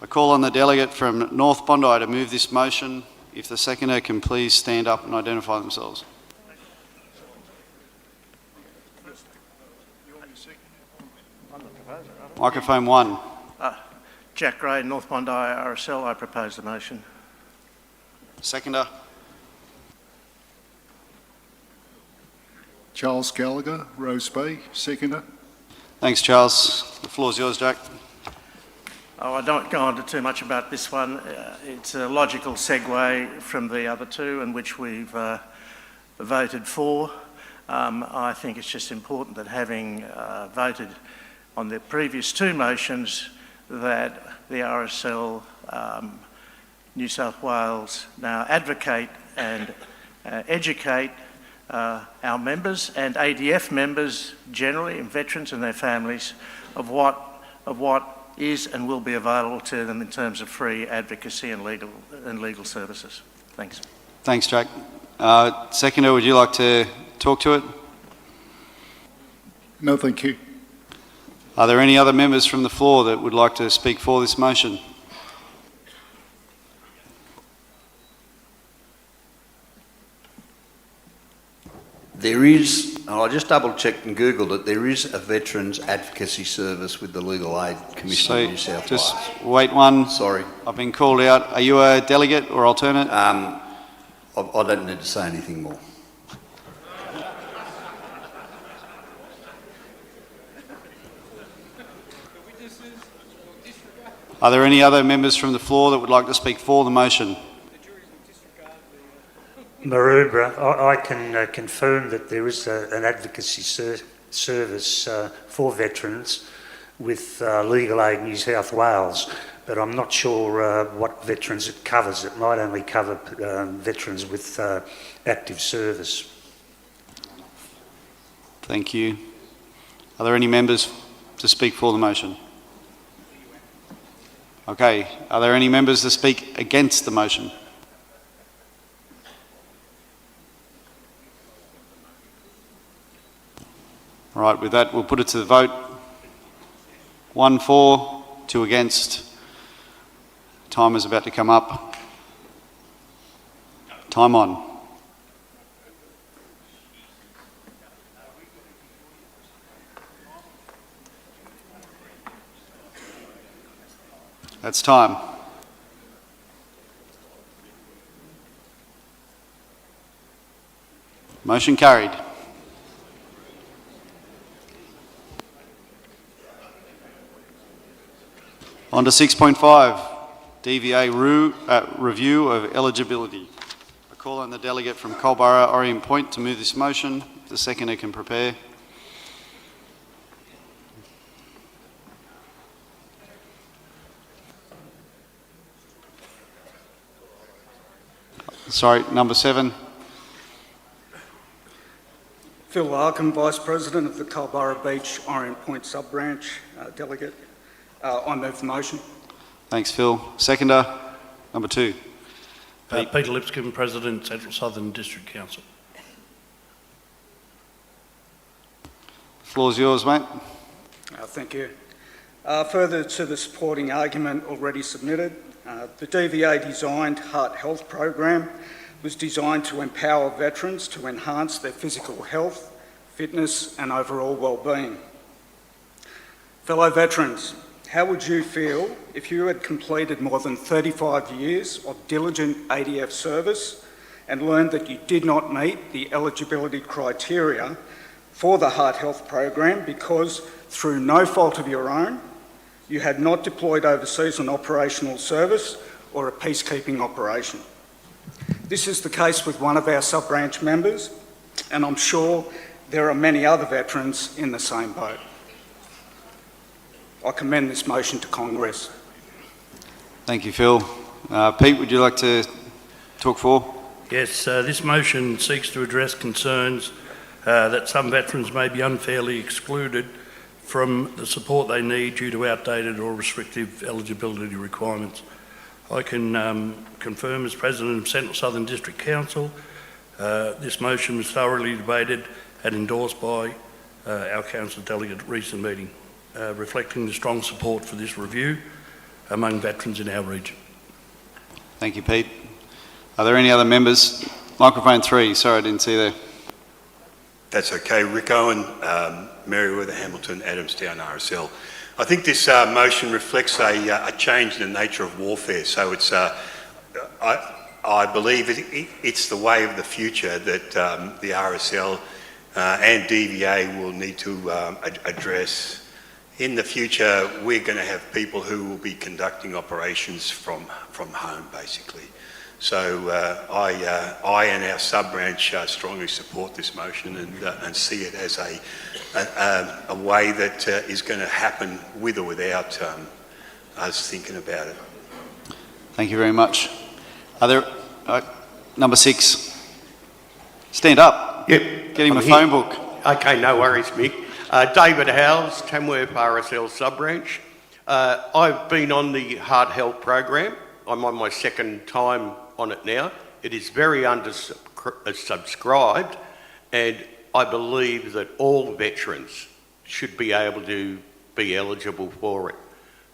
I call on the delegate from North Bondi to move this motion. If the seconder can please stand up and identify themselves. Microphone 1. Jack Gray, North Bondi RSL. I propose the motion. Seconder. Charles Gallagher, Rose Bay, seconder. Thanks, Charles. The floor is yours, Jack. Oh, I don't go on to too much about this one. It's a logical segue from the other two in which we've voted for. I think it's just important that having voted on the previous two motions that the RSL New South Wales now advocate and educate our members and ADF members generally and veterans and their families of what is and will be available to them in terms of free advocacy and legal services. Thanks. Thanks, Jack. Seconder, would you like to talk to it? No, thank you. Are there any other members from the floor that would like to speak for this motion? There is, and I just double checked and Googled it, there is a Veterans Advocacy Service with the Legal Aid Commission of New South Wales. Just wait one. Sorry. I've been called out. Are you a delegate or alternate? I don't need to say anything more. Are there any other members from the floor that would like to speak for the motion? Maroubra, I can confirm that there is an advocacy service for veterans with Legal Aid New South Wales, but I'm not sure what veterans it covers. It might only cover veterans with active service. Thank you. Are there any members to speak for the motion? Okay. Are there any members to speak against the motion? All right, with that, we'll put it to the vote. 1 for, 2 against. Time is about to come up. Time on. That's time. Motion carried. On to 6.5, DVA review of eligibility. I call on the delegate from Culburra Orient Point to move this motion. If the seconder can prepare. Sorry, number 7. Phil Larkin, Vice President of the Culburra Beach Orient Point Sub-Branch, delegate. I move the motion. Thanks, Phil. Seconder, number 2. Peter Lipscomb, President, Central Southern District Council. The floor's yours, mate. Thank you. Further to the supporting argument already submitted, the DVA designed Heart Health program was designed to empower veterans to enhance their physical health, fitness and overall well-being. Fellow veterans, how would you feel if you had completed more than 35 years of diligent ADF service and learned that you did not meet the eligibility criteria for the Heart Health program because, through no fault of your own, you had not deployed overseas on operational service or a peacekeeping operation? This is the case with one of our sub-branch members, and I'm sure there are many other veterans in the same boat. I commend this motion to Congress. Thank you, Phil. Pete, would you like to talk for? Yes, this motion seeks to address concerns that some veterans may be unfairly excluded from the support they need due to outdated or restrictive eligibility requirements. I can confirm as President of Central Southern District Council, this motion was thoroughly debated and endorsed by our council delegate at recent meeting, reflecting the strong support for this review among veterans in our region. Thank you, Pete. Are there any other members? Microphone 3, sorry I didn't see there. That's okay. Rick Owen, Merriweather, Hamilton, Adamstown, RSL. I think this motion reflects a change in the nature of warfare. So it's, I believe it's the way of the future that the RSL and DVA will need to address. In the future, we're going to have people who will be conducting operations from home, basically. So I and our sub-branch strongly support this motion and see it as a way that is going to happen with or without us thinking about it. Thank you very much. Are there, number 6, stand up. Yep. Get him a phone book. Okay, no worries, Mick. David Howes, Tamworth RSL sub-branch. I've been on the Heart Health program. I'm on my second time on it now. It is very undersubscribed, and I believe that all veterans should be able to be eligible for it.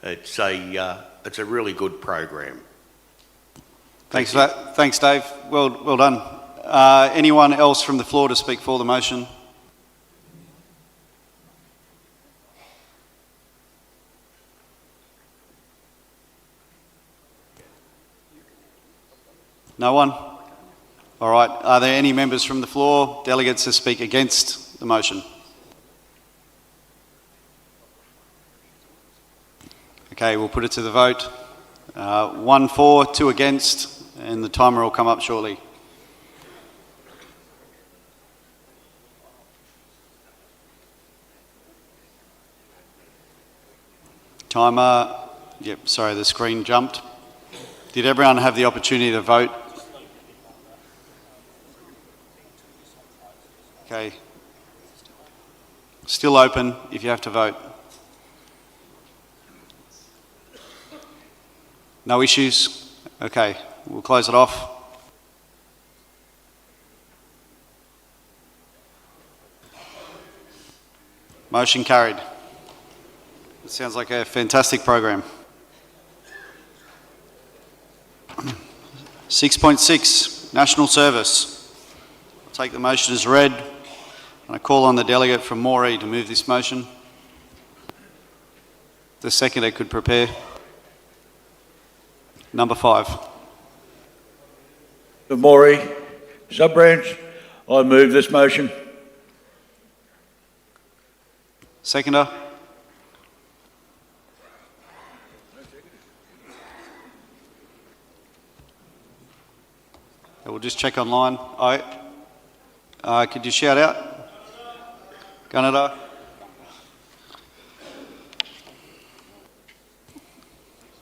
It's a really good program. Thanks for that. Thanks, Dave. Well done. Anyone else from the floor to speak for the motion? No one? All right. Are there any members from the floor, delegates, to speak against the motion? Okay, we'll put it to the vote. 1 for, 2 against, and the timer will come up shortly. Timer, yep, sorry, the screen jumped. Did everyone have the opportunity to vote? Okay. Still open if you have to vote. No issues? Okay, we'll close it off. Motion carried. It sounds like a fantastic program. 6.6, National Service. I'll take the motion as read. And I call on the delegate from Moree to move this motion. The seconder could prepare. Number 5. The Moree sub-branch, I move this motion. Seconder. We'll just check online. Could you shout out? Canada.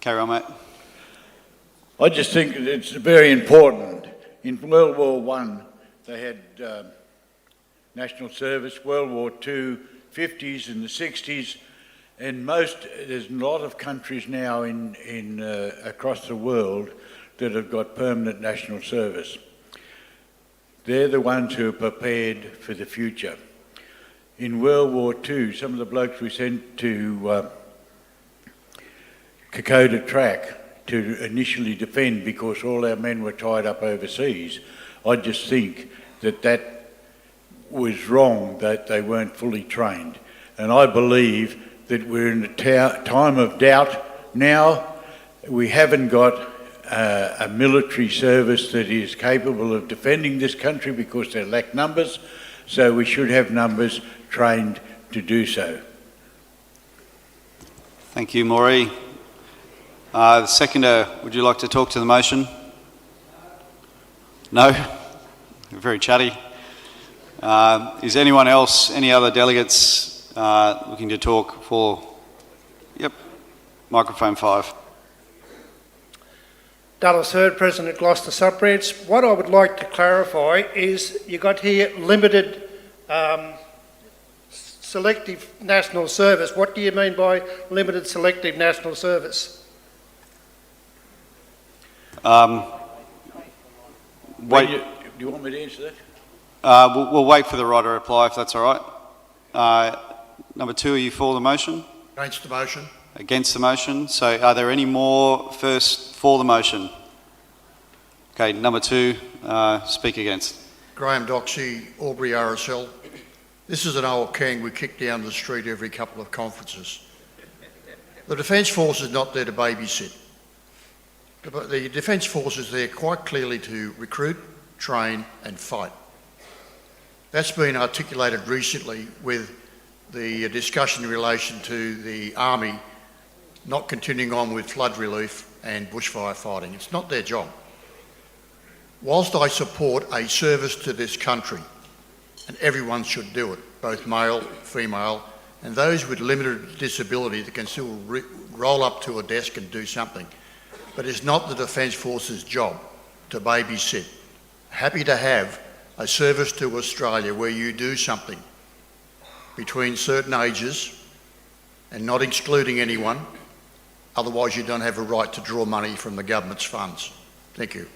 Carry on, mate. I just think it's very important. In World War I, they had national service, World War II, 50s and the 60s, and there's a lot of countries now across the world that have got permanent national service. They're the ones who are prepared for the future. In World War II, some of the blokes we sent to Kokoda Track to initially defend because all our men were tied up overseas. I just think that was wrong, that they weren't fully trained. And I believe that we're in a time of doubt now. We haven't got a military service that is capable of defending this country because they lack numbers, so we should have numbers trained to do so. Thank you, Moree. The seconder, would you like to talk to the motion? No? Very chatty. Is anyone else, any other delegates looking to talk for? Yep, microphone 5. Dallas Hurd, President Gloucester Sub-Branch. What I would like to clarify is you got here limited selective national service. What do you mean by limited selective national service? Wait. Do you want me to answer that? We'll wait for the right to reply if that's all right. Number 2, are you for the motion? Against the motion. Against the motion. So are there any more first for the motion? Okay, number 2, speak against. Graham Doxey, Albury RSL. This is an old can we kick down the street every couple of conferences. The Defence Force is not there to babysit. The Defence Force is there quite clearly to recruit, train and fight. That's been articulated recently with the discussion in relation to the Army not continuing on with flood relief and bushfire fighting. It's not their job. Whilst I support a service to this country, and everyone should do it, both male, female, and those with limited disability that can still roll up to a desk and do something. But it's not the Defence Force's job to babysit. Happy to have a service to Australia where you do something between certain ages and not excluding anyone, otherwise you don't have a right to draw money from the government's funds. Thank you.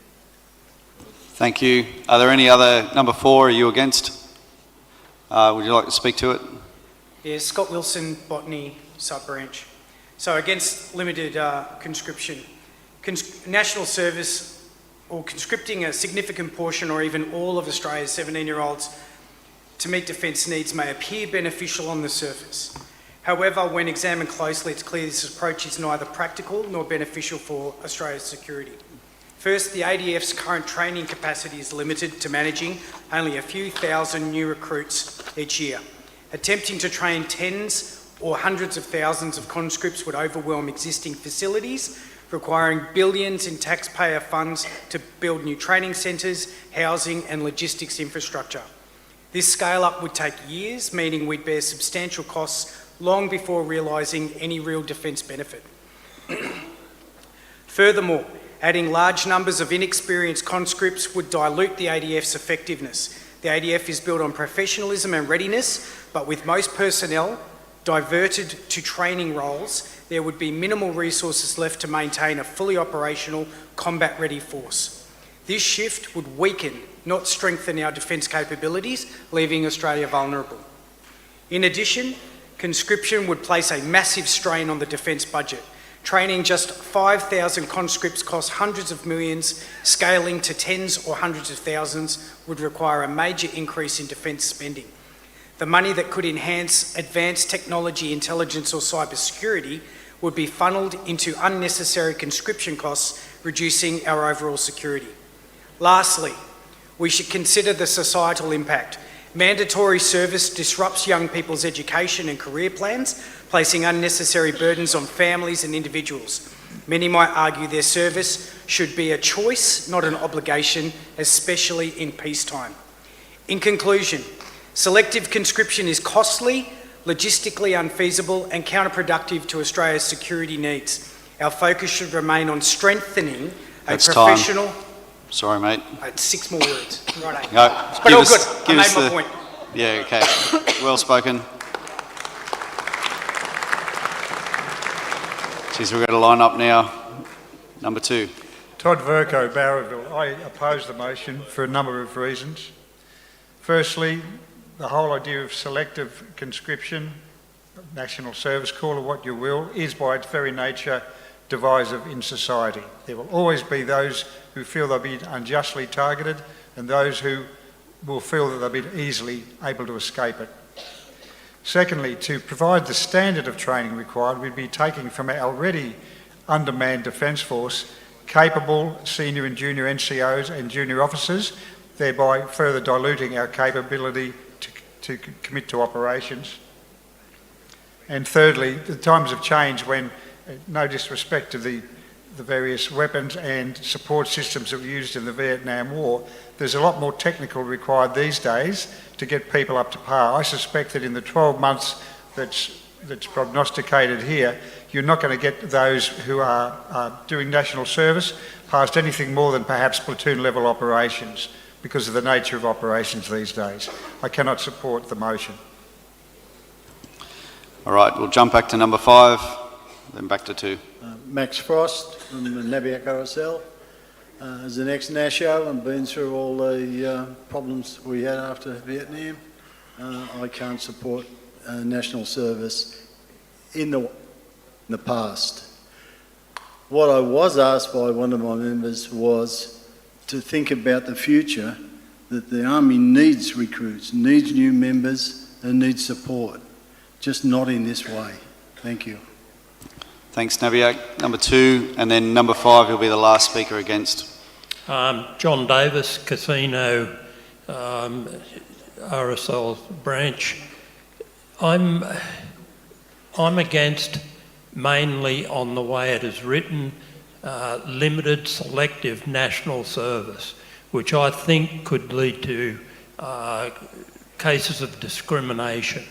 Thank you. Are there any other, number 4, are you against? Would you like to speak to it? Yeah, Scott Wilson, Botany, Sub-Branch. So against limited conscription. National service or conscripting a significant portion or even all of Australia's 17-year-olds to meet defence needs may appear beneficial on the surface. However, when examined closely, it's clear this approach is neither practical nor beneficial for Australia's security. First, the ADF's current training capacity is limited to managing only a few thousand new recruits each year. Attempting to train tens or hundreds of thousands of conscripts would overwhelm existing facilities, requiring billions in taxpayer funds to build new training centres, housing and logistics infrastructure. This scale-up would take years, meaning we'd bear substantial costs long before realising any real defence benefit. Furthermore, adding large numbers of inexperienced conscripts would dilute the ADF's effectiveness. The ADF is built on professionalism and readiness, but with most personnel diverted to training roles, there would be minimal resources left to maintain a fully operational, combat-ready force. This shift would weaken, not strengthen our defence capabilities, leaving Australia vulnerable. In addition, conscription would place a massive strain on the defence budget. Training just 5,000 conscripts costs hundreds of millions, scaling to tens or hundreds of thousands would require a major increase in defence spending. The money that could enhance advanced technology, intelligence or cybersecurity would be funneled into unnecessary conscription costs, reducing our overall security. Lastly, we should consider the societal impact. Mandatory service disrupts young people's education and career plans, placing unnecessary burdens on families and individuals. Many might argue their service should be a choice, not an obligation, especially in peacetime. In conclusion, selective conscription is costly, logistically unfeasible and counterproductive to Australia's security needs. Our focus should remain on strengthening a professional... Time. Sorry, mate. 6 more words. Right. No, but all good. I made my point. Yeah, okay. Well spoken. Geez, we've got to line up now. Number 2. Todd Verco, Barraville. I oppose the motion for a number of reasons. Firstly, the whole idea of selective conscription, national service, call it what you will, is by its very nature divisive in society. There will always be those who feel they'll be unjustly targeted and those who will feel that they'll be easily able to escape it. Secondly, to provide the standard of training required, we'd be taking from our already undermanned Defence Force capable senior and junior NCOs and junior officers, thereby further diluting our capability to commit to operations. And thirdly, the times have changed when, no disrespect to the various weapons and support systems that were used in the Vietnam War, there's a lot more technical required these days to get people up to par. I suspect that in the 12 months that's prognosticated here, you're not going to get those who are doing national service past anything more than perhaps platoon level operations because of the nature of operations these days. I cannot support the motion. All right, we'll jump back to number 5, then back to 2. Max Frost from the Nabiac RSL. As an ex-NASHO and been through all the problems we had after Vietnam, I can't support national service in the past. What I was asked by one of my members was to think about the future, that the Army needs recruits, needs new members and needs support, just not in this way. Thank you. Thanks, Nabiak. Number 2, and then number 5 will be the last speaker against. John Davis, Casino, RSL branch. I'm against, mainly on the way it is written, limited selective national service, which I think could lead to cases of discrimination,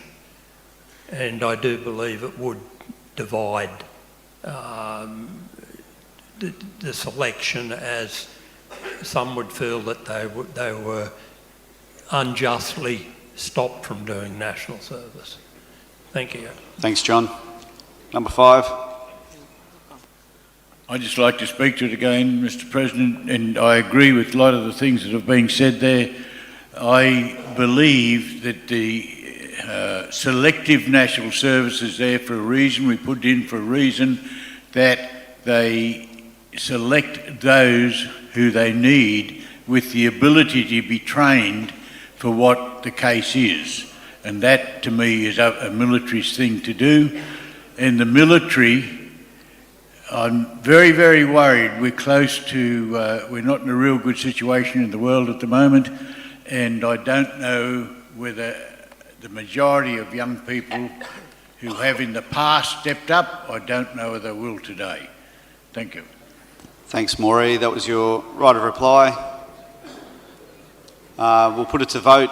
and I do believe it would divide the selection, as some would feel that they were unjustly stopped from doing national service. Thank you. Thanks, John. Number 5. I'd just like to speak to it again, Mr. President, and I agree with a lot of the things that have been said there. I believe that the selective national service is there for a reason. We put it in for a reason, that they select those who they need with the ability to be trained for what the case is. And that, to me, is a military's thing to do. And the military, I'm very, very worried. We're close to, we're not in a real good situation in the world at the moment, and I don't know whether the majority of young people who have in the past stepped up, I don't know whether they will today. Thank you. Thanks, Maury. That was your right of reply. We'll put it to vote.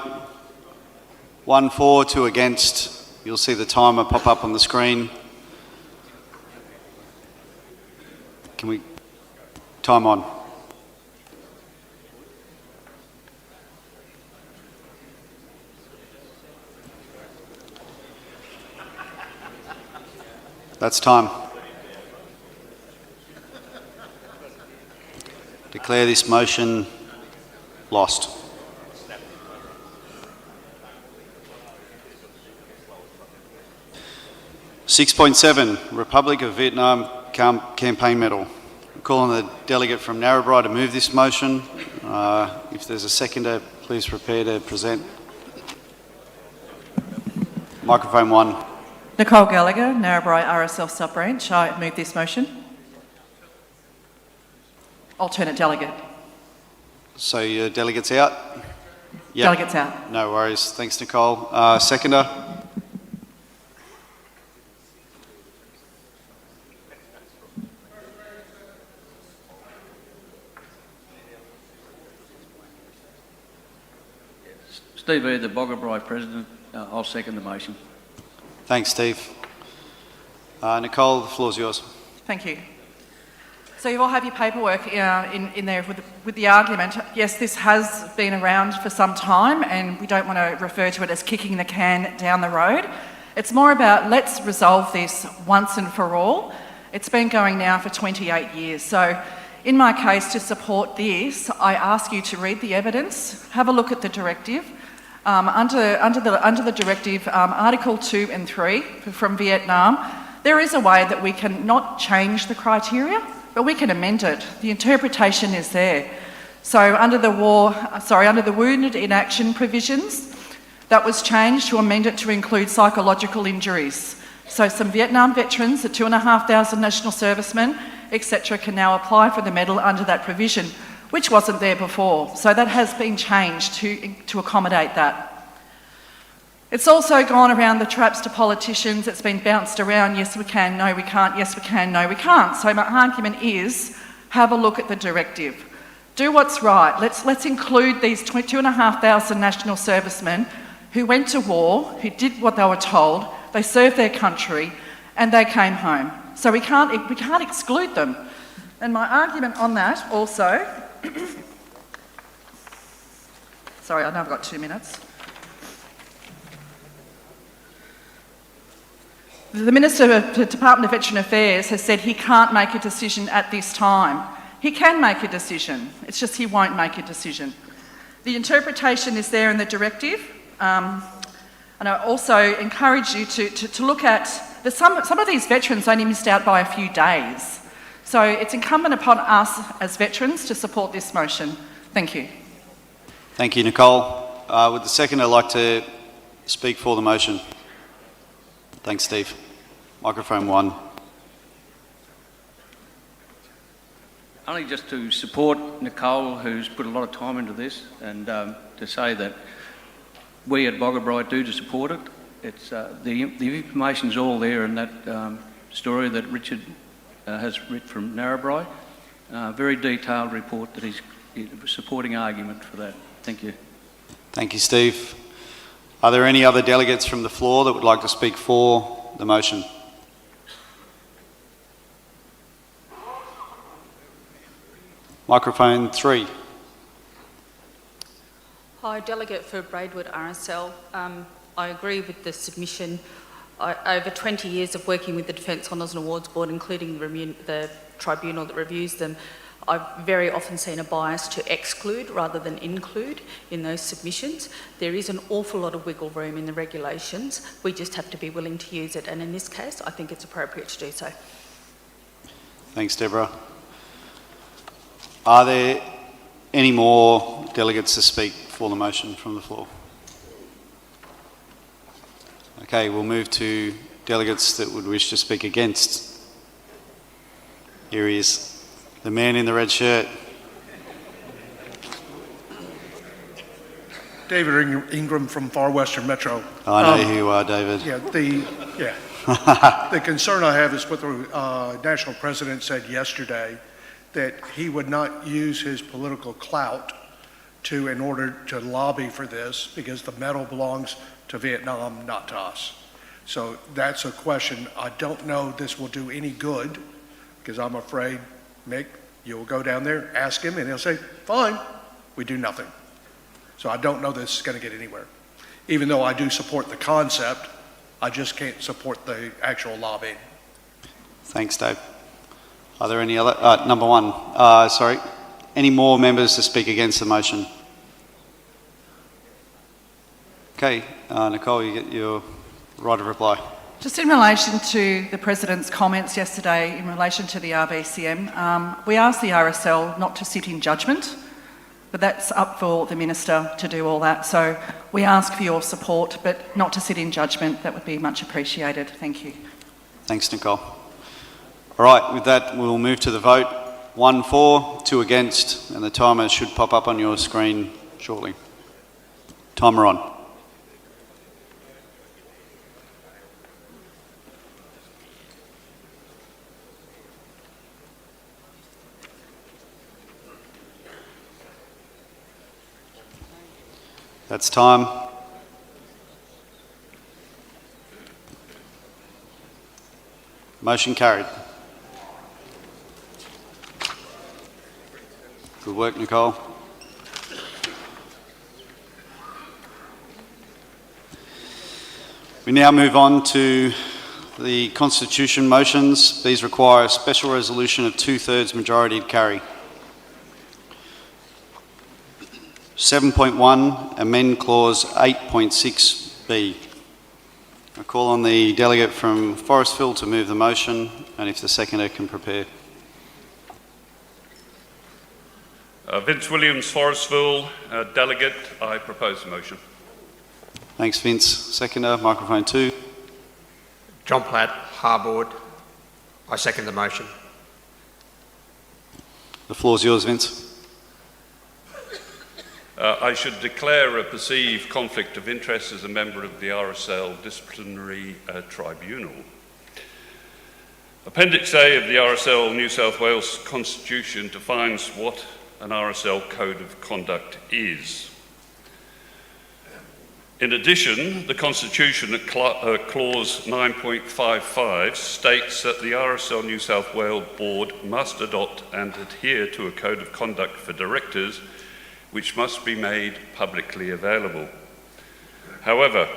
1 for, 2 against. You'll see the timer pop up on the screen. Can we... Time on. That's time. Declare this motion lost. (6.7) Republic of Vietnam Campaign Medal. I'm calling the delegate from Narrabri to move this motion. If there's a seconder, please prepare to present. Microphone 1. Nicole Gallagher, Narrabri RSL Sub-Branch. I move this motion. Alternate delegate. So your delegate's out? Yep. Delegate's out. No worries. Thanks, Nicole. Seconder? Steve Eyre, the Boggabri President. I'll second the motion. Thanks, Steve. Nicole, the floor's yours. Thank you. So you all have your paperwork in there with the argument. Yes, this has been around for some time, and we don't want to refer to it as kicking the can down the road. It's more about, let's resolve this once and for all. It's been going now for 28 years. So in my case, to support this, I ask you to read the evidence, have a look at the directive. Under the directive, Article 2 and 3 from Vietnam, there is a way that we can not change the criteria, but we can amend it. The interpretation is there. So under the wounded in action provisions, that was changed to amend it to include psychological injuries. So some Vietnam veterans, the 2,500 national servicemen, etc., can now apply for the medal under that provision, which wasn't there before. So that has been changed to accommodate that. It's also gone around the traps to politicians. It's been bounced around, yes we can, no we can't, yes we can, no we can't. So my argument is, have a look at the directive. Do what's right. Let's include these 2,500 national servicemen who went to war, who did what they were told, they served their country, and they came home. So we can't exclude them. And my argument on that also, sorry, I know I've got 2 minutes. The Minister of the Department of Veteran Affairs has said he can't make a decision at this time. He can make a decision, it's just he won't make a decision. The interpretation is there in the directive. And I also encourage you to look at, some of these veterans only missed out by a few days. So it's incumbent upon us as veterans to support this motion. Thank you. Thank you, Nicole. Would the seconder like to speak for the motion? Thanks, Steve. Microphone 1. Only just to support Nicole, who's put a lot of time into this, and to say that we at Boggabri do to support it. It's the information's all there in that story that Richard has written from Narrabri. Very detailed report that he's supporting argument for that. Thank you. Thank you, Steve. Are there any other delegates from the floor that would like to speak for the motion? Microphone 3. Hi, Delegate for Braidwood RSL. I agree with the submission. Over 20 years of working with the Defence Honours and Awards Board, including the tribunal that reviews them, I've very often seen a bias to exclude rather than include in those submissions. There is an awful lot of wiggle room in the regulations. We just have to be willing to use it, and in this case, I think it's appropriate to do so. Thanks, Deborah. Are there any more delegates to speak for the motion from the floor? Okay, we'll move to delegates that would wish to speak against. Here he is, the man in the red shirt. David Ingram from Far Western Metro. I know who you are, David. The concern I have is what the national president said yesterday, that he would not use his political clout in order to lobby for this, because the medal belongs to Vietnam, not to us. So that's a question. I don't know this will do any good, because I'm afraid, Mick, you'll go down there, ask him, and he'll say, fine, we do nothing. So I don't know this is going to get anywhere. Even though I do support the concept, I just can't support the actual lobbying. Thanks, Dave. Are there any other? Number 1. Sorry. Any more members to speak against the motion? Okay, Nicole, you get your right of reply. Just in relation to the President's comments yesterday in relation to the RBCM, we asked the RSL not to sit in judgment, but that's up for the Minister to do all that. So we ask for your support, but not to sit in judgment. That would be much appreciated. Thank you. Thanks, Nicole. All right, with that, we'll move to the vote. 1 for, 2 against, and the timer should pop up on your screen shortly. Timer on. That's time. Motion carried. Good work, Nicole. We now move on to the Constitution motions. These require a special resolution of 2/3 majority to carry. 7.1, amend clause 8.6b. I call on the delegate from Forestville to move the motion, and if the seconder can prepare. Vince Williams, Forestville, delegate. I propose the motion. Thanks, Vince. Seconder, microphone 2. John Platt, Harbord. I second the motion. The floor's yours, Vince. I should declare a perceived conflict of interest as a member of the RSL Disciplinary Tribunal. Appendix A of the RSL New South Wales Constitution defines what an RSL Code of Conduct is. In addition, the Constitution at clause 9.55 states that the RSL New South Wales Board must adopt and adhere to a code of conduct for directors, which must be made publicly available. However,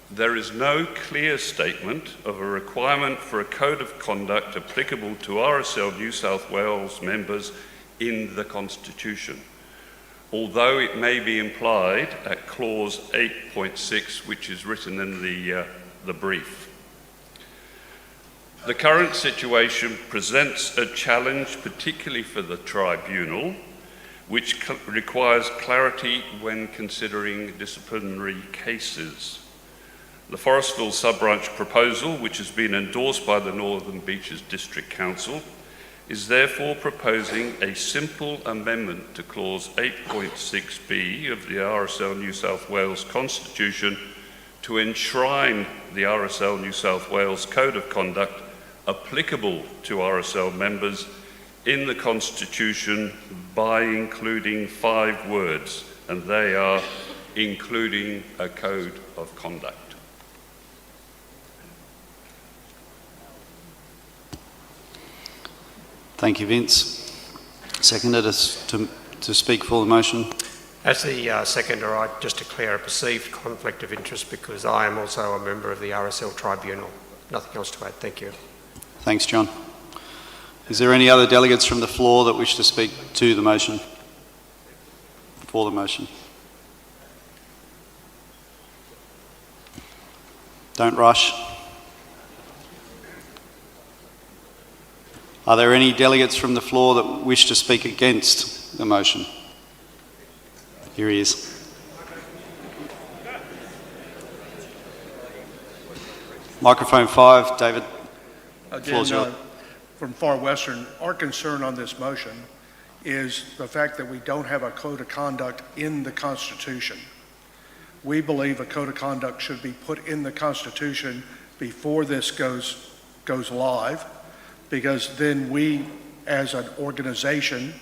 there is no clear statement of a requirement for a code of conduct applicable to RSL New South Wales members in the Constitution. although it may be implied at clause 8.6, which is written in the brief. The current situation presents a challenge, particularly for the tribunal, which requires clarity when considering disciplinary cases. The Forestville sub-branch proposal, which has been endorsed by the Northern Beaches District Council, is therefore proposing a simple amendment to clause 8.6b of the RSL New South Wales Constitution to enshrine the RSL New South Wales Code of Conduct applicable to RSL members in the Constitution by including 5 words, and they are including a code of conduct. Thank you, Vince. Seconded us to speak for the motion. As the seconder, I just declare a perceived conflict of interest because I am also a member of the RSL Tribunal. Nothing else to add. Thank you. Thanks, John. Is there any other delegates from the floor that wish to speak to the motion? For the motion? Don't rush. Are there any delegates from the floor that wish to speak against the motion? Here he is. Microphone 5, David. Floor's yours. From Far Western, our concern on this motion is the fact that we don't have a code of conduct in the Constitution. We believe a code of conduct should be put in the Constitution before this goes live, because then we, as an organization,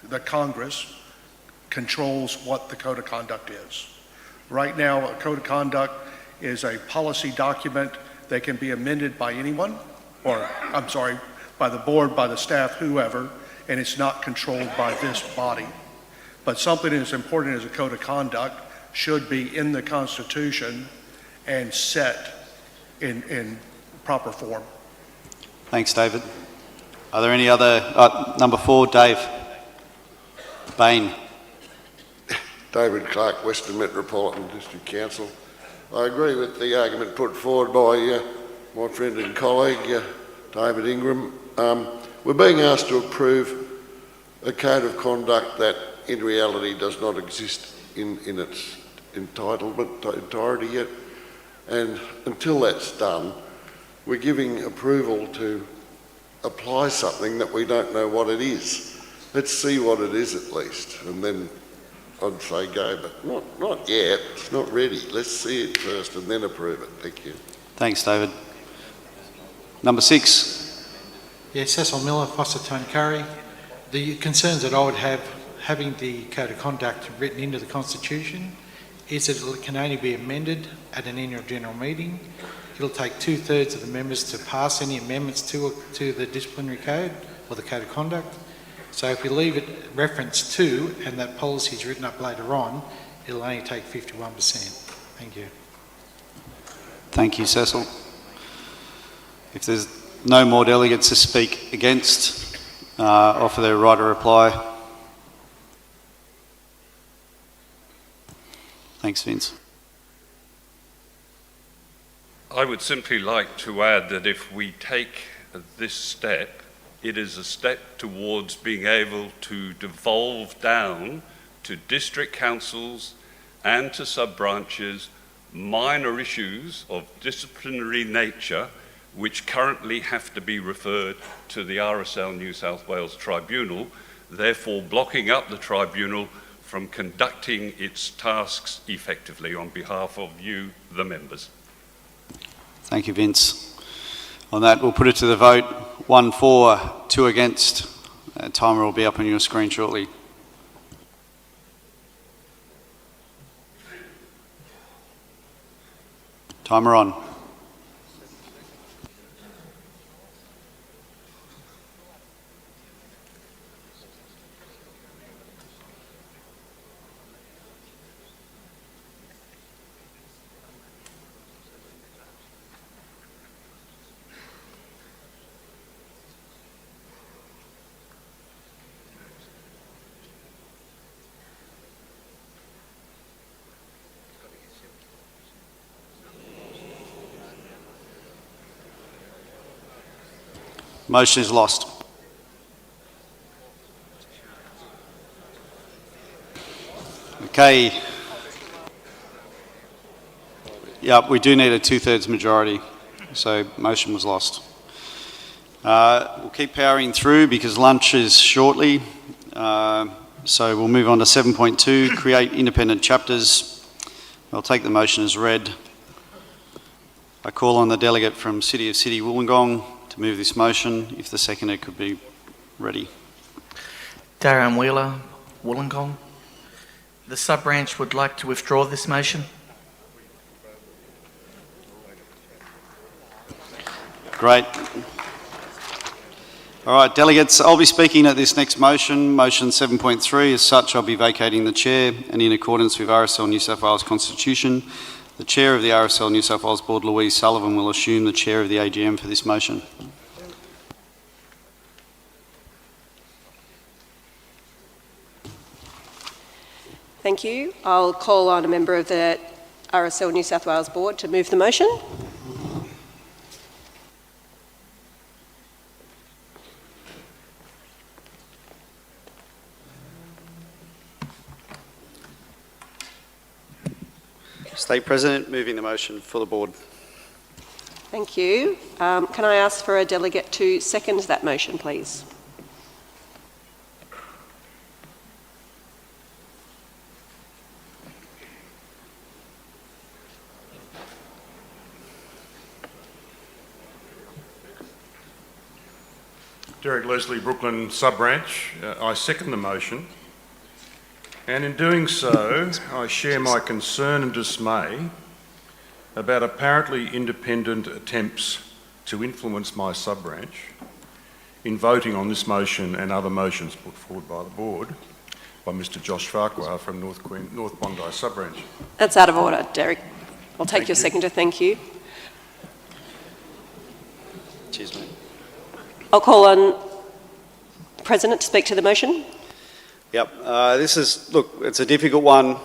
the Congress, controls what the code of conduct is. Right now, a code of conduct is a policy document that can be amended by anyone, or, I'm sorry, by the board, by the staff, whoever, and it's not controlled by this body. But something as important as a code of conduct should be in the Constitution and set in proper form. Thanks, David. Are there any other... number 4, Dave. Bain. David Clark, Western Metropolitan District Council. I agree with the argument put forward by my friend and colleague, David Ingram. We're being asked to approve a code of conduct that in reality does not exist in its entirety yet. And until that's done, we're giving approval to apply something that we don't know what it is. Let's see what it is at least, and then I'd say go, but not yet. It's not ready. Let's see it first and then approve it. Thank you. Thanks, David. Number 6. Yeah, Cecil Miller, Foster Tone Curry. The concerns that I would have having the Code of Conduct written into the Constitution is that it can only be amended at an annual general meeting. It'll take 2/3 of the members to pass any amendments to the disciplinary code or the Code of Conduct. So if we leave it reference to and that policy is written up later on, it'll only take 51%. Thank you. Thank you, Cecil. If there's no more delegates to speak against, offer their right of reply. Thanks, Vince. I would simply like to add that if we take this step, it is a step towards being able to devolve down to district councils and to sub-branches minor issues of disciplinary nature which currently have to be referred to the RSL New South Wales Tribunal, therefore blocking up the tribunal from conducting its tasks effectively on behalf of you, the members. Thank you, Vince. On that, we'll put it to the vote. 1 for, 2 against. Timer will be up on your screen shortly. Timer on. Motion is lost. Okay. Yeah, we do need a 2/3 majority, so motion was lost. We'll keep powering through because lunch is shortly. So we'll move on to 7.2, create independent chapters. I'll take the motion as read. I call on the delegate from City of City Wollongong to move this motion, if the seconder could be ready. Darren Wheeler, Wollongong. The sub-branch would like to withdraw this motion. Great. All right, delegates, I'll be speaking at this next motion, motion 7.3. As such, I'll be vacating the chair, and in accordance with RSL New South Wales Constitution, the chair of the RSL New South Wales Board, Louise Sullivan, will assume the chair of the AGM for this motion. Thank you. I'll call on a member of the RSL New South Wales Board to move the motion. State President, moving the motion for the board. Thank you. Can I ask for a delegate to second that motion, please? Derek Leslie, Brooklyn Sub-Branch. I second the motion. And in doing so, I share my concern and dismay about apparently independent attempts to influence my sub-branch in voting on this motion and other motions put forward by the board by Mr Josh Farquhar from North Bondi Sub-branch. That's out of order, Derek. I'll take your seconder, thank you. Cheers, mate. I'll call on the President to speak to the motion. Yep, look, it's a difficult one.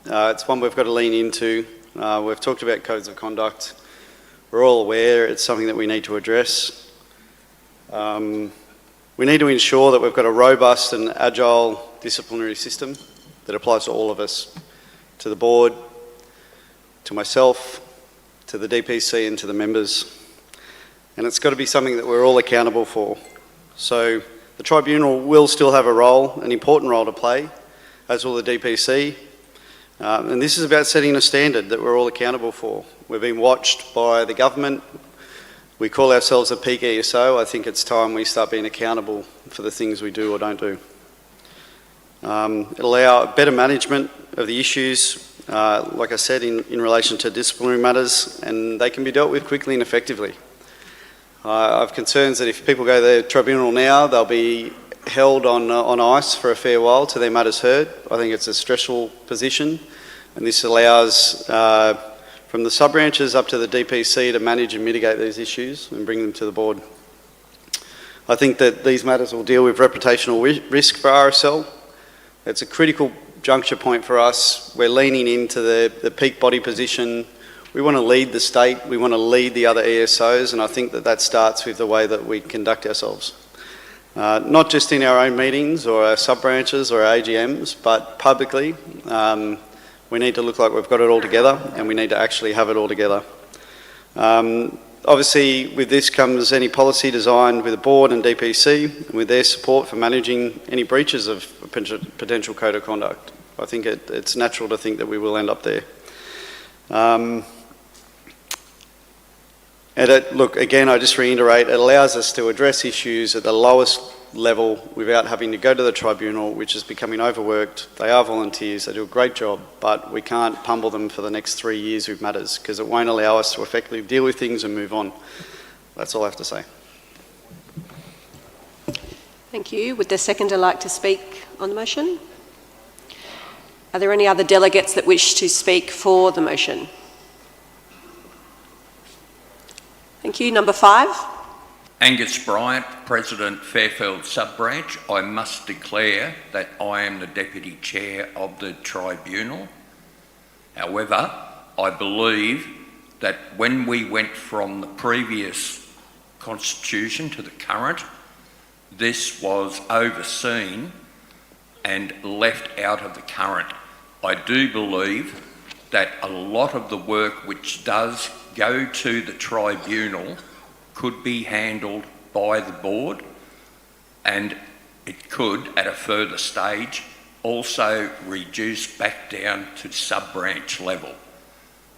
It's one we've got to lean into. We've talked about codes of conduct. We're all aware it's something that we need to address. We need to ensure that we've got a robust and agile disciplinary system that applies to all of us, to the board, to myself, to the DPC and to the members. And it's got to be something that we're all accountable for. So the tribunal will still have a role, an important role to play, as will the DPC. And this is about setting a standard that we're all accountable for. We're being watched by the government. We call ourselves a peak ESO. I think it's time we start being accountable for the things we do or don't do. It'll allow better management of the issues, like I said, in relation to disciplinary matters, and they can be dealt with quickly and effectively. I have concerns that if people go to the tribunal now, they'll be held on ice for a fair while till their matters heard. I think it's a stressful position, and this allows from the sub-branches up to the DPC to manage and mitigate these issues and bring them to the board. I think that these matters will deal with reputational risk for RSL. It's a critical juncture point for us. We're leaning into the peak body position. We want to lead the state, we want to lead the other ESOs, and I think that starts with the way that we conduct ourselves. Not just in our own meetings or our sub-branches or our AGMs, but publicly. We need to look like we've got it all together, and we need to actually have it all together. Obviously, with this comes any policy designed with the board and DPC, and with their support for managing any breaches of potential code of conduct. I think it's natural to think that we will end up there. Look, again, I just reiterate, it allows us to address issues at the lowest level without having to go to the tribunal, which is becoming overworked. They are volunteers, they do a great job, but we can't pummel them for the next 3 years with matters because it won't allow us to effectively deal with things and move on. That's all I have to say. Thank you. Would the seconder like to speak on the motion? Are there any other delegates that wish to speak for the motion? Thank you. Number 5. Angus Bryant, President Fairfield Sub-branch. I must declare that I am the Deputy Chair of the Tribunal. However, I believe that when we went from the previous constitution to the current, this was overseen and left out of the current. I do believe that a lot of the work which does go to the tribunal could be handled by the board, and it could, at a further stage, also reduce back down to sub-branch level.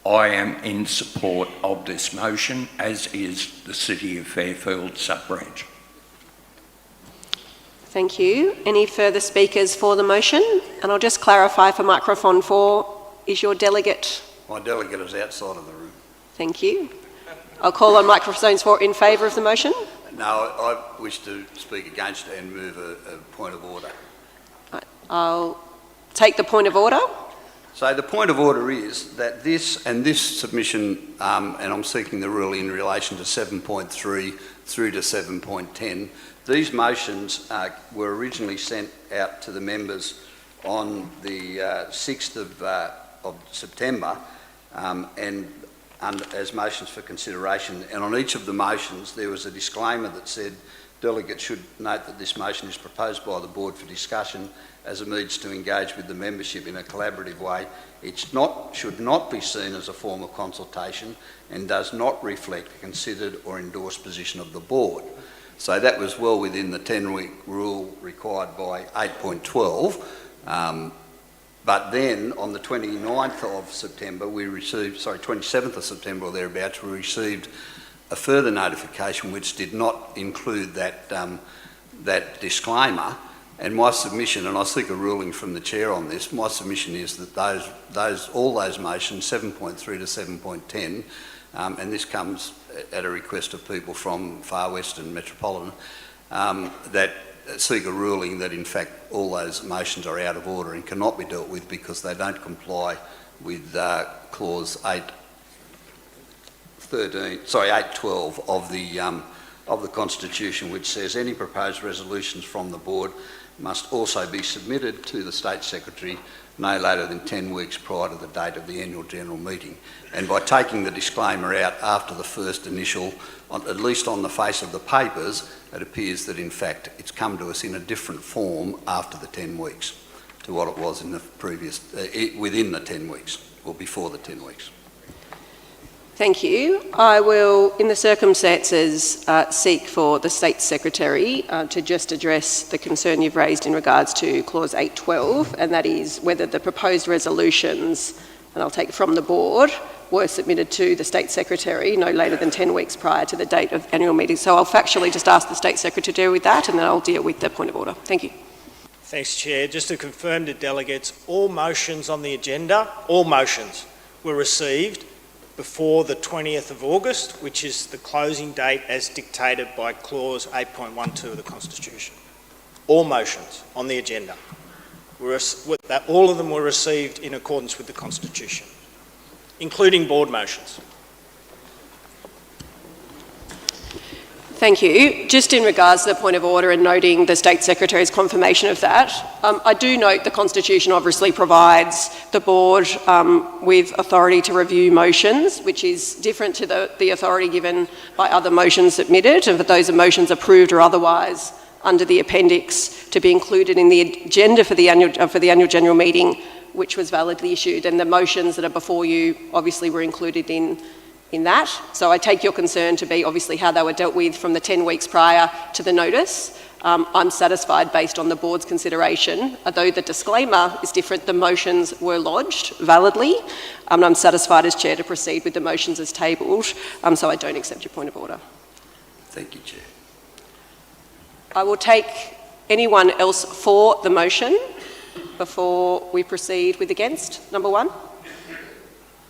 I am in support of this motion, as is the City of Fairfield sub-branch. Thank you. Any further speakers for the motion? And I'll just clarify for microphone 4, is your delegate? My delegate is outside of the room. Thank you. I'll call on microphones 4 in favour of the motion. No, I wish to speak against and move a point of order. I'll take the point of order. So the point of order is that this submission, and I'm seeking the ruling in relation to 7.3 through to 7.10, these motions were originally sent out to the members on the 6th of September and as motions for consideration. And on each of the motions there was a disclaimer that said delegates should note that this motion is proposed by the board for discussion as a means to engage with the membership in a collaborative way. It should not be seen as a form of consultation and does not reflect a considered or endorsed position of the board. So that was well within the 10-week rule required by 8.12. But then on the 29th of September, 27th of September or thereabouts, we received a further notification which did not include that, that disclaimer. And my submission, and I seek a ruling from the chair on this, my submission is that all those motions, 7.3 to 7.10, and this comes at a request of people from Far West and Metropolitan, that seek a ruling that in fact all those motions are out of order and cannot be dealt with because they don't comply with clause 8.12 of the Constitution, which says any proposed resolutions from the board must also be submitted to the State Secretary no later than 10 weeks prior to the date of the annual general meeting. And by taking the disclaimer out after the first initial, at least on the face of the papers, it appears that in fact it's come to us in a different form after the 10 weeks to what it was in the previous, within the 10 weeks or before the 10 weeks. Thank you. I will, in the circumstances, seek for the State Secretary to just address the concern you've raised in regards to clause 8.12, and that is whether the proposed resolutions, and I'll take from the board, were submitted to the State Secretary no later than 10 weeks prior to the date of annual meeting. So I'll factually just ask the State Secretary to deal with that, and then I'll deal with the point of order. Thank you. Thanks, Chair. Just to confirm to delegates, all motions on the agenda, all motions were received before the 20th of August, which is the closing date as dictated by clause 8.12 of the Constitution. All motions on the agenda, all of them were received in accordance with the Constitution, including board motions. Thank you. Just in regards to the point of order and noting the State Secretary's confirmation of that, I do note the Constitution obviously provides the board with authority to review motions, which is different to the authority given by other motions submitted, and for those motions approved or otherwise under the appendix to be included in the agenda for the annual general meeting, which was validly issued, and the motions that are before you obviously were included in that. So I take your concern to be obviously how they were dealt with from the 10 weeks prior to the notice. I'm satisfied based on the board's consideration, although the disclaimer is different, the motions were lodged validly, and I'm satisfied as Chair to proceed with the motions as tabled, so I don't accept your point of order. Thank you, Chair. I will take anyone else for the motion before we proceed with against. Number 1.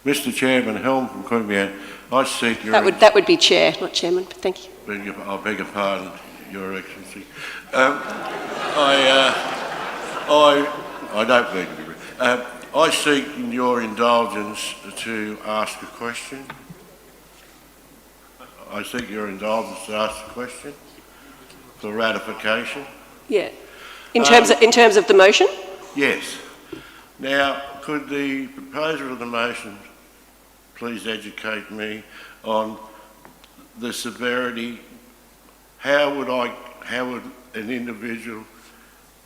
Mr. Chairman, Helm from Queanbeyan, I seek your... That would be Chair, not Chairman, but thank you. I beg your pardon, Your Excellency. I don't mean to be rude. I seek your indulgence to ask a question. I seek your indulgence to ask a question for ratification. Yeah. In terms of the motion? Yes. Now, could the proposer of the motion please educate me on the severity how would an individual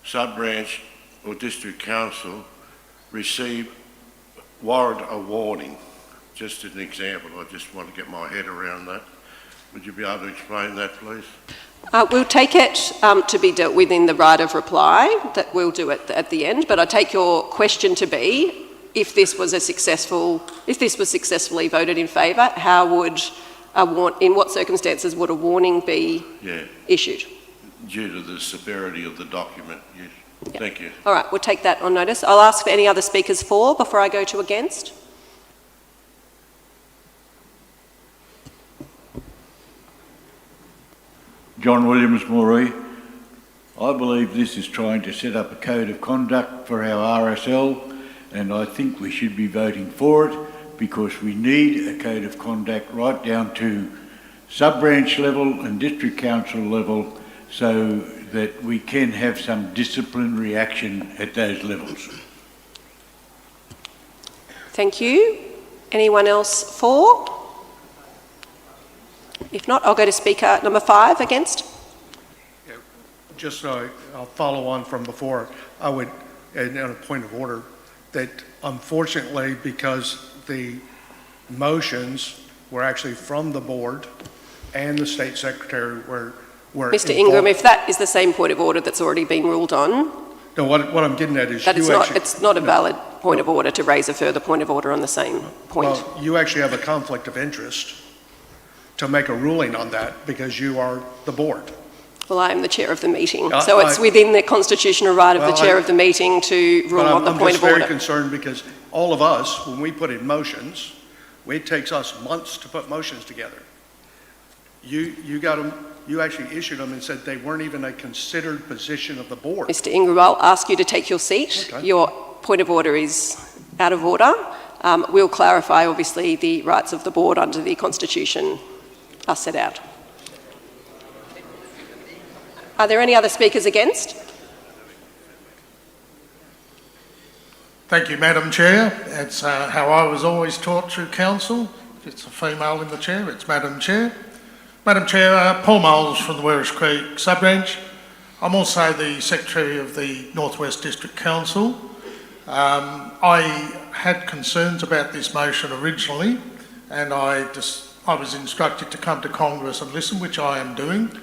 sub-branch or district council warrant a warning? Just an example, I just want to get my head around that. Would you be able to explain that, please? We'll take it to be dealt with in the right of reply, that we'll do it at the end, but I take your question to be, if this was successfully voted in favour, how would in what circumstances would a warning be issued? Due to the severity of the document, yes. Yep. Thank you. All right, we'll take that on notice. I'll ask for any other speakers for before I go to against. John Williams, Moree. I believe this is trying to set up a code of conduct for our RSL, and I think we should be voting for it because we need a code of conduct right down to sub-branch level and district council level so that we can have some disciplinary action at those levels. Thank you. Anyone else for? If not, I'll go to speaker number 5, against. Just so I'll follow on from before, I would, and on a point of order, that unfortunately, because the motions were actually from the board and the state secretary were Mr. Ingram, if that is the same point of order that's already been ruled on. No, what I'm getting at is that it's not a valid point of order to raise a further point of order on the same point. Well, you actually have a conflict of interest to make a ruling on that because you are the board. Well, I am the chair of the meeting, so it's within the constitutional right of the chair of the meeting to rule on the point of order. I'm just very concerned because all of us, when we put in motions, it takes us months to put motions together. You actually issued them and said they weren't even a considered position of the board. Mr. Ingram, I'll ask you to take your seat. Okay. Your point of order is out of order. We'll clarify, obviously, the rights of the board under the Constitution are set out. Are there any other speakers against? Thank you, Madam Chair. It's how I was always taught through council. If it's a female in the chair, it's Madam Chair. Madam Chair, Paul Moles from the Werris Creek sub-branch. I'm also the Secretary of the North West District Council. I had concerns about this motion originally, and I was instructed to come to Congress and listen, which I am doing.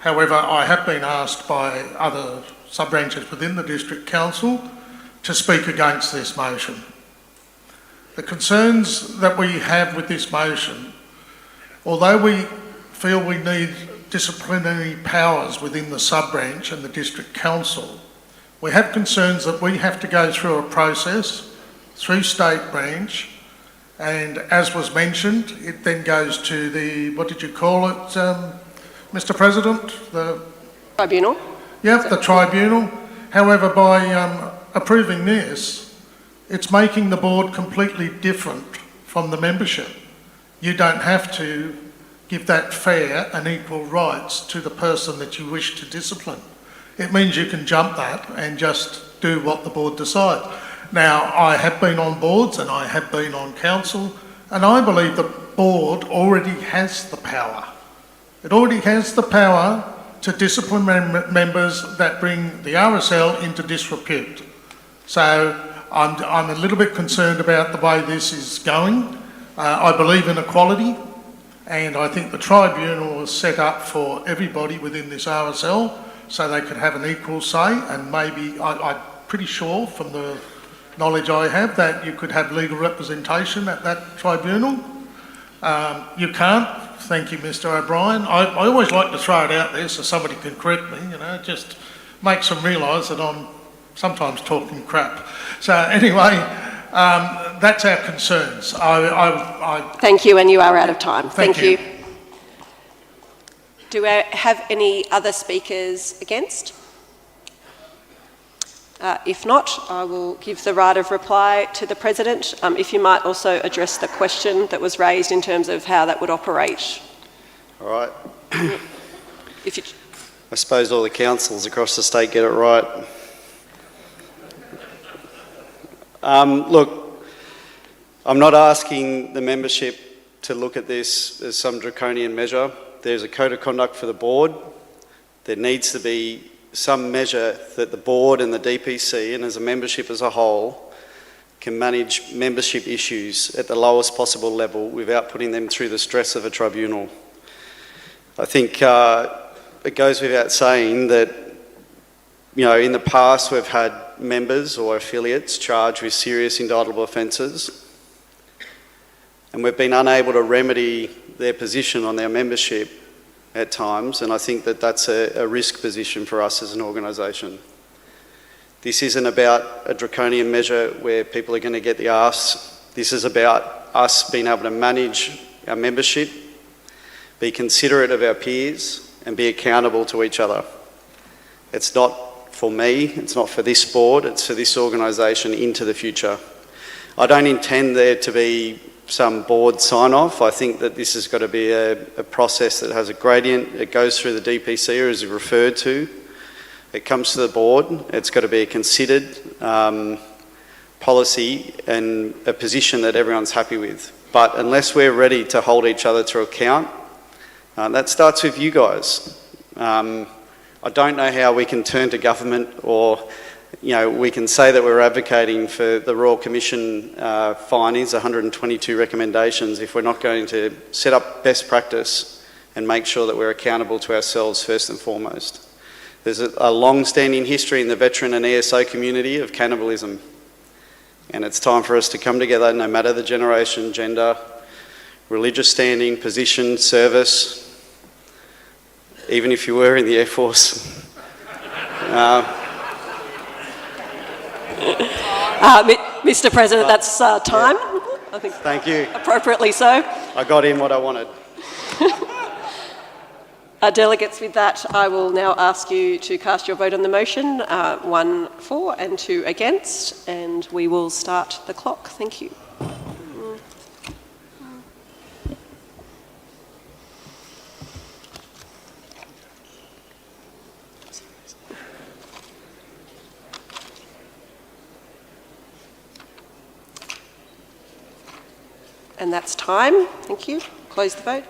However, I have been asked by other sub-branches within the District Council to speak against this motion. The concerns that we have with this motion, although we feel we need disciplinary powers within the sub-branch and the District Council, we have concerns that we have to go through a process through State Branch, and as was mentioned, it then goes to the, what did you call it, Mr. President? The Tribunal? Yep, the Tribunal. However, by approving this, it's making the board completely different from the membership. You don't have to give that fair and equal rights to the person that you wish to discipline. It means you can jump that and just do what the board decides. Now, I have been on boards and I have been on council, and I believe the board already has the power. It already has the power to discipline members that bring the RSL into disrepute. So I'm a little bit concerned about the way this is going. I believe in equality, and I think the tribunal was set up for everybody within this RSL so they could have an equal say, and maybe I'm pretty sure from the knowledge I have that you could have legal representation at that tribunal. You can't. Thank you, Mr. O'Brien. I always like to throw it out there so somebody can correct me, just makes them realise that I'm sometimes talking crap. So anyway, that's our concerns. Thank you, and you are out of time. Thank you. Do I have any other speakers against? If not, I will give the right of reply to the President. If you might also address the question that was raised in terms of how that would operate. All right. I suppose all the councils across the state get it right. Look, I'm not asking the membership to look at this as some draconian measure. there's a code of conduct for the board. There needs to be some measure that the board and the DPC and as a membership as a whole can manage membership issues at the lowest possible level without putting them through the stress of a tribunal. I think it goes without saying that, you know, in the past we've had members or affiliates charged with serious indictable offences, and we've been unable to remedy their position on their membership at times, and I think that that's a risk position for us as an organisation. This isn't about a draconian measure where people are going to get the arse. This is about us being able to manage our membership, be considerate of our peers, and be accountable to each other. It's not for me, it's not for this board, it's for this organisation into the future. I don't intend there to be some board sign-off. I think that this has got to be a process that has a gradient. It goes through the DPC, or as you referred to. It comes to the board. It's got to be a considered policy and a position that everyone's happy with. But unless we're ready to hold each other to account, that starts with you guys. I don't know how we can turn to government, or we can say that we're advocating for the Royal Commission findings, 122 recommendations, if we're not going to set up best practice and make sure that we're accountable to ourselves first and foremost. There's a long-standing history in the veteran and ESO community of cannibalism, and it's time for us to come together, no matter the generation, gender, religious standing, position, service, even if you were in the Air Force. Mr. President, that's time. Yeah. I think. Thank you. Appropriately so. I got in what I wanted. Delegates, with that, I will now ask you to cast your vote on the motion, 1 for and 2 against, and we will start the clock. Thank you. And that's time. Thank you. Close the vote.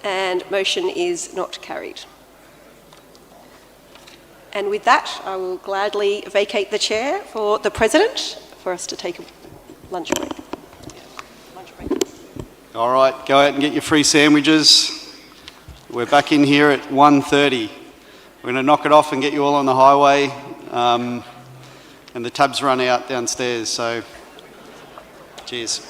And motion is not carried. And with that, I will gladly vacate the chair for the President for us to take a lunch break. All right, go out and get your free sandwiches. We're back in here at 1:30. We're going to knock it off and get you all on the highway. And the tabs run out downstairs, so cheers.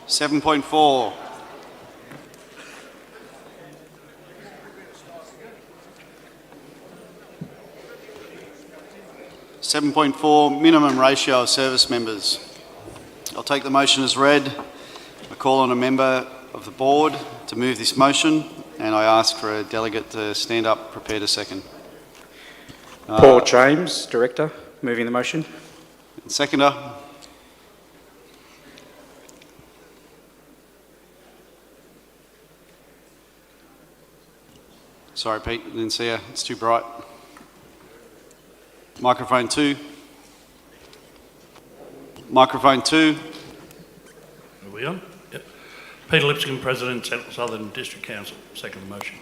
7.4. 7.4, minimum ratio of service members. I'll take the motion as read. I call on a member of the board to move this motion, and I ask for a delegate to stand up, prepare to second. Paul James, Director, moving the motion. And seconder. Sorry, Pete, I didn't see you. It's too bright. Microphone 2. Microphone 2. Are we on? Yep. Peter Lipscomb, President, Central Southern District Council. Second the motion.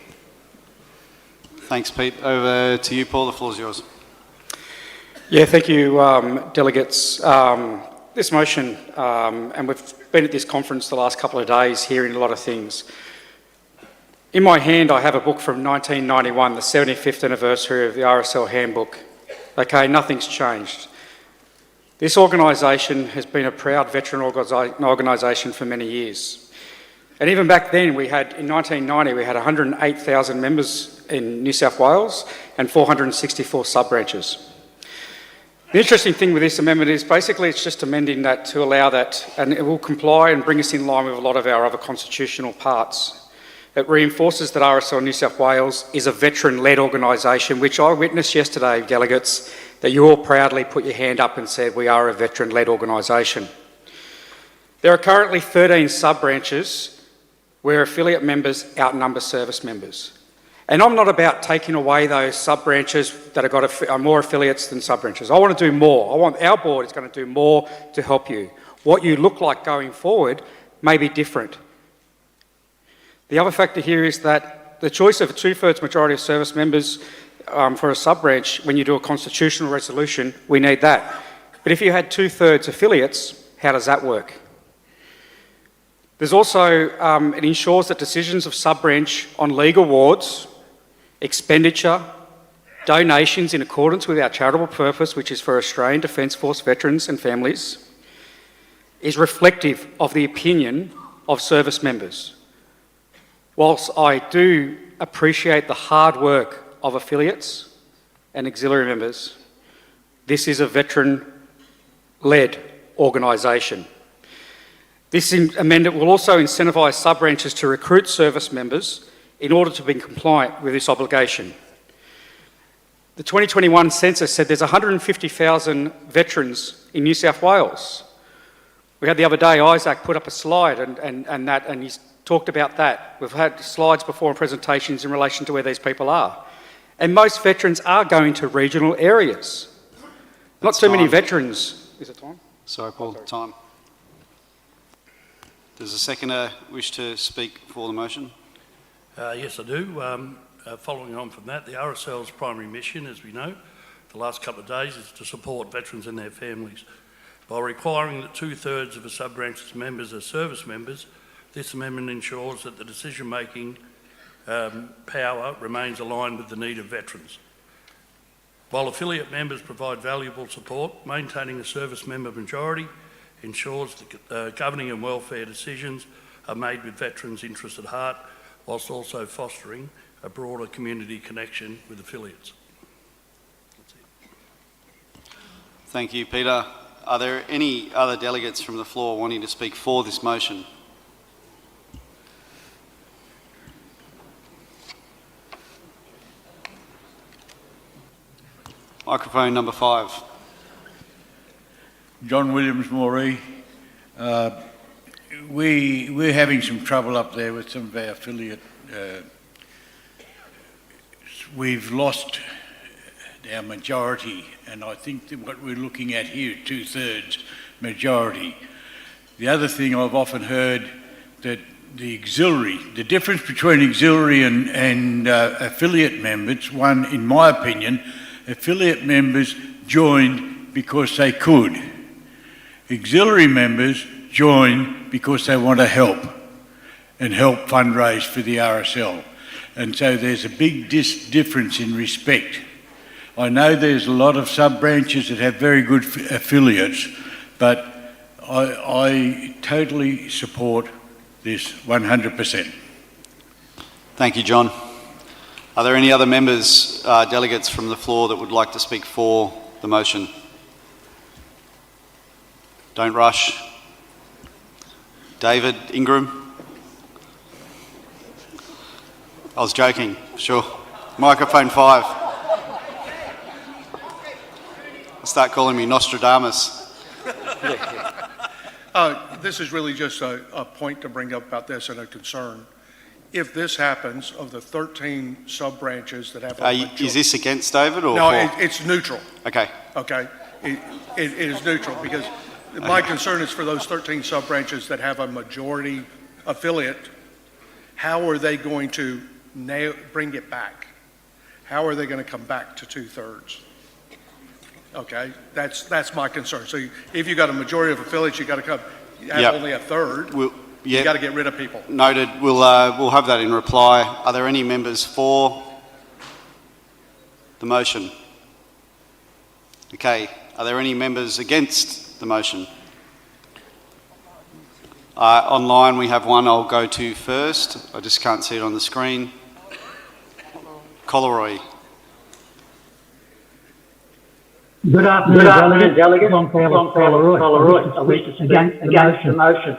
Thanks, Pete. Over to you, Paul. The floor is yours. Yeah, thank you, delegates. This motion, and we've been at this conference the last couple of days hearing a lot of things. In my hand, I have a book from 1991, the 75th anniversary of the RSL handbook. Okay, nothing's changed. This organisation has been a proud veteran organisation for many years. And even back then, in 1990, we had 108,000 members in New South Wales and 464 sub-branches. The interesting thing with this amendment is basically it's just amending that to allow that, and it will comply and bring us in line with a lot of our other constitutional parts. It reinforces that RSL New South Wales is a veteran-led organisation, which I witnessed yesterday, delegates, that you all proudly put your hand up and said we are a veteran-led organisation. There are currently 13 sub-branches where affiliate members outnumber service members. And I'm not about taking away those sub-branches that have got more affiliates than sub-branches. I want to do more. Our board is going to do more to help you. What you look like going forward may be different. The other factor here is that the choice of a 2/3 majority of service members for a sub-branch, when you do a constitutional resolution, we need that. But if you had 2/3 affiliates, how does that work? There's also, it ensures that decisions of sub-branch on legal awards, expenditure, donations in accordance with our charitable purpose, which is for Australian Defence Force veterans and families, is reflective of the opinion of service members. Whilst I do appreciate the hard work of affiliates and auxiliary members, this is a veteran-led organisation. This amendment will also incentivise sub-branches to recruit service members in order to be compliant with this obligation. The 2021 census said there's 150,000 veterans in New South Wales. We had the other day, Isaac put up a slide and he's talked about that. We've had slides before and presentations in relation to where these people are. And most veterans are going to regional areas. Not too many veterans. Is it time? Sorry, Paul, time. Does the seconder wish to speak for the motion? Yes, I do. Following on from that, the RSL's primary mission, as we know, the last couple of days is to support veterans and their families. By requiring that 2/3 of a sub-branch's members are service members, this amendment ensures that the decision-making power remains aligned with the need of veterans. While affiliate members provide valuable support, maintaining a service member majority ensures that governing and welfare decisions are made with veterans' interests at heart, whilst also fostering a broader community connection with affiliates. Thank you, Peter. Are there any other delegates from the floor wanting to speak for this motion? Microphone number 5. John Williams, Moree. We're having some trouble up there with some of our affiliate. We've lost our majority, and I think that what we're looking at here, 2/3 majority. The other thing I've often heard that the difference between auxiliary and affiliate members, one, in my opinion, affiliate members joined because they could. Auxiliary members join because they want to help and help fundraise for the RSL. And so there's a big difference in respect. I know there's a lot of sub-branches that have very good affiliates, but I totally support this 100%. Thank you, John. Are there any other members, delegates from the floor that would like to speak for the motion? Don't rush. David Ingram? I was joking, sure. Microphone 5. Start calling me Nostradamus. This is really just a point to bring up about this and a concern. If this happens, of the 13 sub-branches that have... Is this against David or No, for? it's neutral. Okay. Okay? It is neutral because my concern is for those 13 sub-branches that have a majority affiliate, how are they going to bring it back? How are they going to come back to 2/3? Okay, that's my concern. So if you got a majority of affiliates, you got to have only a third. You got to get rid of people. Noted. We'll have that in reply. Are there any members for the motion? Okay. Are there any members against the motion? Online we have one I'll go to first. I just can't see it on the screen. Colleroy. Good afternoon, Delegate. John Colleroy. I wish to speak against the motion.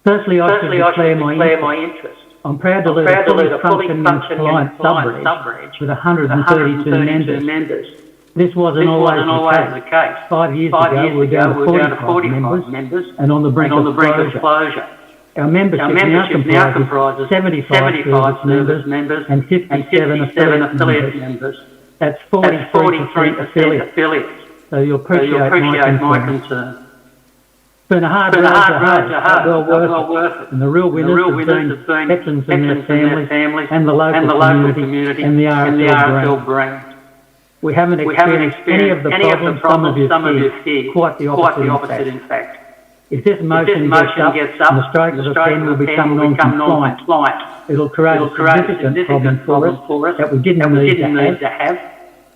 Firstly, I should declare my interest. I'm proud to lead a fully functioning compliant sub-branch with 132 members. This wasn't always the case. 5 years ago, we were down to 45 members and on the brink of closure. Our membership now comprises 75 service members and 57 affiliate members. That's 43% affiliates. So you'll appreciate my concern. It's been a hard road to hoe, well worth it. And the real winners have been veterans and their families and the local community and the RSL brand. We haven't experienced any of the problems some of you fear. Quite the opposite, in fact. If this motion gets up, the strikes of 10 will become non-compliant. It'll create a significant problem for us that we didn't need to have,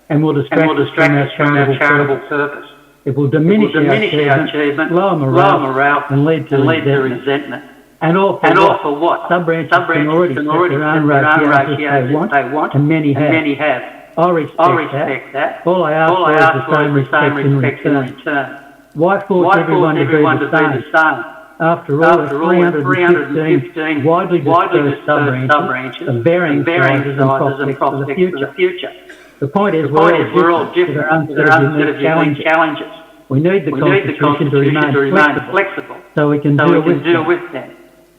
and will distract us from our charitable purpose. It will diminish our achievement, lower morale, and lead to resentment. And all for what? Sub-branches can already set their own ratios if they want, and many have. I respect that. All I ask for is the same respect in return. Why force everyone to do the same? After all, 315 widely dispersed sub-branches of varying sizes and prospects for the future. The point is we're all different with our own set of challenges. We need the Constitution to remain flexible so we can deal with them.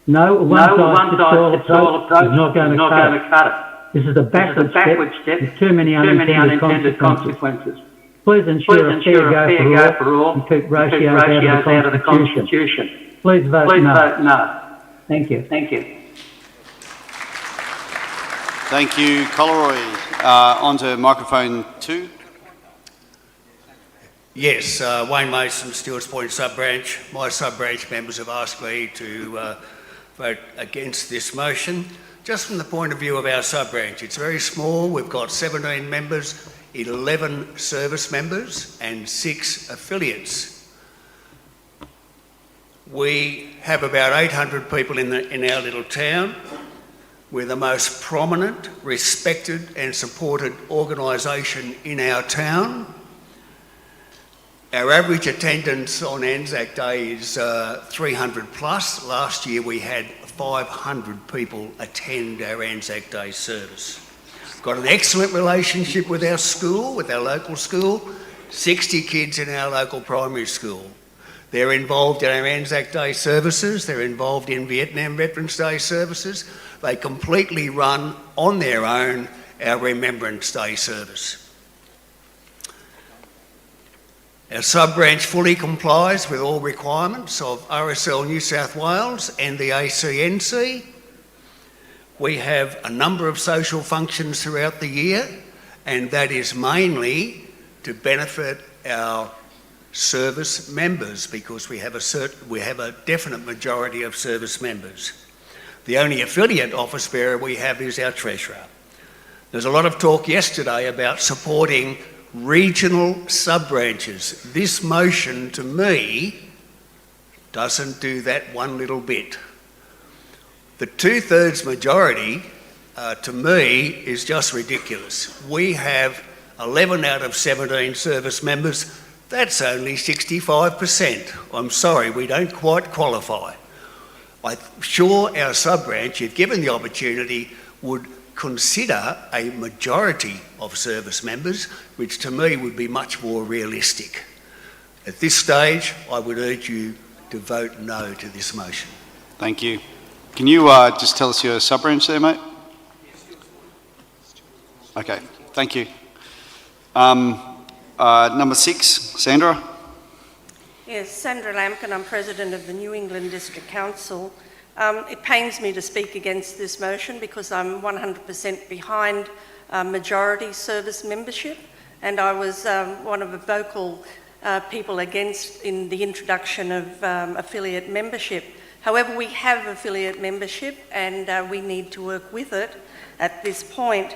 No one-size-fits-all approach is not going to cut it. This is a backward step with too many unintended consequences. Please ensure a fair go for all and keep ratios out of the Constitution. Please vote no. Thank you. Thank you, Colleroy. On to microphone 2. Yes, Wayne Mason, Stewart's Point sub-branch. My sub-branch members have asked me to vote against this motion. Just from the point of view of our sub-branch, it's very small. We've got 17 members, 11 service members and 6 affiliates. We have about 800 people in our little town. We're the most prominent, respected and supported organisation in our town. Our average attendance on Anzac Day is 300 plus. Last year we had 500 people attend our Anzac Day service. We've got an excellent relationship with our school, with our local school, 60 kids in our local primary school. They're involved in our Anzac Day services, they're involved in Vietnam Veterans Day services. They completely run on their own our Remembrance Day service. Our sub-branch fully complies with all requirements of RSL New South Wales and the ACNC. We have a number of social functions throughout the year, and that is mainly to benefit our service members because we have a definite majority of service members. The only affiliate office bearer we have is our treasurer. There's a lot of talk yesterday about supporting regional sub-branches. This motion, to me, doesn't do that one little bit. The 2/3 majority, to me, is just ridiculous. We have 11 out of 17 service members. That's only 65%. I'm sorry, we don't quite qualify. I'm sure our sub-branch, if given the opportunity, would consider a majority of service members, which to me would be much more realistic. At this stage, I would urge you to vote no to this motion. Thank you. Can you just tell us your sub-branch there, mate? Okay, thank you. Number 6, Sandra. Yes, Sandra Lampkin, I'm President of the New England District Council. It pains me to speak against this motion because I'm 100% behind majority service membership, and I was one of the vocal people against in the introduction of affiliate membership. However, we have affiliate membership and we need to work with it at this point.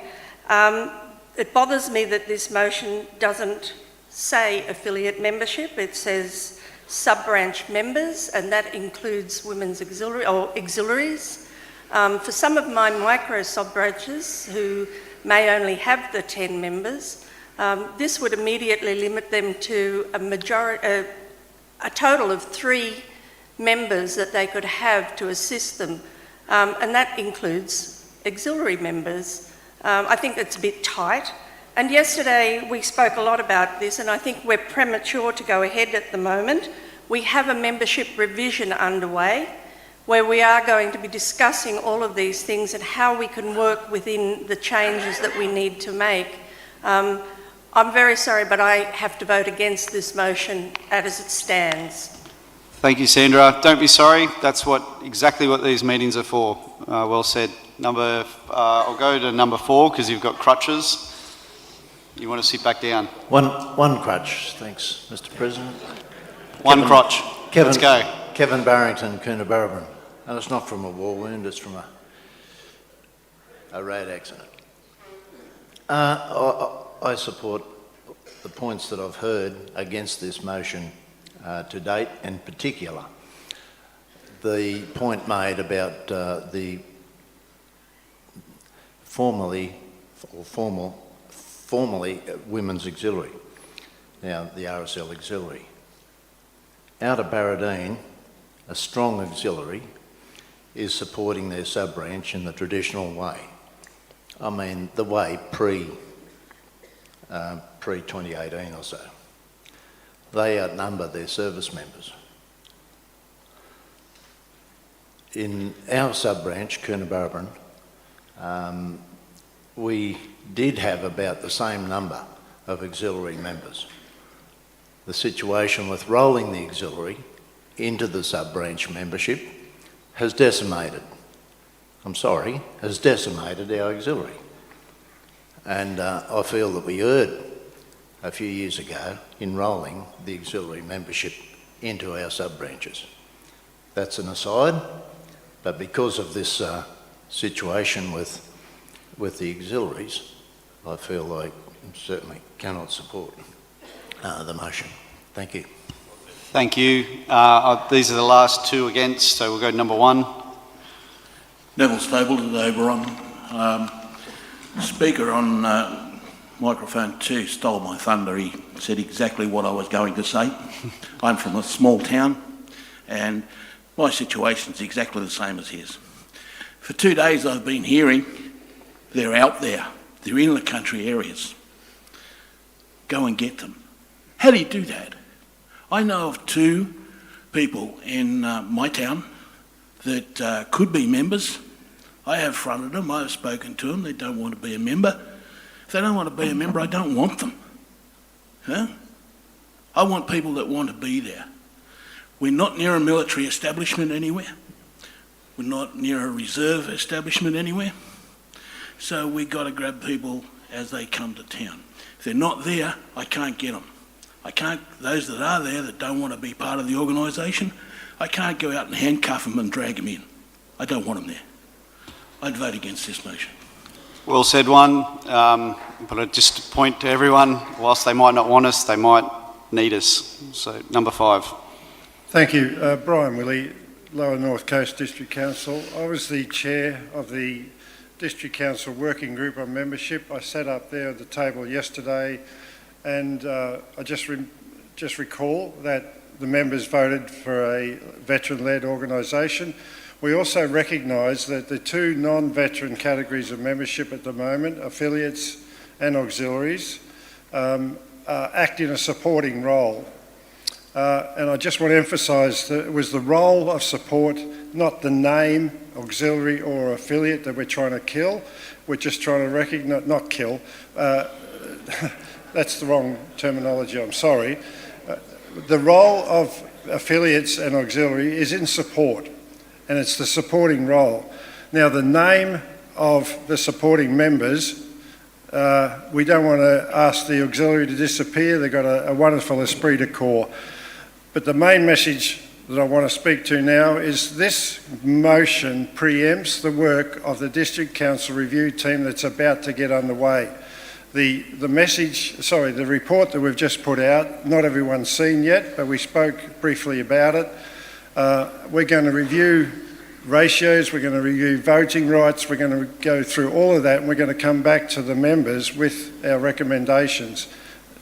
It bothers me that this motion doesn't say affiliate membership. It says sub-branch members, and that includes women's auxiliaries. For some of my micro sub-branches who may only have the 10 members, this would immediately limit them to a total of 3 members that they could have to assist them, and that includes auxiliary members. I think that's a bit tight. And yesterday we spoke a lot about this, and I think we're premature to go ahead at the moment. We have a membership revision underway where we are going to be discussing all of these things and how we can work within the changes that we need to make. I'm very sorry, but I have to vote against this motion as it stands. Thank you, Sandra. Don't be sorry. That's exactly what these meetings are for. Well said. I'll go to number 4 because you've got crutches. You want to sit back down? One crutch, thanks, Mr. President. One crotch. Let's go. Kevin Barrington, Coonabarabran. And it's not from a war wound, it's from a road accident. I support the points that I've heard against this motion to date, in particular the point made about the formerly Women's Auxiliary, now the RSL Auxiliary. Out of Barradine, a strong auxiliary is supporting their sub-branch in the traditional way. I mean, the way pre-2018 or so. They outnumber their service members. In our sub-branch, Coonabarabran, we did have about the same number of auxiliary members. The situation with rolling the auxiliary into the sub-branch membership has decimated our auxiliary. And I feel that we erred a few years ago in rolling the auxiliary membership into our sub-branches. That's an aside, but because of this situation with the auxiliaries, I feel like I certainly cannot support the motion. Thank you. Thank you. These are the last 2 against, so we'll go to number 1. Neville Stable to Oberon. Speaker on microphone 2 stole my thunder. He said exactly what I was going to say. I'm from a small town and my situation's exactly the same as his. For 2 days I've been hearing they're out there, they're in the country areas. Go and get them. How do you do that? I know of 2 people in my town that could be members. I have fronted them, I have spoken to them, they don't want to be a member. If they don't want to be a member, I don't want them. Huh? I want people that want to be there. We're not near a military establishment anywhere. We're not near a reserve establishment anywhere. So we've got to grab people as they come to town. If they're not there, I can't get them. Those that are there that don't want to be part of the organisation, I can't go out and handcuff them and drag them in. I don't want them there. I'd vote against this motion. Well said, one. But I just point to everyone, whilst they might not want us, they might need us. So number 5. Thank you. Brian Willey, Lower North Coast District Council. I was the chair of the District Council Working Group on Membership. I sat up there at the table yesterday, and I just recall that the members voted for a veteran-led organisation. We also recognise that the two non-veteran categories of membership at the moment, affiliates and auxiliaries, act in a supporting role. And I just want to emphasise that it was the role of support, not the name, auxiliary or affiliate, that we're trying to kill. We're just trying to recognise, not kill, that's the wrong terminology, I'm sorry. The role of affiliates and auxiliary is in support, and it's the supporting role. Now, the name of the supporting members, we don't want to ask the auxiliary to disappear. They've got a wonderful esprit de corps. But the main message that I want to speak to now is this motion preempts the work of the District Council review team that's about to get underway. The report that we've just put out, not everyone's seen yet, but we spoke briefly about it. We're going to review ratios, we're going to review voting rights, we're going to go through all of that, and we're going to come back to the members with our recommendations.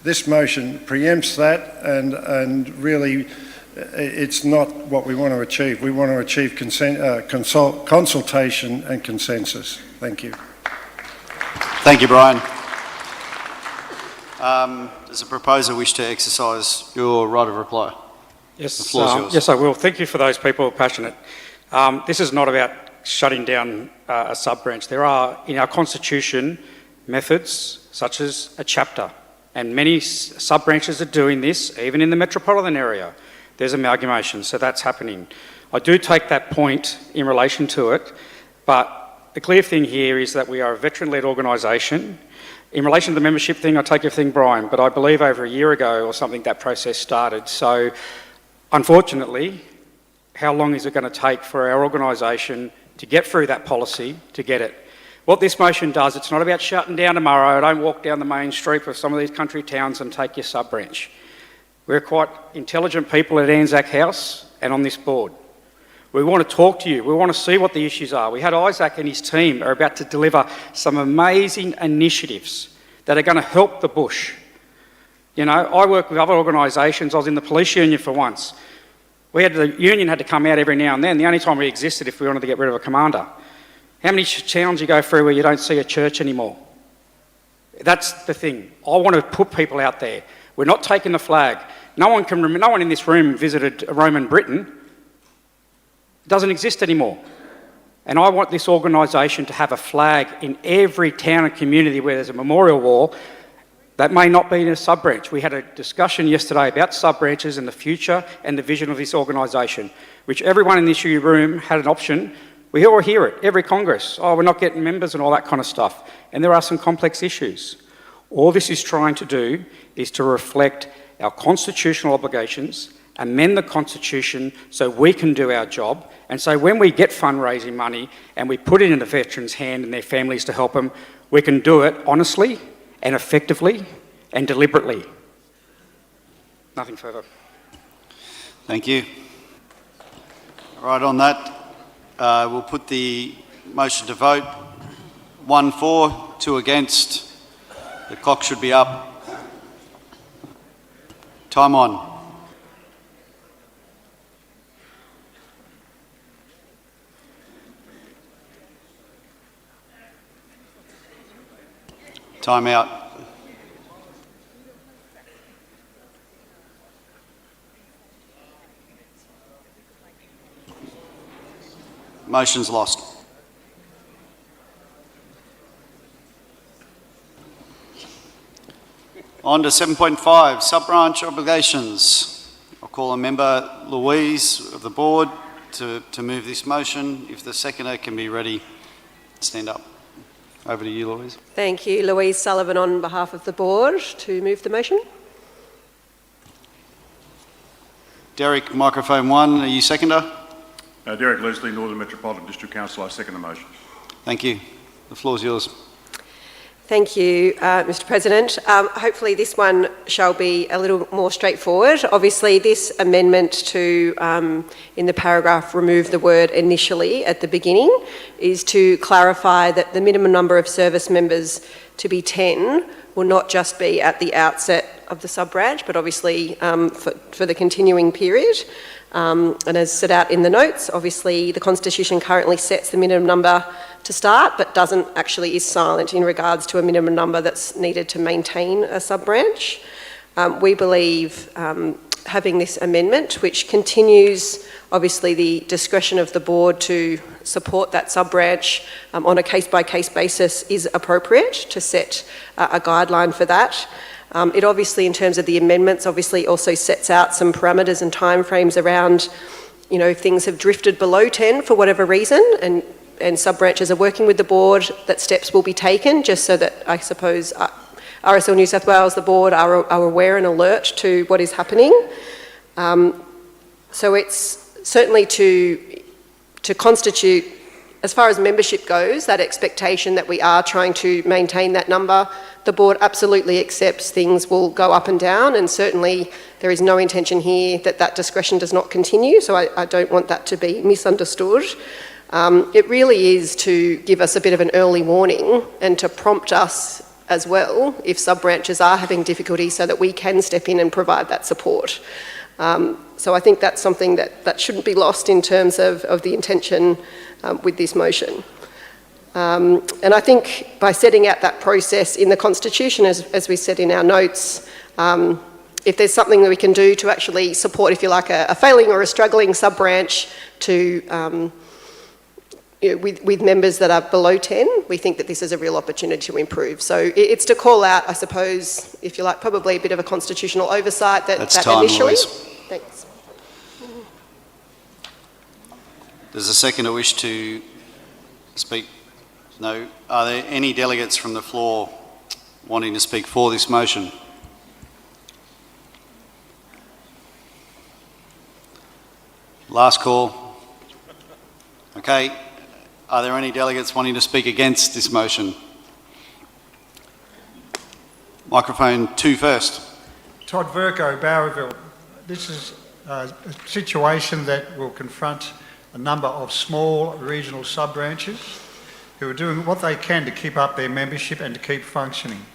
This motion preempts that, and really it's not what we want to achieve. We want to achieve consultation and consensus. Thank you. Thank you, Brian. Does the proposer wish to exercise your right of reply? Yes, the floor is yours. Yes, I will. Thank you for those people who are passionate. This is not about shutting down a sub-branch. There are, in our constitution, methods such as a chapter, and many sub-branches are doing this, even in the metropolitan area. There's amalgamation, so that's happening. I do take that point in relation to it, but the clear thing here is that we are a veteran-led organisation. In relation to the membership thing, I take your thing, Brian, but I believe over a year ago or something that process started. So, unfortunately, how long is it going to take for our organisation to get through that policy, to get it? What this motion does, it's not about shutting down tomorrow. Don't walk down the main street of some of these country towns and take your sub-branch. We're quite intelligent people at Anzac House and on this board. We want to talk to you. We want to see what the issues are. We had Isaac and his team are about to deliver some amazing initiatives that are going to help the bush. You know, I work with other organisations. I was in the police union for once. The union had to come out every now and then. The only time we existed if we wanted to get rid of a commander. How many towns you go through where you don't see a church anymore? That's the thing. I want to put people out there. We're not taking the flag. No one in this room visited Roman Britain. It doesn't exist anymore. And I want this organisation to have a flag in every town and community where there's a memorial wall. That may not be in a sub-branch. We had a discussion yesterday about sub-branches and the future and the vision of this organisation, which everyone in this room had an option. We all hear it, every Congress. Oh, we're not getting members and all that kind of stuff. And there are some complex issues. All this is trying to do is to reflect our constitutional obligations, amend the Constitution so we can do our job, and so when we get fundraising money and we put it in the veterans' hand and their families to help them, we can do it honestly and effectively and deliberately. Nothing further. Thank you. Right, on that, we'll put the motion to vote. 1 for, 2 against. The clock should be up. Time on. Time out. Motion's lost. On to 7.5, sub-branch obligations. I'll call on member Louise of the board to move this motion. If the seconder can be ready, stand up. Over to you, Louise. Thank you. Louise Sullivan on behalf of the board to move the motion. Derek, microphone 1, are you seconder? Derek Leslie, Northern Metropolitan District Council. I second the motion. Thank you. The floor is yours. Thank you, Mr President. Hopefully this one shall be a little more straightforward. Obviously this amendment to, in the paragraph, remove the word initially at the beginning is to clarify that the minimum number of service members to be 10 will not just be at the outset of the sub-branch, but obviously for the continuing period. And as set out in the notes, obviously the Constitution currently sets the minimum number to start, but is silent in regards to a minimum number that's needed to maintain a sub-branch. We believe having this amendment, which continues obviously the discretion of the board to support that sub-branch on a case-by-case basis, is appropriate to set a guideline for that. It obviously, in terms of the amendments, obviously also sets out some parameters and timeframes around, you know, if things have drifted below 10 for whatever reason, and sub-branches are working with the board, that steps will be taken, just so that, I suppose, RSL New South Wales, the board, are aware and alert to what is happening. So it's certainly to constitute, as far as membership goes, that expectation that we are trying to maintain that number. The board absolutely accepts things will go up and down, and certainly there is no intention here that discretion does not continue, so I don't want that to be misunderstood. It really is to give us a bit of an early warning and to prompt us as well if sub-branches are having difficulty, so that we can step in and provide that support. So I think that's something that shouldn't be lost in terms of the intention with this motion. And I think by setting out that process in the Constitution, as we said in our notes, if there's something that we can do to actually support, if you like, a failing or a struggling sub-branch to with members that are below 10, we think that this is a real opportunity to improve. So it's to call out, I suppose, if you like, probably a bit of a constitutional oversight that time, initially. Louise. Thanks. Does the seconder wish to speak? No. Are there any delegates from the floor wanting to speak for this motion? Last call. Okay. Are there any delegates wanting to speak against this motion? Microphone 2 first. Todd Verco, Bowerville. This is a situation that will confront a number of small regional sub-branches who are doing what they can to keep up their membership and to keep functioning.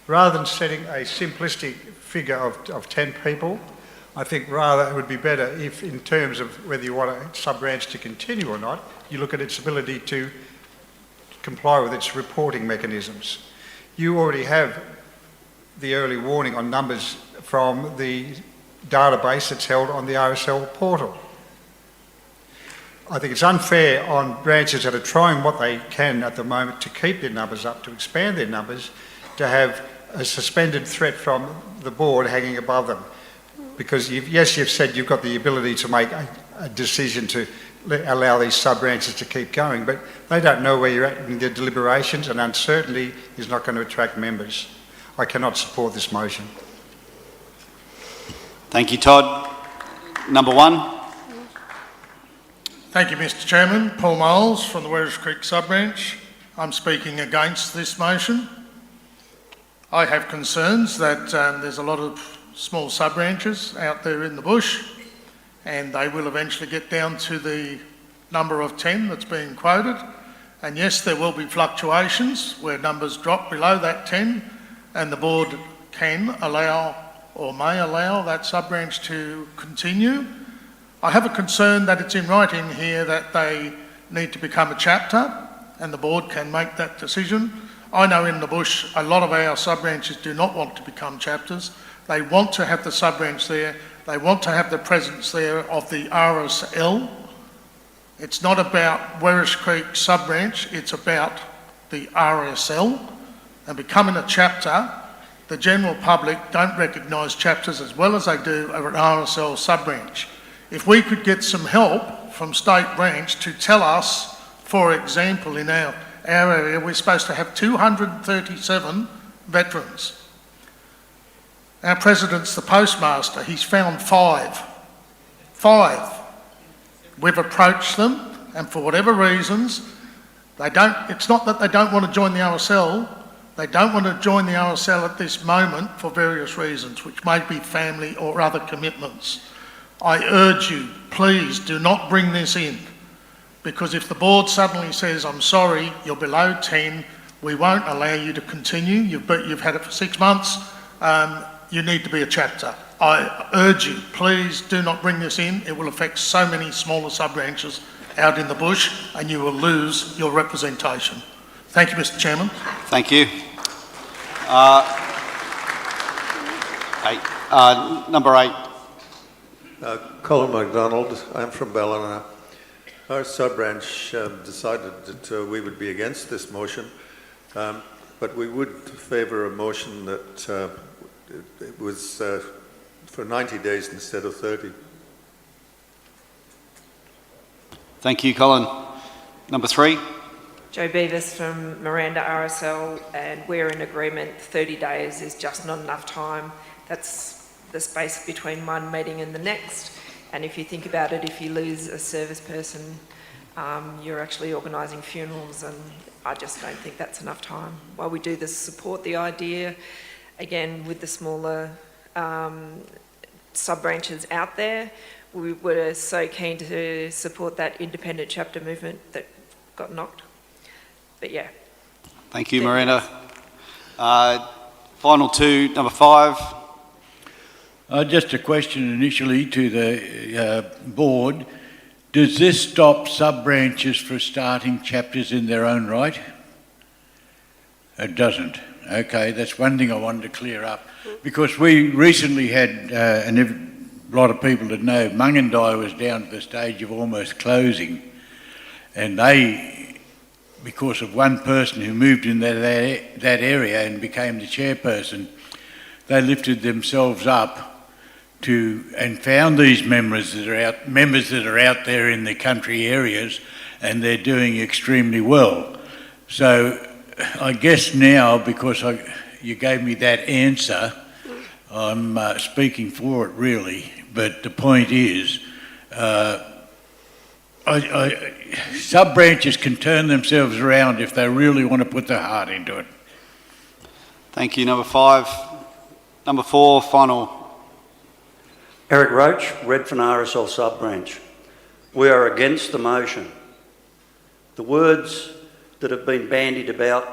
Rather than setting a simplistic figure of 10 people, I think rather it would be better if, in terms of whether you want a sub-branch to continue or not, you look at its ability to comply with its reporting mechanisms. You already have the early warning on numbers from the database that's held on the RSL portal. I think it's unfair on branches that are trying what they can at the moment to keep their numbers up, to expand their numbers, to have a suspended threat from the board hanging above them. Because you've said you've got the ability to make a decision to allow these sub-branches to keep going, but they don't know where you're at in their deliberations, and uncertainty is not going to attract members. I cannot support this motion. Thank you, Todd. Number 1. Thank you, Mr Chairman. Paul Moles from the Werris Creek sub-branch. I'm speaking against this motion. I have concerns that there's a lot of small sub-branches out there in the bush, and they will eventually get down to the number of 10 that's being quoted. And yes, there will be fluctuations where numbers drop below that 10, and the board can allow or may allow that sub-branch to continue. I have a concern that it's in writing here that they need to become a chapter, and the board can make that decision. I know in the bush a lot of our sub-branches do not want to become chapters. They want to have the sub-branch there. They want to have the presence there of the RSL. It's not about Werris Creek sub-branch, it's about the RSL. And becoming a chapter, the general public don't recognise chapters as well as they do an RSL sub-branch. If we could get some help from State Branch to tell us, for example, in our area, we're supposed to have 237 veterans. Our president's the postmaster. He's found 5. 5. We've approached them, and for whatever reasons, they don't. It's not that they don't want to join the RSL. They don't want to join the RSL at this moment for various reasons, which may be family or other commitments. I urge you, please do not bring this in, because if the board suddenly says, I'm sorry, you're below 10, we won't allow you to continue. You've had it for 6 months. You need to be a chapter. I urge you, please do not bring this in. It will affect so many smaller sub-branches out in the bush, and you will lose your representation. Thank you, Mr. Chairman. Thank you. Number 8. Colin MacDonald, I'm from Ballina. Our sub-branch decided that we would be against this motion, but we would favour a motion that it was for 90 days instead of 30. Thank you, Colin. Number 3. Jo Beavis from Miranda RSL, and we're in agreement 30 days is just not enough time. That's the space between one meeting and the next. And if you think about it, if you lose a service person, you're actually organising funerals, and I just don't think that's enough time. While we do this, support the idea, again, with the smaller sub-branches out there, we were so keen to support that independent chapter movement that got knocked. But yeah. Thank you, Miranda. Final 2, number 5. Just a question initially to the board. Does this stop sub-branches from starting chapters in their own right? It doesn't. Okay, that's one thing I wanted to clear up. Because we recently had, and a lot of people that know, Mungandai was down to the stage of almost closing. And they, because of one person who moved in that area and became the chairperson, they lifted themselves up and found these members that are out there in the country areas, and they're doing extremely well. So I guess now, because you gave me that answer, I'm speaking for it really. But the point is, sub-branches can turn themselves around if they really want to put their heart into it. Thank you, number 5. Number 4, final. Eric Roach, Redfern RSL sub-branch. We are against the motion. The words that have been bandied about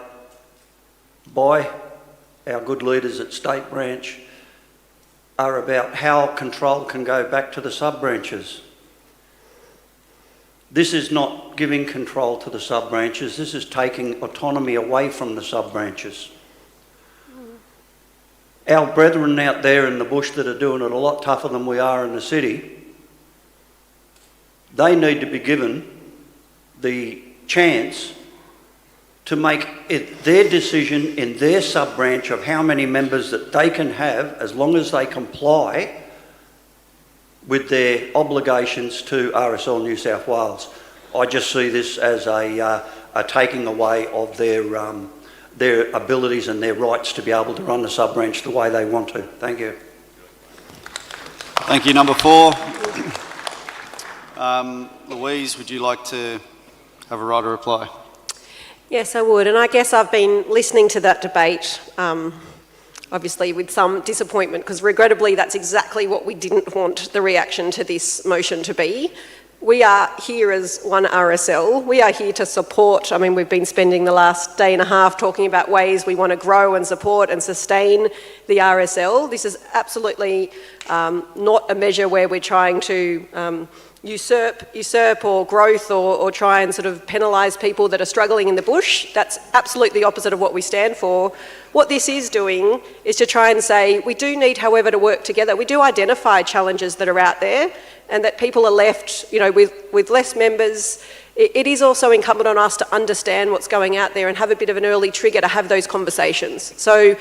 by our good leaders at State Branch are about how control can go back to the sub-branches. This is not giving control to the sub-branches, this is taking autonomy away from the sub-branches. Our brethren out there in the bush that are doing it a lot tougher than we are in the city, they need to be given the chance to make it their decision in their sub-branch of how many members that they can have, as long as they comply with their obligations to RSL New South Wales. I just see this as a taking away of their abilities and their rights to be able to run the sub-branch the way they want to. Thank you. Thank you, number 4. Louise, would you like to have a right of reply? Yes, I would. And I guess I've been listening to that debate, obviously with some disappointment, because regrettably that's exactly what we didn't want the reaction to this motion to be. We are here as one RSL. We are here to support. I mean, we've been spending the last day and a half talking about ways we want to grow and support and sustain the RSL. This is absolutely not a measure where we're trying to usurp or growth or try and sort of penalise people that are struggling in the bush. That's absolutely the opposite of what we stand for. What this is doing is to try and say we do need, however, to work together. We do identify challenges that are out there and that people are left, with less members. It is also incumbent on us to understand what's going out there and have a bit of an early trigger to have those conversations. So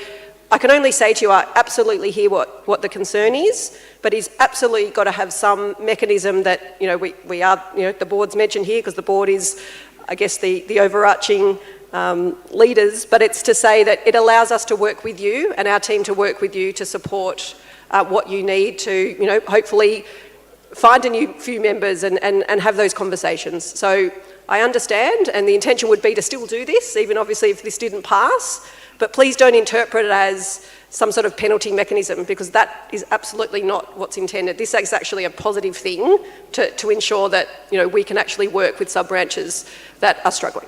I can only say to you, I absolutely hear what the concern is, but he's absolutely got to have some mechanism that, we are, the board's mentioned here because the board is, I guess, the overarching leaders, but it's to say that it allows us to work with you and our team to work with you to support what you need to, hopefully find a few members and have those conversations. So I understand, and the intention would be to still do this, even obviously if this didn't pass, but please don't interpret it as some sort of penalty mechanism, because that is absolutely not what's intended. This is actually a positive thing to ensure that, you know, we can actually work with sub-branches that are struggling.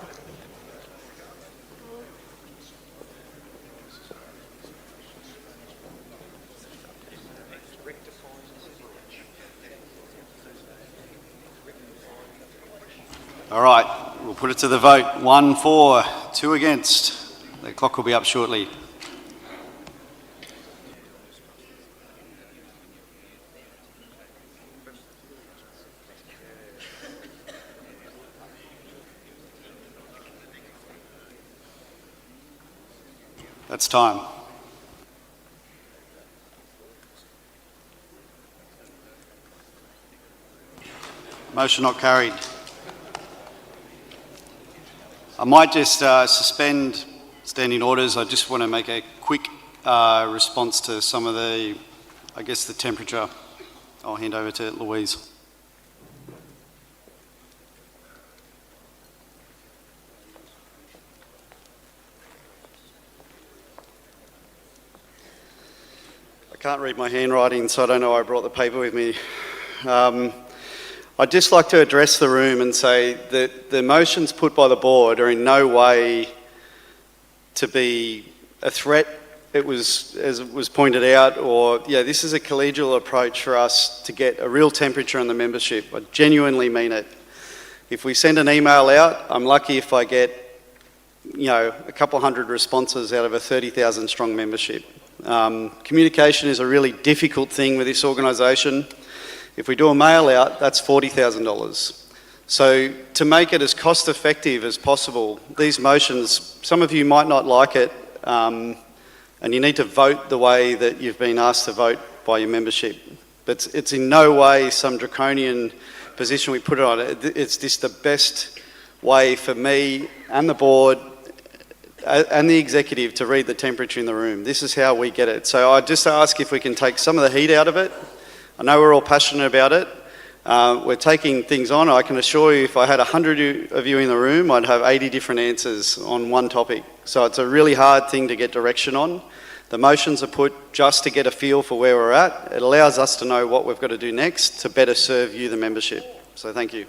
All right, we'll put it to the vote. 1 for, 2 against. The clock will be up shortly. That's time. Motion not carried. I might just suspend standing orders. I just want to make a quick response to some of the, I guess, the temperature. I'll hand over to Louise. I can't read my handwriting, so I don't know why I brought the paper with me. I'd just like to address the room and say that the motions put by the board are in no way to be a threat. It was, as it was pointed out, or, yeah, this is a collegial approach for us to get a real temperature on the membership. I genuinely mean it. If we send an email out, I'm lucky if I get, you know, a couple hundred responses out of a 30,000 strong membership. Communication is a really difficult thing with this organisation. If we do a mail out, that's $40,000. So to make it as cost effective as possible, these motions, some of you might not like it, and you need to vote the way that you've been asked to vote by your membership. But it's in no way some draconian position we put it on. It's just the best way for me and the board and the executive to read the temperature in the room. This is how we get it. So I just ask if we can take some of the heat out of it. I know we're all passionate about it. We're taking things on. I can assure you if I had 100 of you in the room, I'd have 80 different answers on one topic. So it's a really hard thing to get direction on. The motions are put just to get a feel for where we're at. It allows us to know what we've got to do next to better serve you, the membership. So thank you.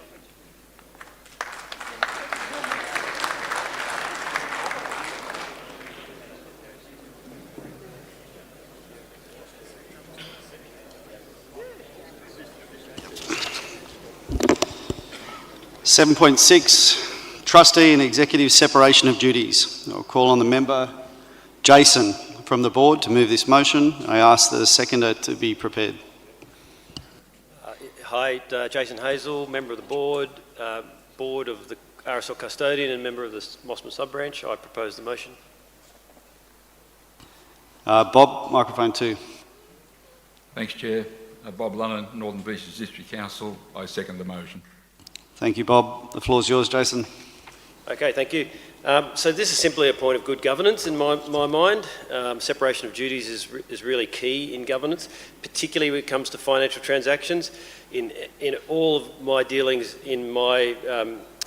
(7.6) Trustee and Executive Separation of Duties. I'll call on the member, Jason, from the board to move this motion. I ask the seconder to be prepared. Hi, Jason Hazel, member of the board, board of the RSL Custodian and member of the Mossman Sub-Branch. I propose the motion. Bob, microphone 2. Thanks, Chair. Bob Lunnon, Northern Beaches District Council. I second the motion. Thank you, Bob. The floor is yours, Jason. Okay, thank you. So this is simply a point of good governance in my mind. Separation of duties is really key in governance, particularly when it comes to financial transactions. In all of my dealings in my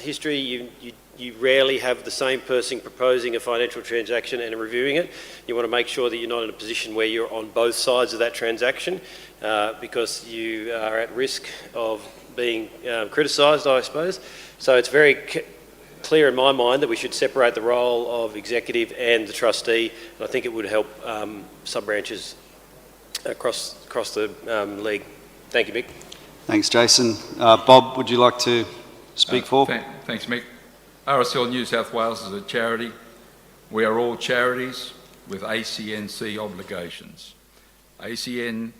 history, you rarely have the same person proposing a financial transaction and reviewing it. You want to make sure that you're not in a position where you're on both sides of that transaction because you are at risk of being criticised, I suppose. So it's very clear in my mind that we should separate the role of executive and the trustee, and I think it would help sub-branches across the league. Thank you, Mick. Thanks, Jason. Bob, would you like to speak for? Thanks, Mick. RSL New South Wales is a charity. We are all charities with ACNC obligations. ACNC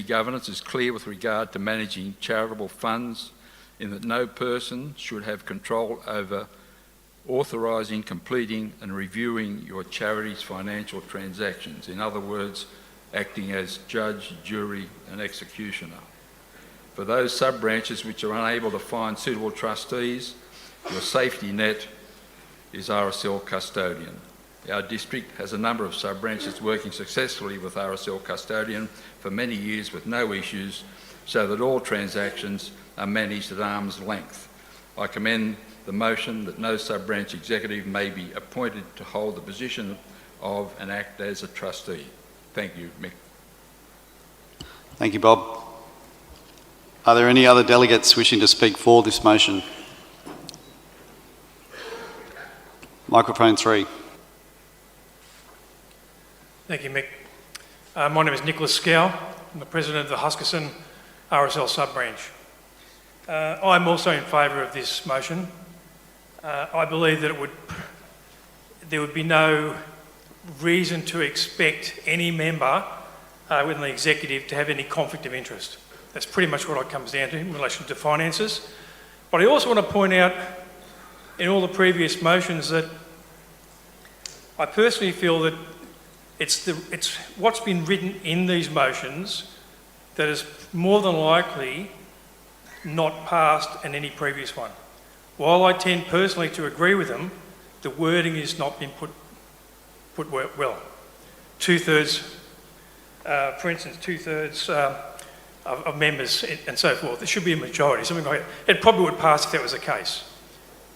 governance is clear with regard to managing charitable funds in that no person should have control over authorising, completing and reviewing your charity's financial transactions. In other words, acting as judge, jury and executioner. For those sub-branches which are unable to find suitable trustees, your safety net is RSL Custodian. Our district has a number of sub-branches working successfully with RSL Custodian for many years with no issues, so that all transactions are managed at arm's length. I commend the motion that no sub-branch executive may be appointed to hold the position of and act as a trustee. Thank you, Mick. Thank you, Bob. Are there any other delegates wishing to speak for this motion? Microphone 3. Thank you, Mick. My name is Nicholas Scow. I'm the President of the Housekeeping RSL sub-branch. I'm also in favour of this motion. I believe that there would be no reason to expect any member within the executive to have any conflict of interest. That's pretty much what it comes down to in relation to finances. But I also want to point out in all the previous motions that I personally feel that it's what's been written in these motions that is more than likely not passed in any previous one. While I tend personally to agree with them, the wording has not been put well. Two-thirds, for instance, two-thirds of members and so forth. It should be a majority, something like that. It probably would pass if that was the case.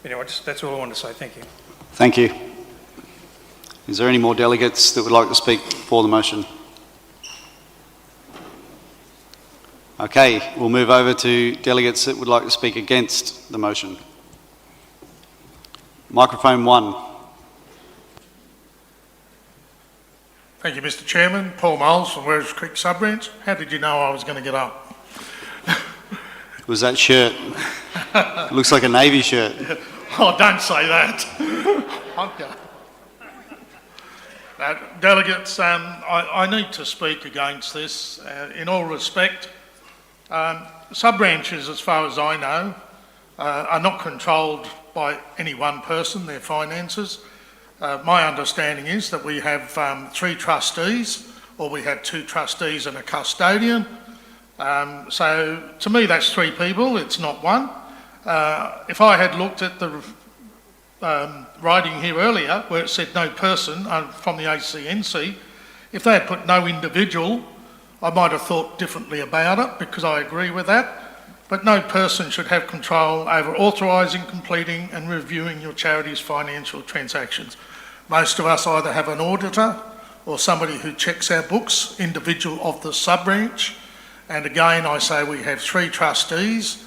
Anyway, that's all I wanted to say. Thank you. Thank you. Is there any more delegates that would like to speak for the motion? Okay, we'll move over to delegates that would like to speak against the motion. Microphone 1. Thank you, Mr Chairman. Paul Moles from Werris Creek Sub-branch. How did you know I was going to get up? Was that shirt? Looks like a Navy shirt. Oh, don't say that. Okay. Delegates, I need to speak against this in all respect. Sub-branches, as far as I know, are not controlled by any one person, their finances. My understanding is that we have 3 trustees, or we have 2 trustees and a custodian. So to me that's 3 people, it's not one. If I had looked at the writing here earlier where it said no person from the ACNC, if they had put no individual, I might have thought differently about it because I agree with that. But no person should have control over authorising, completing and reviewing your charity's financial transactions. Most of us either have an auditor or somebody who checks our books, individual of the sub-branch. And again, I say we have 3 trustees,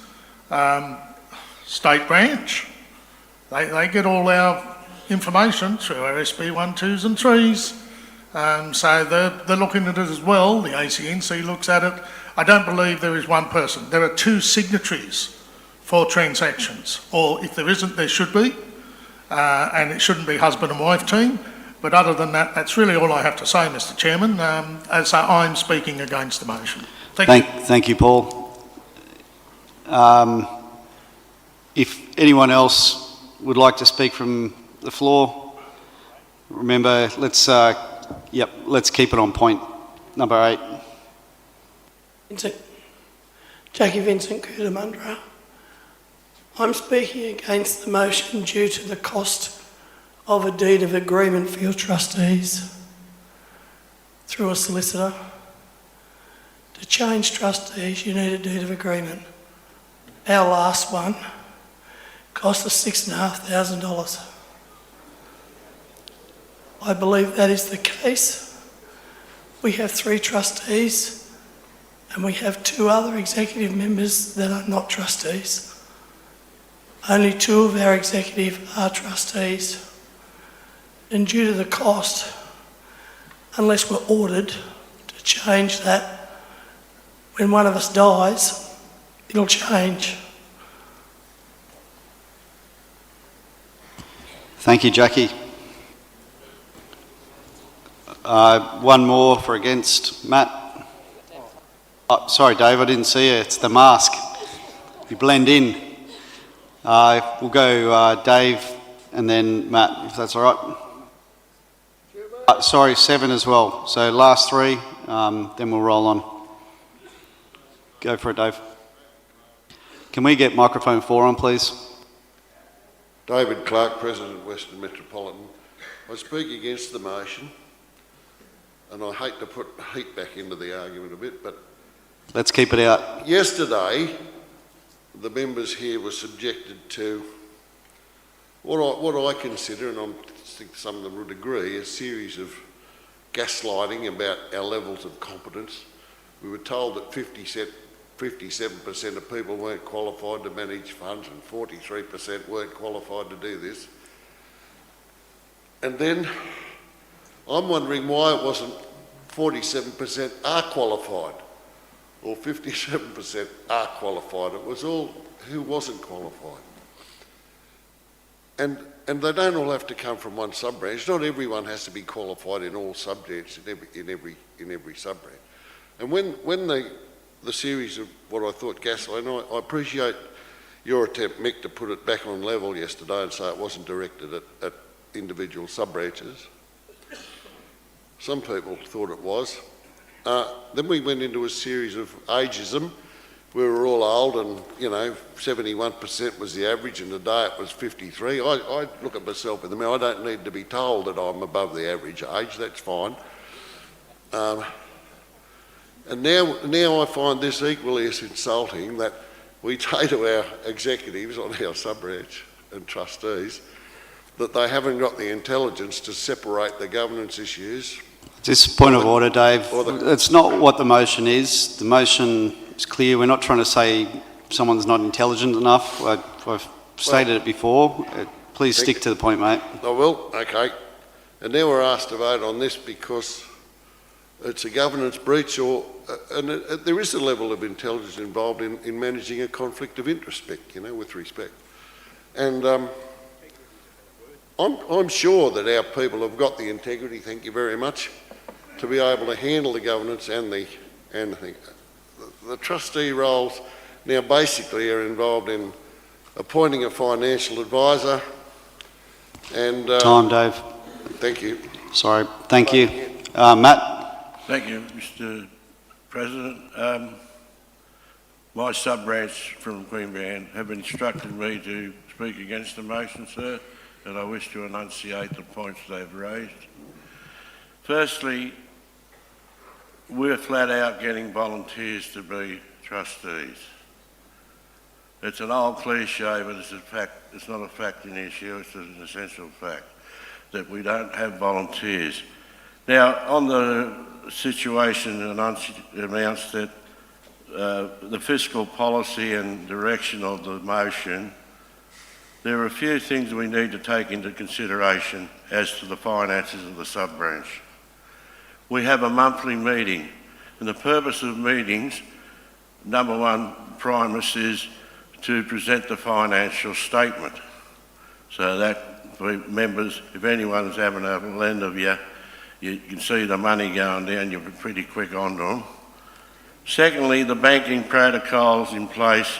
state branch. They get all our information through our SB 1, 2s and 3s. So they're looking at it as well. The ACNC looks at it. I don't believe there is one person. There are 2 signatories for transactions, or if there isn't, there should be, and it shouldn't be husband and wife team. But other than that, that's really all I have to say, Mr Chairman. So I'm speaking against the motion. Thank you, Paul. If anyone else would like to speak from the floor, remember, let's keep it on point. Number 8. Jackie Vincent Cootamundra. I'm speaking against the motion due to the cost of a deed of agreement for your trustees through a solicitor. To change trustees, you need a deed of agreement. Our last one cost us $6,500. I believe that is the case. We have 3 trustees and we have 2 other executive members that are not trustees. Only 2 of our executive are trustees. And due to the cost, unless we're ordered to change that, when one of us dies, it'll change. Thank you, Jackie. One more for against. Matt? Oh, sorry, Dave, I didn't see you. It's the mask. You blend in. We'll go Dave and then Matt, if that's all right. Sorry, 7 as well. So last 3, then we'll roll on. Go for it, Dave. Can we get microphone 4 on, please? David Clark, President of Western Metropolitan. I speak against the motion, and I hate to put heat back into the argument a bit, but... Let's keep it out. Yesterday, the members here were subjected to what I consider, and I think some of them would agree, a series of gaslighting about our levels of competence. We were told that 57% of people weren't qualified to manage funds and 43% weren't qualified to do this. And then I'm wondering why it wasn't 47% are qualified or 57% are qualified. It was all who wasn't qualified. And they don't all have to come from one sub-branch. Not everyone has to be qualified in all subjects in every sub-branch. And when the series of what I thought gaslighting, I appreciate your attempt, Mick, to put it back on level yesterday and say it wasn't directed at individual sub-branches. Some people thought it was. Then we went into a series of ageism. We were all old and, 71% was the average, and today it was 53. I look at myself in the mirror. I don't need to be told that I'm above the average age. That's fine. And now I find this equally as insulting, that we say to our executives on our sub-branch and trustees that they haven't got the intelligence to separate the governance issues. Just point of order, Dave. It's not what the motion is. The motion is clear. We're not trying to say someone's not intelligent enough. I've stated it before. Please stick to the point, mate. I will. Okay. And now we're asked to vote on this because it's a governance breach, and there is a level of intelligence involved in managing a conflict of interest, with respect. And I'm sure that our people have got the integrity, thank you very much, to be able to handle the governance and the trustee roles now basically are involved in appointing a financial advisor and... Time, Dave. Thank you. Sorry. Thank you. Matt? Thank you, Mr. President. My sub-branch from Queanbeyan have instructed me to speak against the motion, sir, and I wish to enunciate the points they've raised. Firstly, we're flat out getting volunteers to be trustees. It's an old cliche, but it's a fact. It's not a facting issue, it's an essential fact that we don't have volunteers. Now, on the situation announced that the fiscal policy and direction of the motion, there are a few things we need to take into consideration as to the finances of the sub-branch. We have a monthly meeting, and the purpose of meetings, number one primus, is to present the financial statement, so that members, if anyone's having a lend of you, you can see the money going down, you'll be pretty quick onto them. Secondly, the banking protocols in place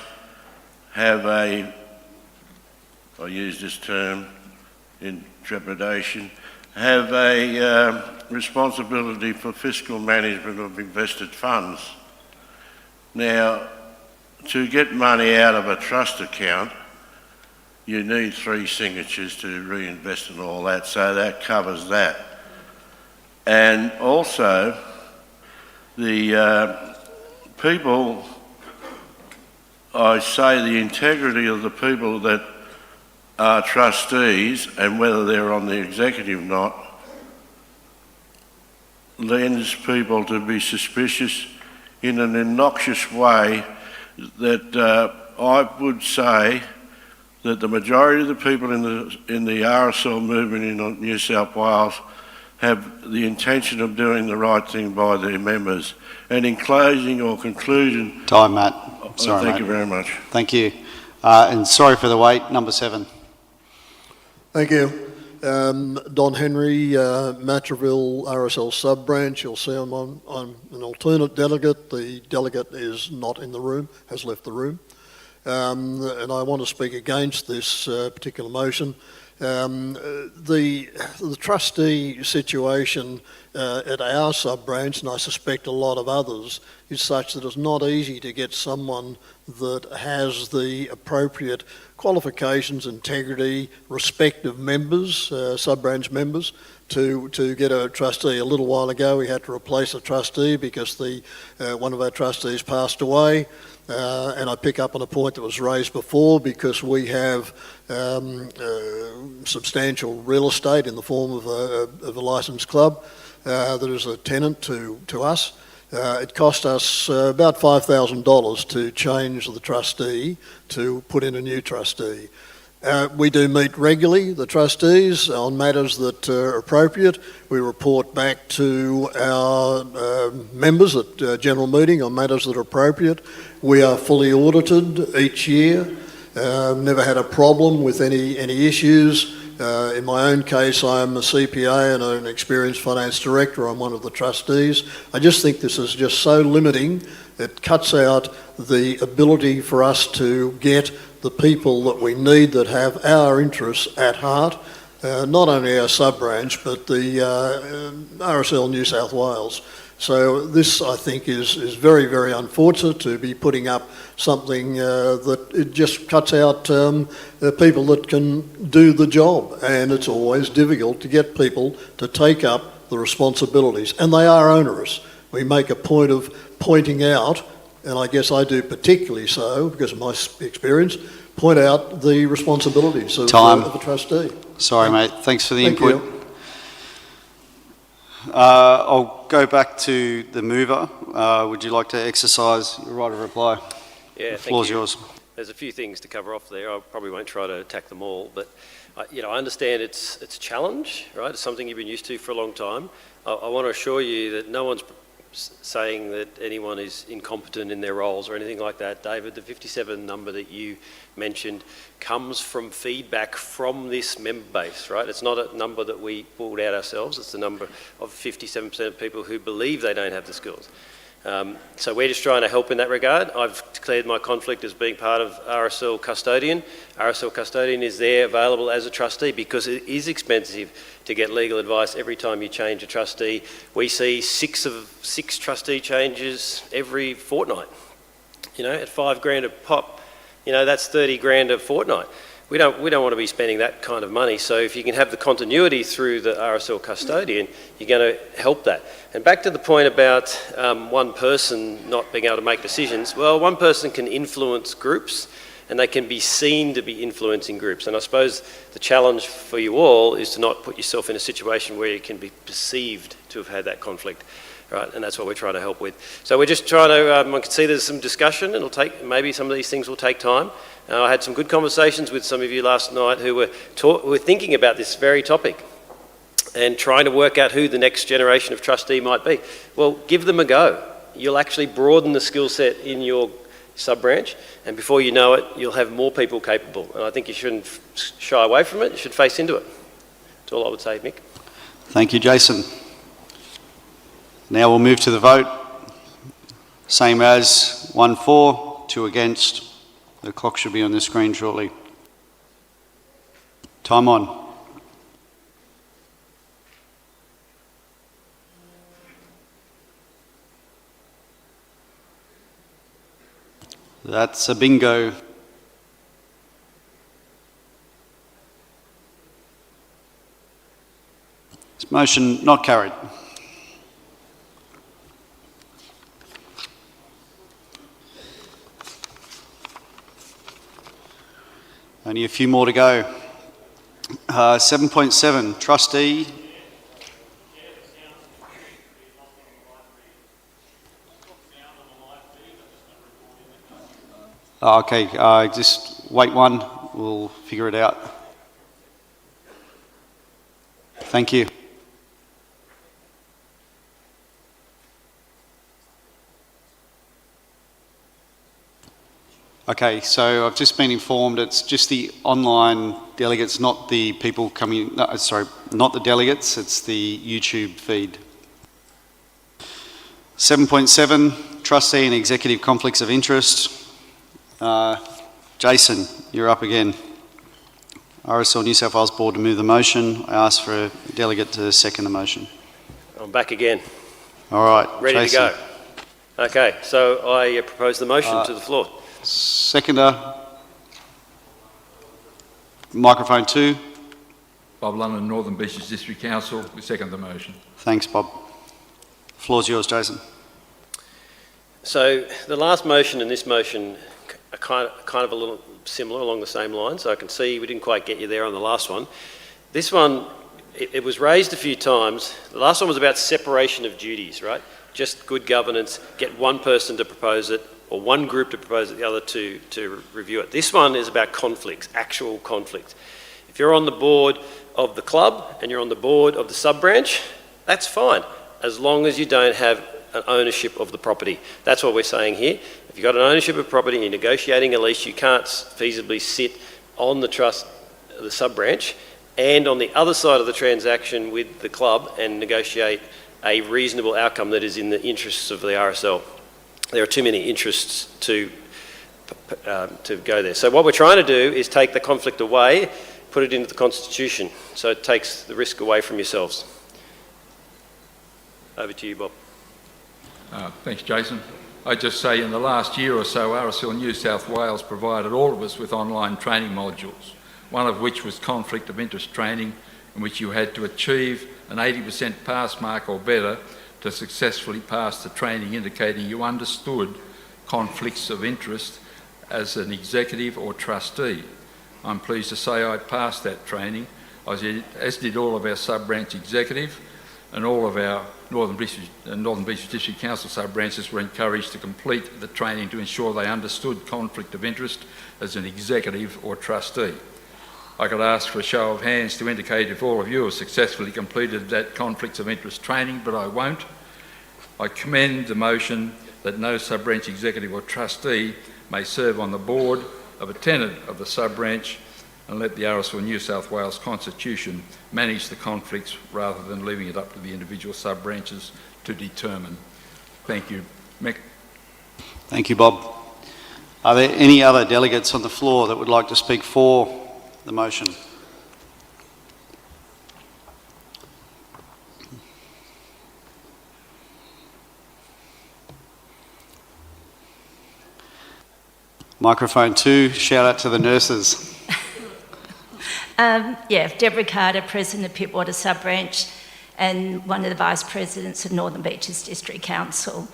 have I use this term in trepidation, have a responsibility for fiscal management of invested funds. Now, to get money out of a trust account, you need 3 signatures to reinvest and all that, so that covers that. And also, the people, I say the integrity of the people that are trustees, and whether they're on the executive or not, lends people to be suspicious in an obnoxious way that I would say that the majority of the people in the RSL movement in New South Wales have the intention of doing the right thing by their members. And in closing or conclusion... Time, Matt. Sorry, thank mate. you very much. Thank you. And sorry for the wait. Number 7. Thank you. Don Henry, Matraville RSL sub-branch. You'll see I'm an alternate delegate. The delegate is not in the room, has left the room. And I want to speak against this particular motion. The trustee situation at our sub-branch, and I suspect a lot of others, is such that it's not easy to get someone that has the appropriate qualifications, integrity, respect of members, sub-branch members, to get a trustee. A little while ago we had to replace a trustee because one of our trustees passed away. And I pick up on a point that was raised before, because we have substantial real estate in the form of a licensed club that is a tenant to us. It cost us about $5,000 to change the trustee to put in a new trustee. We do meet regularly, the trustees, on matters that are appropriate. We report back to our members at general meeting on matters that are appropriate. We are fully audited each year. Never had a problem with any issues. In my own case, I'm a CPA and an experienced finance director. I'm one of the trustees. I just think this is just so limiting. It cuts out the ability for us to get the people that we need that have our interests at heart, not only our sub-branch, but the RSL New South Wales. So this, I think, is very, very unfortunate to be putting up something that it just cuts out the people that can do the job, and it's always difficult to get people to take up the responsibilities, and they are onerous. We make a point of pointing out, and I guess I do particularly so because of my experience, point out the responsibilities of a trustee. Sorry, mate. Thanks for the Thank input. you. I'll go back to the mover. Would you like to exercise your right of reply? Yeah, the floor's yours. There's a few things to cover off there. I probably won't try to attack them all, but I understand it's a challenge, right? It's something you've been used to for a long time. I want to assure you that no one's saying that anyone is incompetent in their roles or anything like that. David, the 57 number that you mentioned comes from feedback from this member base, right? It's not a number that we pulled out ourselves. It's the number of 57% of people who believe they don't have the skills. So we're just trying to help in that regard. I've declared my conflict as being part of RSL Custodian. RSL Custodian is there available as a trustee because it is expensive to get legal advice every time you change a trustee. We see six trustee changes every fortnight. At $5,000 a pop, that's 30 grand a fortnight. We don't want to be spending that kind of money. So if you can have the continuity through the RSL Custodian, you're going to help that. And back to the point about one person not being able to make decisions. Well, one person can influence groups, and they can be seen to be influencing groups. And I suppose the challenge for you all is to not put yourself in a situation where you can be perceived to have had that conflict. Right, and that's what we're trying to help with. So we're just trying to, I can see there's some discussion. Maybe some of these things will take time. I had some good conversations with some of you last night who were thinking about this very topic and trying to work out who the next generation of trustee might be. Well, give them a go. You'll actually broaden the skill set in your sub-branch, and before you know it, you'll have more people capable. And I think you shouldn't shy away from it. You should face into it. That's all I would say, Mick. Thank you, Jason. Now we'll move to the vote. Same as 1 for, 2 against. The clock should be on the screen shortly. Time on. That's a bingo. This motion not carried. Only a few more to go. 7.7, trustee. Okay, just wait one, we'll figure it out. Thank you. Okay, so I've just been informed it's just the online delegates, not the people coming, no, sorry, not the delegates, it's the YouTube feed. 7.7, trustee and executive conflicts of interest. Jason, you're up again. RSL New South Wales Board to move the motion. I ask for a delegate to second the motion. I'm back again. All right. Ready Jason. to go. Okay, so I propose the motion to the floor. Seconder. Microphone 2. Bob London, Northern Beaches District Council. We second the motion. Thanks, Bob. Floor's yours, Jason. So the last motion and this motion are kind of a little similar, along the same lines. So I can see we didn't quite get you there on the last one. This one, it was raised a few times. The last one was about separation of duties, right? Just good governance, get one person to propose it, or one group to propose it, the other two to review it. This one is about conflicts, actual conflicts. If you're on the board of the club and you're on the board of the sub-branch, that's fine, as long as you don't have an ownership of the property. That's what we're saying here. If you've got an ownership of property and you're negotiating a lease, you can't feasibly sit on the trust, the sub-branch, and on the other side of the transaction with the club and negotiate a reasonable outcome that is in the interests of the RSL. There are too many interests to go there. So what we're trying to do is take the conflict away, put it into the Constitution, so it takes the risk away from yourselves. Over to you, Bob. Thanks, Jason. I just say in the last year or so, RSL New South Wales provided all of us with online training modules, one of which was conflict of interest training, in which you had to achieve an 80% pass mark or better to successfully pass the training, indicating you understood conflicts of interest as an executive or trustee. I'm pleased to say I passed that training, as did all of our sub-branch executive, and all of our Northern Beaches District Council sub-branches were encouraged to complete the training to ensure they understood conflict of interest as an executive or trustee. I could ask for a show of hands to indicate if all of you have successfully completed that conflicts of interest training, but I won't. I commend the motion that no sub-branch executive or trustee may serve on the board of a tenant of the sub-branch, and let the RSL New South Wales Constitution manage the conflicts rather than leaving it up to the individual sub-branches to determine. Thank you. Mick. Thank you, Bob. Are there any other delegates on the floor that would like to speak for the motion? Microphone 2, shout out to the nurses. Deborah Carter, President of Pittwater Sub-Branch and one of the Vice Presidents of Northern Beaches District Council.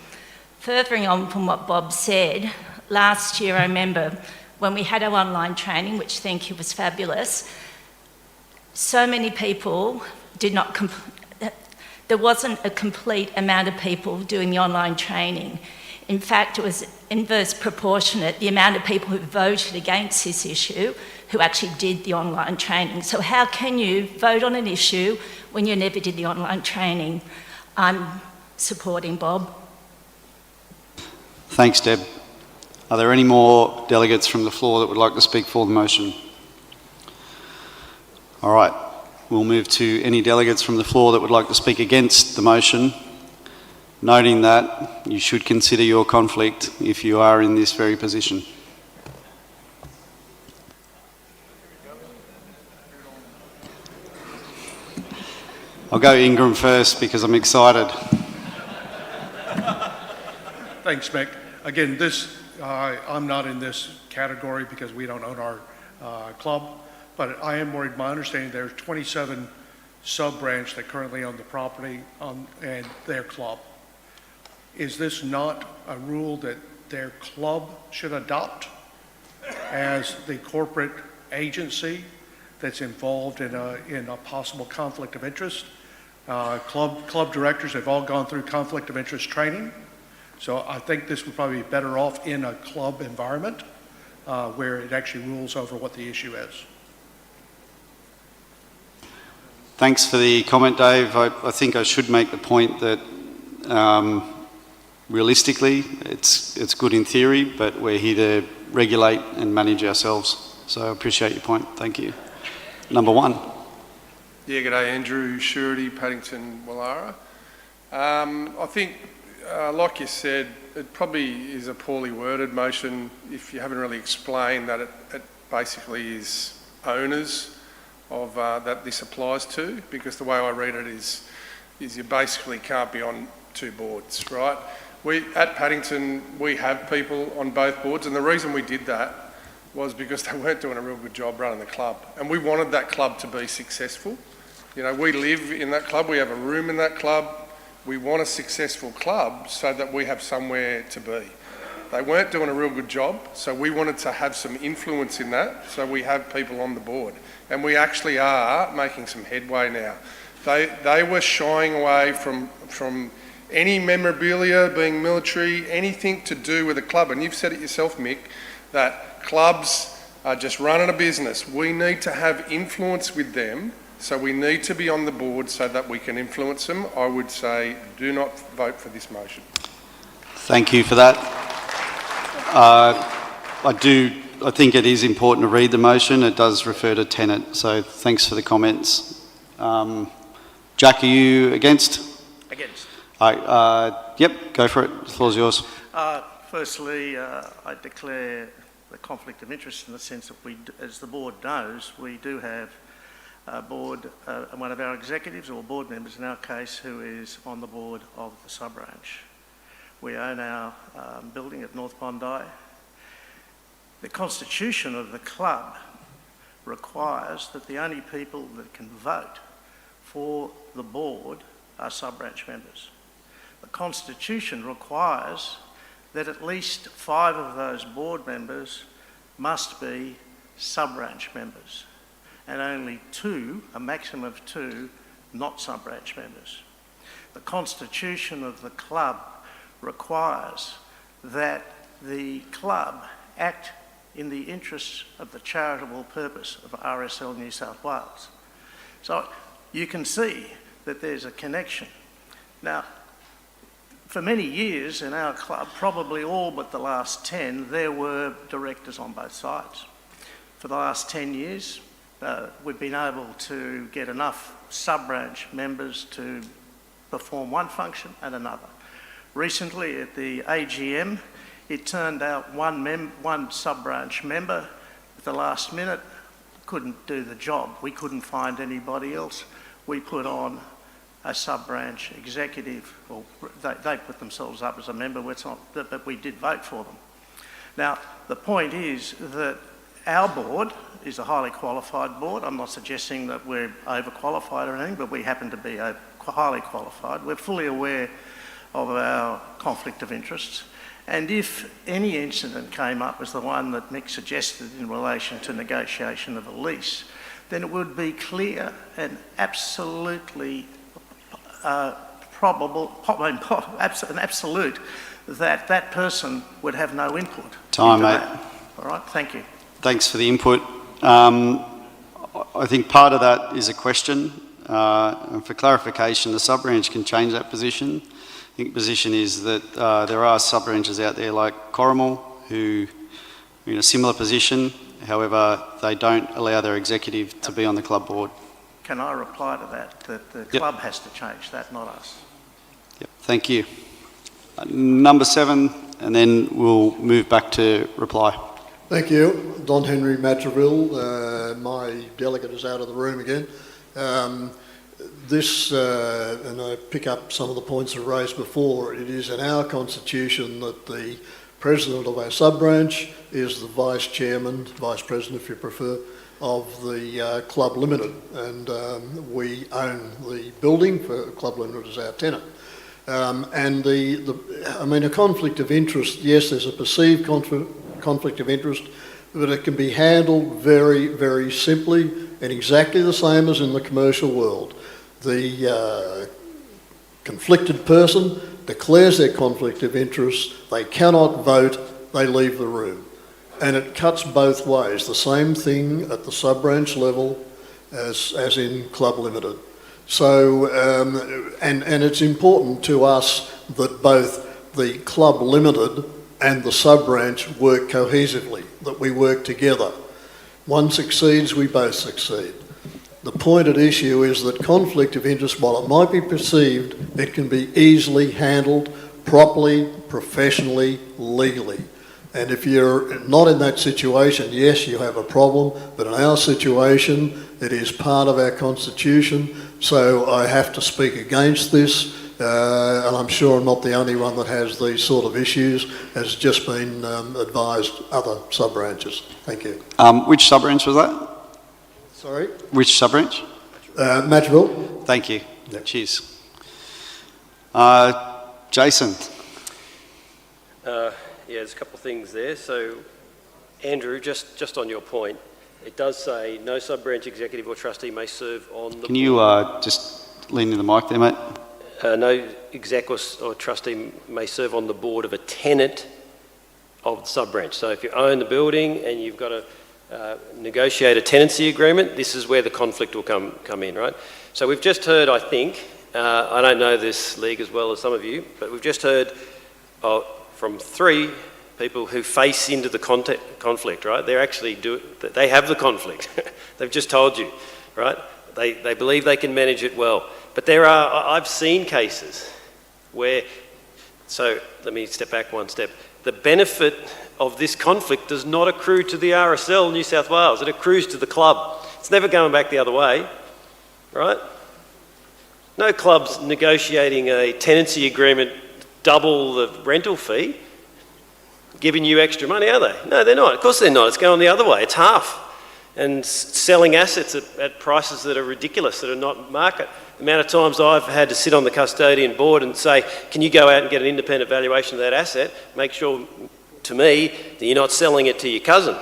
Furthering on from what Bob said, last year I remember when we had our online training, which thank you was fabulous, so many people did not, there wasn't a complete amount of people doing the online training. In fact, it was inverse proportionate, the amount of people who voted against this issue who actually did the online training. So how can you vote on an issue when you never did the online training? I'm supporting Bob. Thanks, Deb. Are there any more delegates from the floor that would like to speak for the motion? All right, we'll move to any delegates from the floor that would like to speak against the motion, noting that you should consider your conflict if you are in this very position. I'll go Ingram first because I'm excited. Thanks, Mick. Again, I'm not in this category because we don't own our club, but I am worried. My understanding there's 27 sub-branch that currently own the property and their club. Is this not a rule that their club should adopt as the corporate agency that's involved in a possible conflict of interest? Club directors have all gone through conflict of interest training, so I think this would probably be better off in a club environment where it actually rules over what the issue is. Thanks for the comment, Dave. I think I should make the point that realistically it's good in theory, but we're here to regulate and manage ourselves. So I appreciate your point. Thank you. Number 1. Yeah, g'day, Andrew Surety, Paddington, Wallara. I think, like you said, it probably is a poorly worded motion if you haven't really explained that it basically is owners that this applies to, because the way I read it is you basically can't be on two boards, right? At Paddington, we have people on both boards, and the reason we did that was because they weren't doing a real good job running the club, and we wanted that club to be successful. You know, we live in that club, we have a room in that club, we want a successful club so that we have somewhere to be. They weren't doing a real good job, so we wanted to have some influence in that, so we have people on the board. And we actually are making some headway now. They were shying away from any memorabilia, being military, anything to do with a club. And you've said it yourself, Mick, that clubs are just running a business. We need to have influence with them, so we need to be on the board so that we can influence them. I would say do not vote for this motion. Thank you for that. I think it is important to read the motion. It does refer to tenant, so thanks for the comments. Jack, are you against? Against. Yep, go for it. The floor's yours. Firstly, I declare the conflict of interest in the sense that we, as the board knows, we do have a board, one of our executives or board members in our case, who is on the board of the sub-branch. We own our building at North Bondi. The constitution of the club requires that the only people that can vote for the board are sub-branch members. The constitution requires that at least 5 of those board members must be sub-branch members, and only 2, a maximum of 2, not sub-branch members. The constitution of the club requires that the club act in the interests of the charitable purpose of RSL New South Wales. So you can see that there's a connection. Now, for many years in our club, probably all but the last 10, there were directors on both sides. For the last 10 years, we've been able to get enough sub-branch members to perform one function and another. Recently at the AGM, it turned out one sub-branch member at the last minute couldn't do the job. We couldn't find anybody else. We put on a sub-branch executive, or they put themselves up as a member, but we did vote for them. Now, the point is that our board is a highly qualified board. I'm not suggesting that we're overqualified or anything, but we happen to be highly qualified. We're fully aware of our conflict of interests. And if any incident came up as the one that Mick suggested in relation to negotiation of a lease, then it would be clear and absolutely an absolute that that person would have no input. Time, mate. That. All right, thank you. Thanks for the input. I think part of that is a question. And for clarification, the sub-branch can change that position. I think the position is that there are sub-branches out there like Corrimal who are in a similar position. However, they don't allow their executive to be on the club board. Can I reply to that the club has to change that, not us? Yep, thank you. Number 7, and then we'll move back to reply. Thank you. Don Henry Matraville. My delegate is out of the room again. And I pick up some of the points that were raised before, it is in our constitution that the president of our sub-branch is the vice chairman, vice president if you prefer, of the Club Limited, and we own the building for Club Limited as our tenant. And a conflict of interest, yes, there's a perceived conflict of interest, but it can be handled very, very simply and exactly the same as in the commercial world. The conflicted person declares their conflict of interest, they cannot vote, they leave the room. And it cuts both ways, the same thing at the sub-branch level as in Club Limited. So, and it's important to us that both the Club Limited and the sub-branch work cohesively, that we work together. One succeeds, we both succeed. The point at issue is that conflict of interest, while it might be perceived, it can be easily handled properly, professionally, legally. And if you're not in that situation, yes, you have a problem, but in our situation, it is part of our constitution, so I have to speak against this, and I'm sure I'm not the only one that has these sort of issues, as just been advised other sub-branches. Thank you. Which sub-branch was that? Sorry? Which sub-branch? Matraville. Thank you. Yep. Cheers. Jason. Yeah, there's a couple of things there. So, Andrew, just on your point, it does say no sub-branch executive or trustee may serve on the Can you just lean in the mic there, mate? no exec or trustee may serve on the board of a tenant of the sub-branch. So if you own the building and you've got to negotiate a tenancy agreement, this is where the conflict will come in, right? So we've just heard, I think, I don't know this league as well as some of you, but we've just heard from 3 people who face into the conflict, right? They have the conflict. They've just told you, right? They believe they can manage it well. But I've seen cases where, so let me step back one step. The benefit of this conflict does not accrue to the RSL New South Wales. It accrues to the club. It's never going back the other way, right? No club's negotiating a tenancy agreement double the rental fee, giving you extra money, are they? No, they're not. Of course they're not. It's going the other way. It's half. And selling assets at prices that are ridiculous, that are not market. The amount of times I've had to sit on the custodian board and say, can you go out and get an independent valuation of that asset? Make sure, to me, that you're not selling it to your cousin.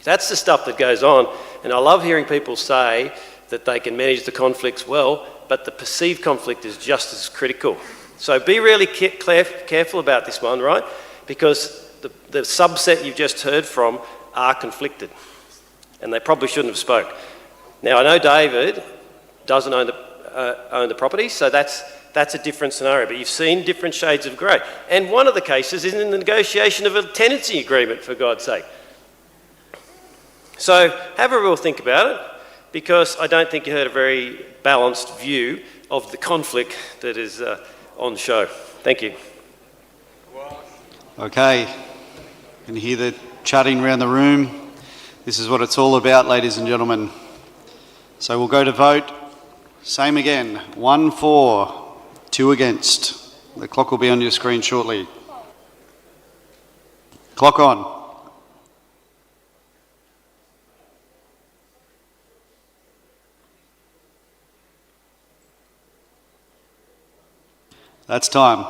That's the stuff that goes on. And I love hearing people say that they can manage the conflicts well, but the perceived conflict is just as critical. So be really careful about this one, right? Because the subset you've just heard from are conflicted. And they probably shouldn't have spoke. Now, I know David doesn't own the property, so that's a different scenario, but you've seen different shades of grey. And one of the cases is in the negotiation of a tenancy agreement, for God's sake. So have a real think about it, because I don't think you heard a very balanced view of the conflict that is on show. Thank you. Okay. Can you hear the chatting around the room? This is what it's all about, ladies and gentlemen. So we'll go to vote. Same again. 1 for, 2 against. The clock will be on your screen shortly. Clock on. That's time.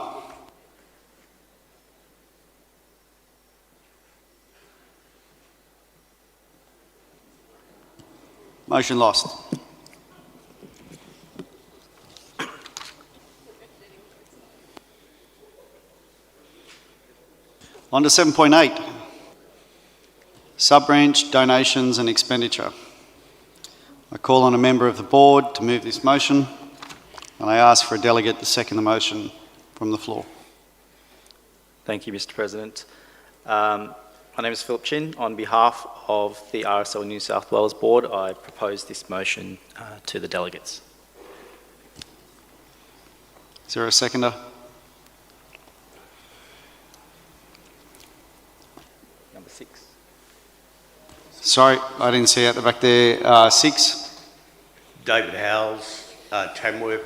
Motion lost. On to 7.8. Sub-branch donations and expenditure. I call on a member of the board to move this motion, and I ask for a delegate to second the motion from the floor. Thank you, Mr. President. My name is Philip Chin. On behalf of the RSL New South Wales Board, I propose this motion to the delegates. Is there a seconder? Number 6. Sorry, I didn't see at the back there. 6. David Howells, Tamworth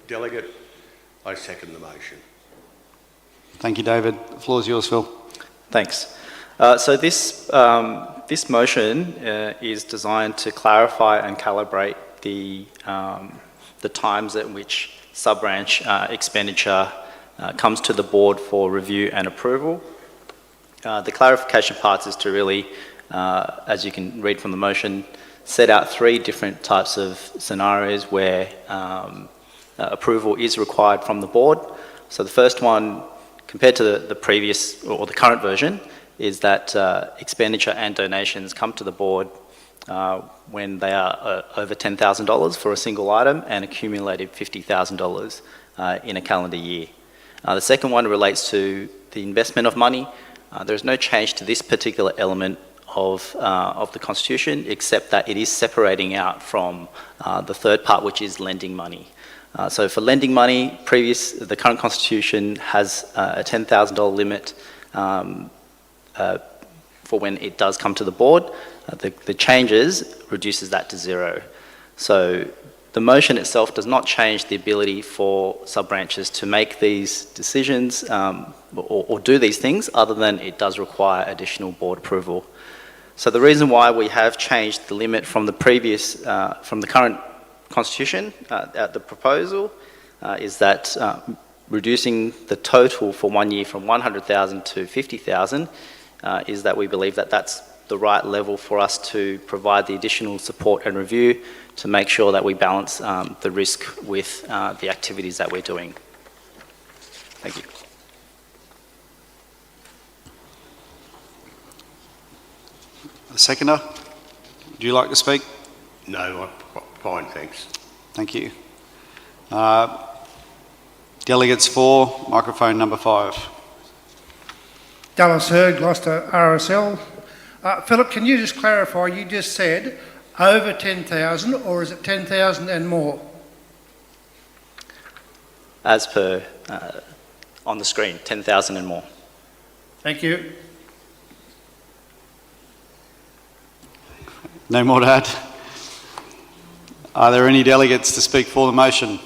delegate. I second the motion. Thank you, David. The floor is yours, Phil. Thanks. So this motion is designed to clarify and calibrate the times at which sub-branch expenditure comes to the board for review and approval. The clarification parts is to really, as you can read from the motion, set out 3 different types of scenarios where approval is required from the board. So the first one, compared to the previous or the current version, is that expenditure and donations come to the board when they are over $10,000 for a single item and accumulated $50,000 in a calendar year. The second one relates to the investment of money. There's no change to this particular element of the Constitution, except that it is separating out from the third part, which is lending money. So for lending money, the current Constitution has a $10,000 limit for when it does come to the board. The changes reduces that to 0. So the motion itself does not change the ability for sub-branches to make these decisions or do these things, other than it does require additional board approval. So the reason why we have changed the limit from the previous, from the current constitution at the proposal is that reducing the total for 1 year from 100,000 to 50,000 is that we believe that that's the right level for us to provide the additional support and review to make sure that we balance the risk with the activities that we're doing. Thank you. The seconder, would you like to speak? No, I'm fine, thanks. Thank you. Delegates for microphone number 5. Dallas Hurd, Gloucester RSL. Philip, can you just clarify, you just said over 10,000 or is it 10,000 and more? As per on the screen, 10,000 and more. Thank you. No more to add. Are there any delegates to speak for the motion?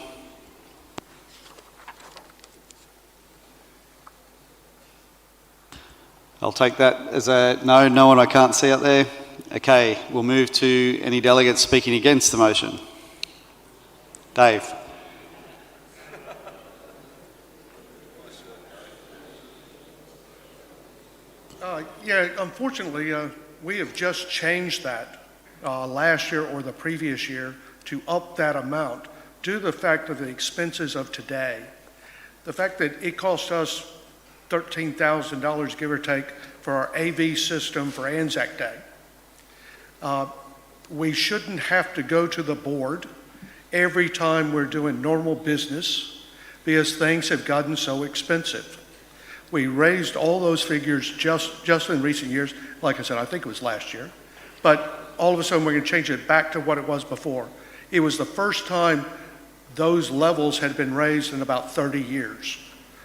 I'll take that as a no one I can't see up there. Okay, we'll move to any delegates speaking against the motion. Dave. Yeah, unfortunately, we have just changed that last year or the previous year to up that amount due to the fact of the expenses of today. The fact that it cost us $13,000, give or take, for our AV system for Anzac Day. We shouldn't have to go to the board every time we're doing normal business because things have gotten so expensive. We raised all those figures just in recent years. Like I said, I think it was last year. But all of a sudden, we're going to change it back to what it was before. It was the first time those levels had been raised in about 30 years.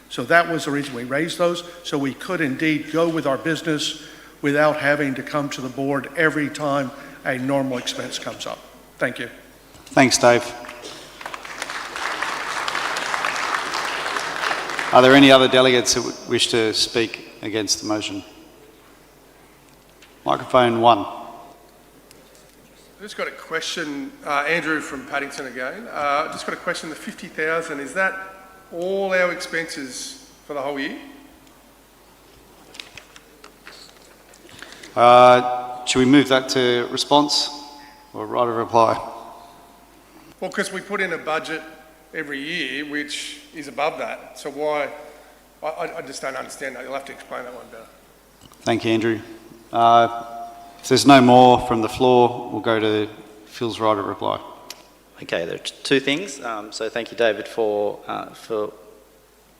So that was the reason we raised those, so we could indeed go with our business without having to come to the board every time a normal expense comes up. Thank you. Thanks, Dave. Are there any other delegates who wish to speak against the motion? Microphone 1. I've just got a question, Andrew from Paddington again. Just got a question, the 50,000, is that all our expenses for the whole year? Should we move that to response or right of reply? Well, because we put in a budget every year which is above that, so why? I just don't understand that. You'll have to explain that one better. Thank you, Andrew. If there's no more from the floor, we'll go to Phil's right of reply. Okay, there are two things. So thank you, David, for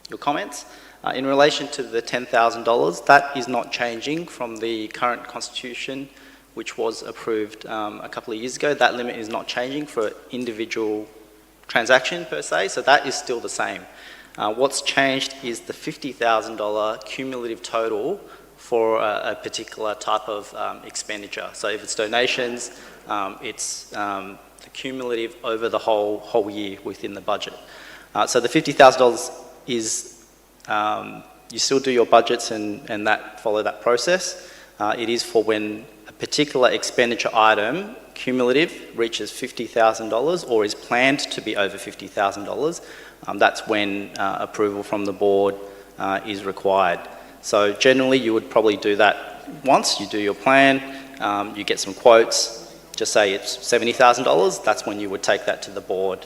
your comments. In relation to the $10,000, that is not changing from the current constitution, which was approved a couple of years ago. That limit is not changing for individual transaction per se, so that is still the same. What's changed is the $50,000 cumulative total for a particular type of expenditure. So if it's donations, it's the cumulative over the whole year within the budget. So the $50,000 is, you still do your budgets and follow that process. It is for when a particular expenditure item, cumulative, reaches $50,000 or is planned to be over $50,000. That's when approval from the board is required. So generally you would probably do that once, you do your plan, you get some quotes, just say it's $70,000, that's when you would take that to the board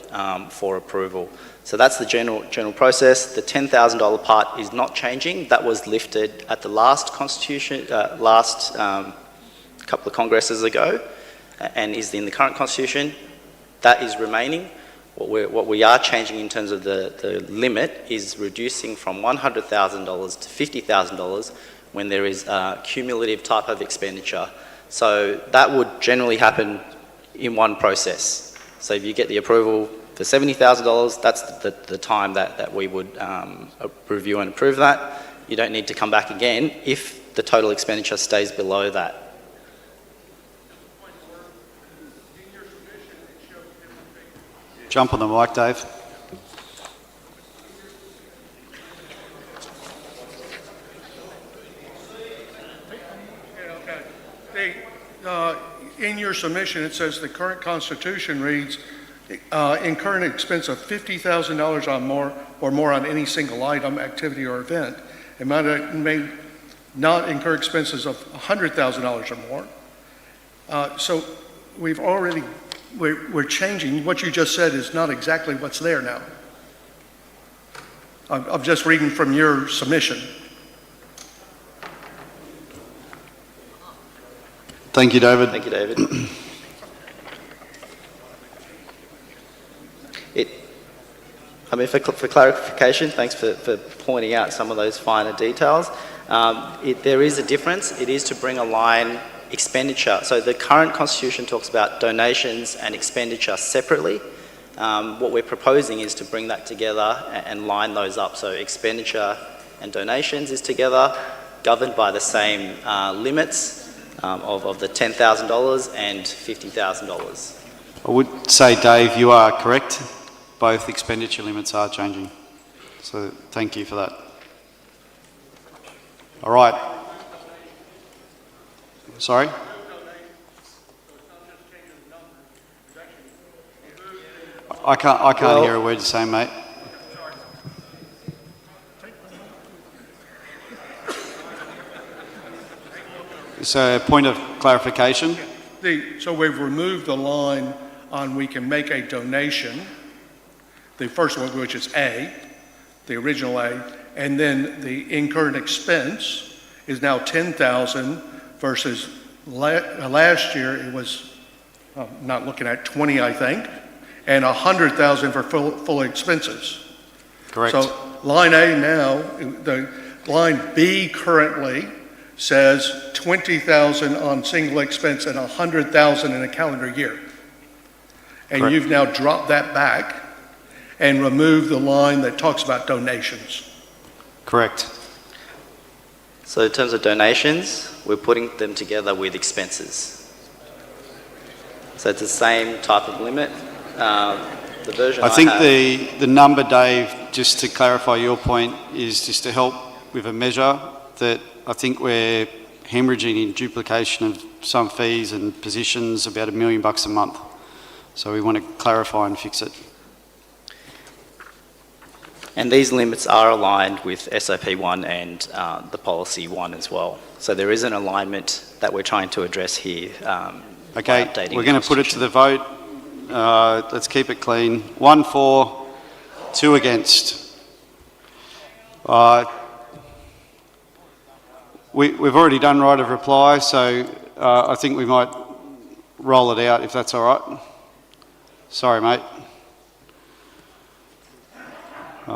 for approval. So that's the general process. The $10,000 part is not changing. That was lifted at the last constitution, last couple of congresses ago, and is in the current constitution. That is remaining. What we are changing in terms of the limit is reducing from $100,000 to $50,000 when there is a cumulative type of expenditure. So that would generally happen in one process. So if you get the approval for $70,000, that's the time that we would review and approve that. You don't need to come back again if the total expenditure stays below that. Jump on the mic, Dave. In your submission, it says the current constitution reads, incur an expense of $50,000 or more on any single item, activity, or event. It may not incur expenses of $100,000 or more. So we're changing. What you just said is not exactly what's there now. I'm just reading from your submission. Thank you, David. Thank you, David. For clarification, thanks for pointing out some of those finer details. There is a difference. It is to bring a line expenditure. So the current constitution talks about donations and expenditure separately. What we're proposing is to bring that together and line those up. So expenditure and donations is together, governed by the same limits of the $10,000 and $50,000. I would say, Dave, you are correct. Both expenditure limits are changing. So thank you for that. All right. Sorry? I can't hear a word you're saying, mate. So, point of clarification. So we've removed the line on we can make a donation, the first one, which is A, the original A, and then the incurred expense is now $10,000 versus last year it was, not looking at 20, I think, and $100,000 for full expenses. Correct. So line A now, the line B currently says $20,000 on single expense and $100,000 in a calendar year. And Correct. You've now dropped that back and removed the line that talks about donations. Correct. So in terms of donations, we're putting them together with expenses. So it's the same type of limit. The version I think have, the number, Dave, just to clarify your point, is just to help with a measure that I think we're hemorrhaging in duplication of some fees and positions about $1 million a month. So we want to clarify and fix it. and these limits are aligned with SOP 1 and the Policy 1 as well. So there is an alignment that we're trying to address here. Okay, we're going to put it to the vote. Let's keep it clean. 1 for, 2 against. We've already done right of reply, so I think we might roll it out if that's all right. Sorry, mate.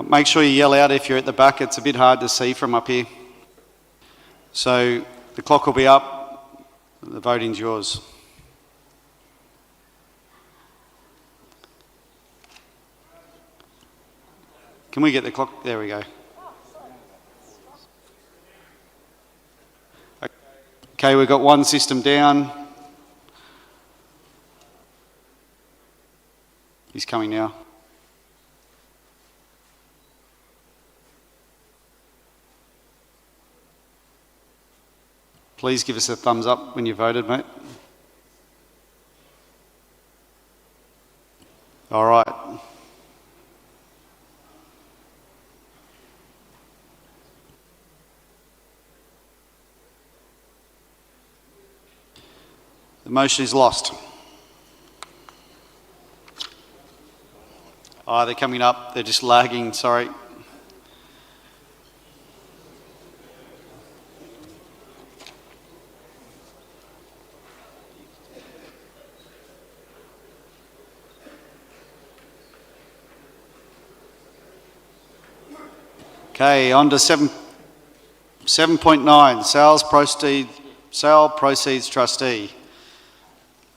Make sure you yell out if you're at the back. It's a bit hard to see from up here. So the clock will be up. The voting's yours. Can we get the clock? There we go. Okay, we've got one system down. He's coming now. Please give us a thumbs up when you voted, mate. All right. The motion is lost. Oh, they're coming up. They're just lagging, sorry. Okay, on to 7.9, sale proceeds trustee.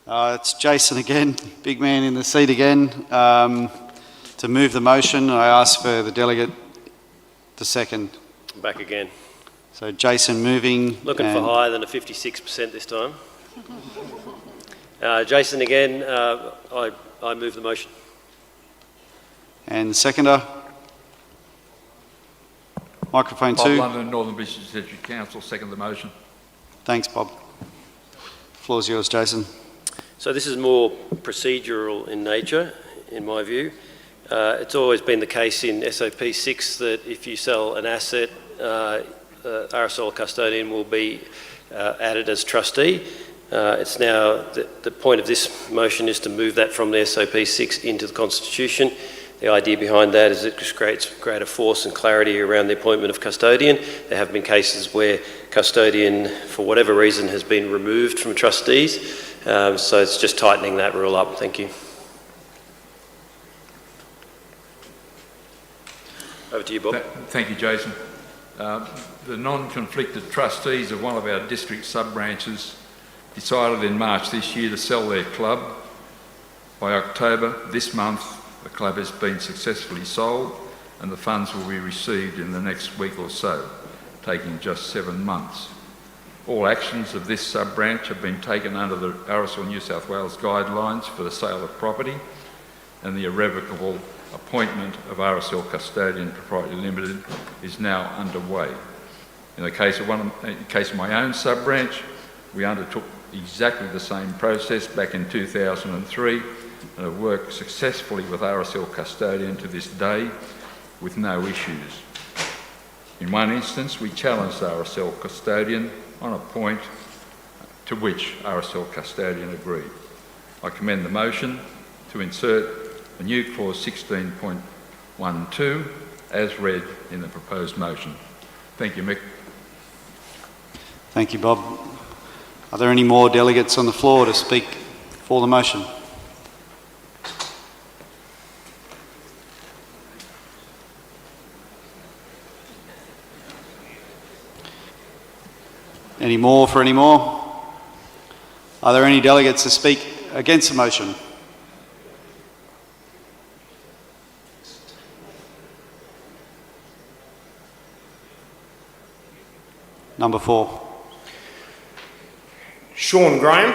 It's Jason again, big man in the seat again. To move the motion, I ask for the delegate to second. Back again. So Jason moving. Looking for higher than a 56% this time. Jason again, I move the motion. And the seconder. Microphone Bob 2. London, Northern Beaches District Council, second the motion. Thanks, Bob. Floor's yours, Jason. So this is more procedural in nature, in my view. It's always been the case in SOP 6 that if you sell an asset, RSL custodian will be added as trustee. It's now, the point of this motion is to move that from the SOP 6 into the Constitution. The idea behind that is it just creates greater force and clarity around the appointment of custodian. There have been cases where custodian, for whatever reason, has been removed from trustees. So it's just tightening that rule up. Thank you. Over to you, Bob. Thank you, Jason. The non-conflicted trustees of one of our district sub-branches decided in March this year to sell their club. By October this month, the club has been successfully sold and the funds will be received in the next week or so, taking just 7 months. All actions of this sub-branch have been taken under the RSL New South Wales guidelines for the sale of property, and the irrevocable appointment of RSL Custodian Proprietary Limited is now underway. In the case of my own sub-branch, we undertook exactly the same process back in 2003 and have worked successfully with RSL Custodian to this day with no issues. In one instance, we challenged RSL Custodian on a point to which RSL Custodian agreed. I commend the motion to insert a new clause 16.12 as read in the proposed motion. Thank you, Mick. Thank you, Bob. Are there any more delegates on the floor to speak for the motion? Any more for any more? Are there any delegates to speak against the motion? Number 4. Sean Graham,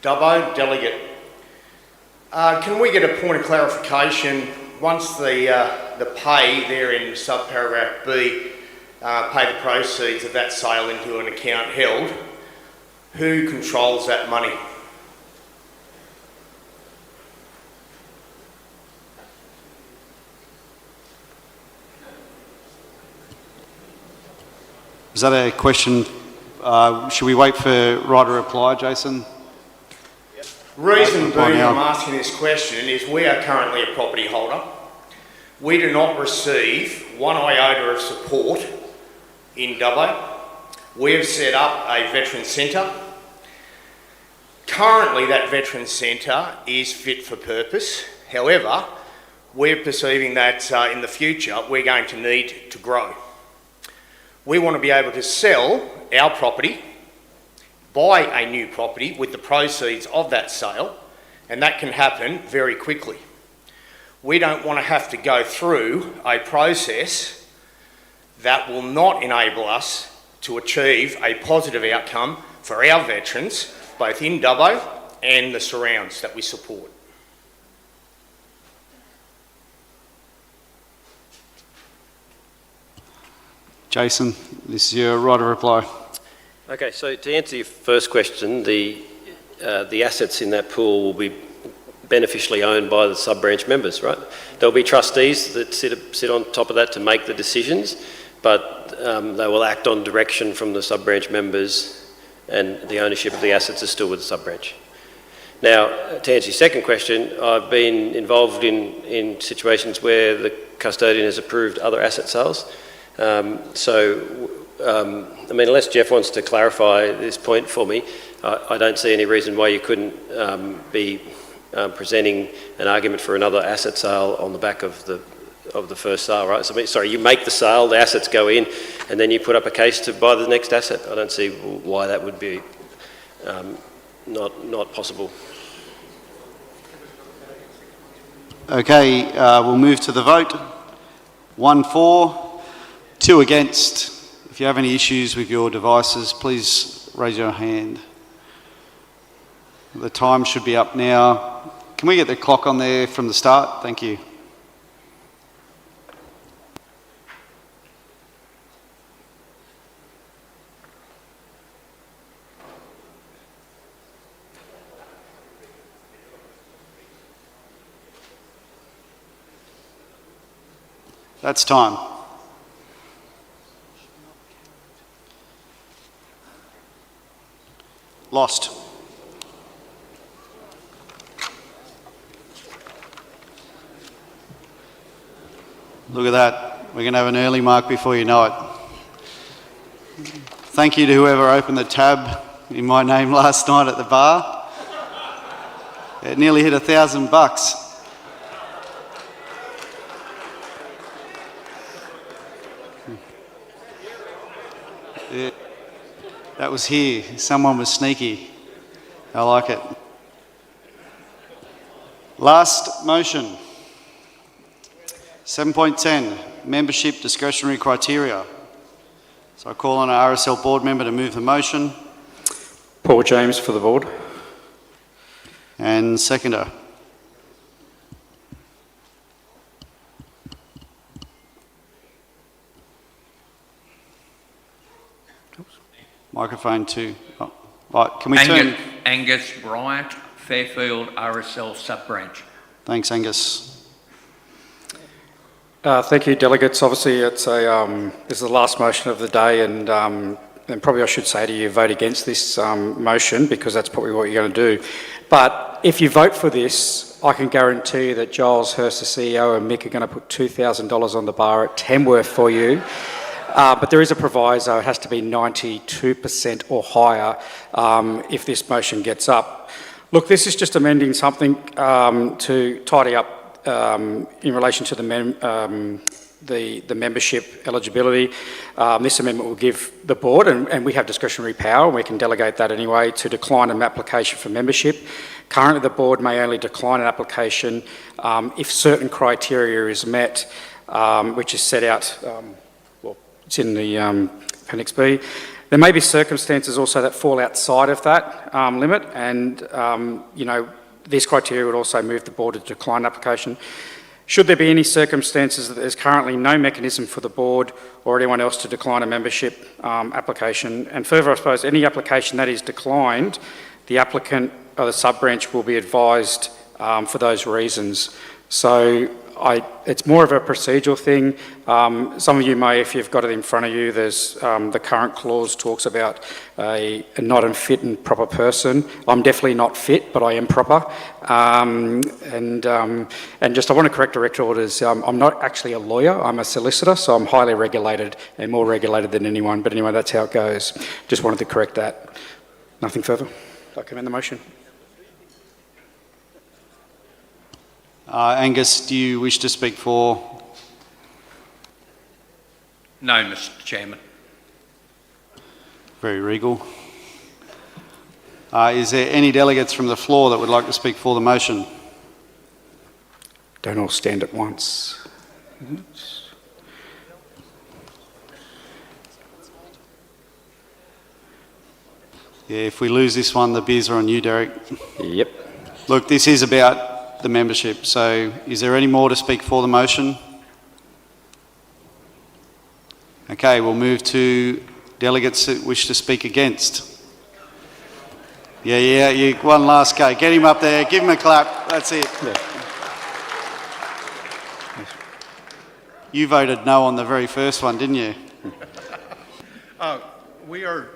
Dubbo, delegate. Can we get a point of clarification? Once the pay there in subparagraph B, pay the proceeds of that sale into an account held, who controls that money? Is that a question? Should we wait for right to reply, Jason? Reason being I'm asking this question is we are currently a property holder. We do not receive one iota of support in Dubbo. We have set up a veteran centre. Currently that veteran centre is fit for purpose. However, we're perceiving that in the future we're going to need to grow. We want to be able to sell our property, buy a new property with the proceeds of that sale, and that can happen very quickly. We don't want to have to go through a process that will not enable us to achieve a positive outcome for our veterans, both in Dubbo and the surrounds that we support. Jason, this is your right of reply. Okay, so to answer your first question, the assets in that pool will be beneficially owned by the sub-branch members, right? There'll be trustees that sit on top of that to make the decisions, but they will act on direction from the sub-branch members, and the ownership of the assets is still with the sub-branch. Now, to answer your second question, I've been involved in situations where the custodian has approved other asset sales. I mean, unless Jeff wants to clarify this point for me, I don't see any reason why you couldn't be presenting an argument for another asset sale on the back of the first sale, right? So, sorry, you make the sale, the assets go in, and then you put up a case to buy the next asset. I don't see why that would be not possible. Okay, we'll move to the vote. 1 for, 2 against. If If you have any issues with your devices, please raise your hand. The time should be up now. Can we get the clock on there from the start? Thank you. That's time. Lost. Look at that. We're going to have an early mark before you know it. Thank you to whoever opened the tab in my name last night at the bar. It nearly hit $1,000. Yeah, that was here. Someone was sneaky. I like it. Last motion. 7.10, membership discretionary criteria. So I call on our RSL board member to move the motion. Paul James for the board. And seconder. Microphone 2. Oh, right, can we turn... Angus Bryant, Fairfield RSL sub-branch. Thanks, Angus. Thank you, delegates. Obviously, it's this is the last motion of the day, and probably I should say to you, vote against this motion, because that's probably what you're going to do. But if you vote for this, I can guarantee you that Giles Hurst, the CEO, and Mick are going to put $2,000 on the bar at Tamworth for you. But there is a proviso. It has to be 92% or higher if this motion gets up. Look, this is just amending something to tidy up in relation to the membership eligibility. This amendment will give the board, and we have discretionary power, and we can delegate that anyway, to decline an application for membership. Currently, the board may only decline an application if certain criteria is met, which is set out, it's in the Appendix B. There may be circumstances also that fall outside of that limit, and these criteria would also move the board to decline an application. Should there be any circumstances that there's currently no mechanism for the board or anyone else to decline a membership application, and further, I suppose, any application that is declined, the applicant or the sub-branch will be advised for those reasons. So it's more of a procedural thing. Some of you may, if you've got it in front of you, there's the current clause talks about a not unfit and proper person. I'm definitely not fit, but I am proper. And just I want to correct direct orders. I'm not actually a lawyer. I'm a solicitor, so I'm highly regulated and more regulated than anyone. But anyway, that's how it goes. Just wanted to correct that. Nothing further. I commend the motion. Angus, do you wish to speak for? No, Mr. Chairman. Very regal. Is there any delegates from the floor that would like to speak for the motion? Don't all stand at once. Yeah, if we lose this one, the beers are on you, Derek. Yep. Look, this is about the membership, so is there any more to speak for the motion? Okay, we'll move to delegates that wish to speak against. Yeah, one last go. Get him up there, give him a clap, that's it. Yeah. You voted no on the very first one, didn't you? We are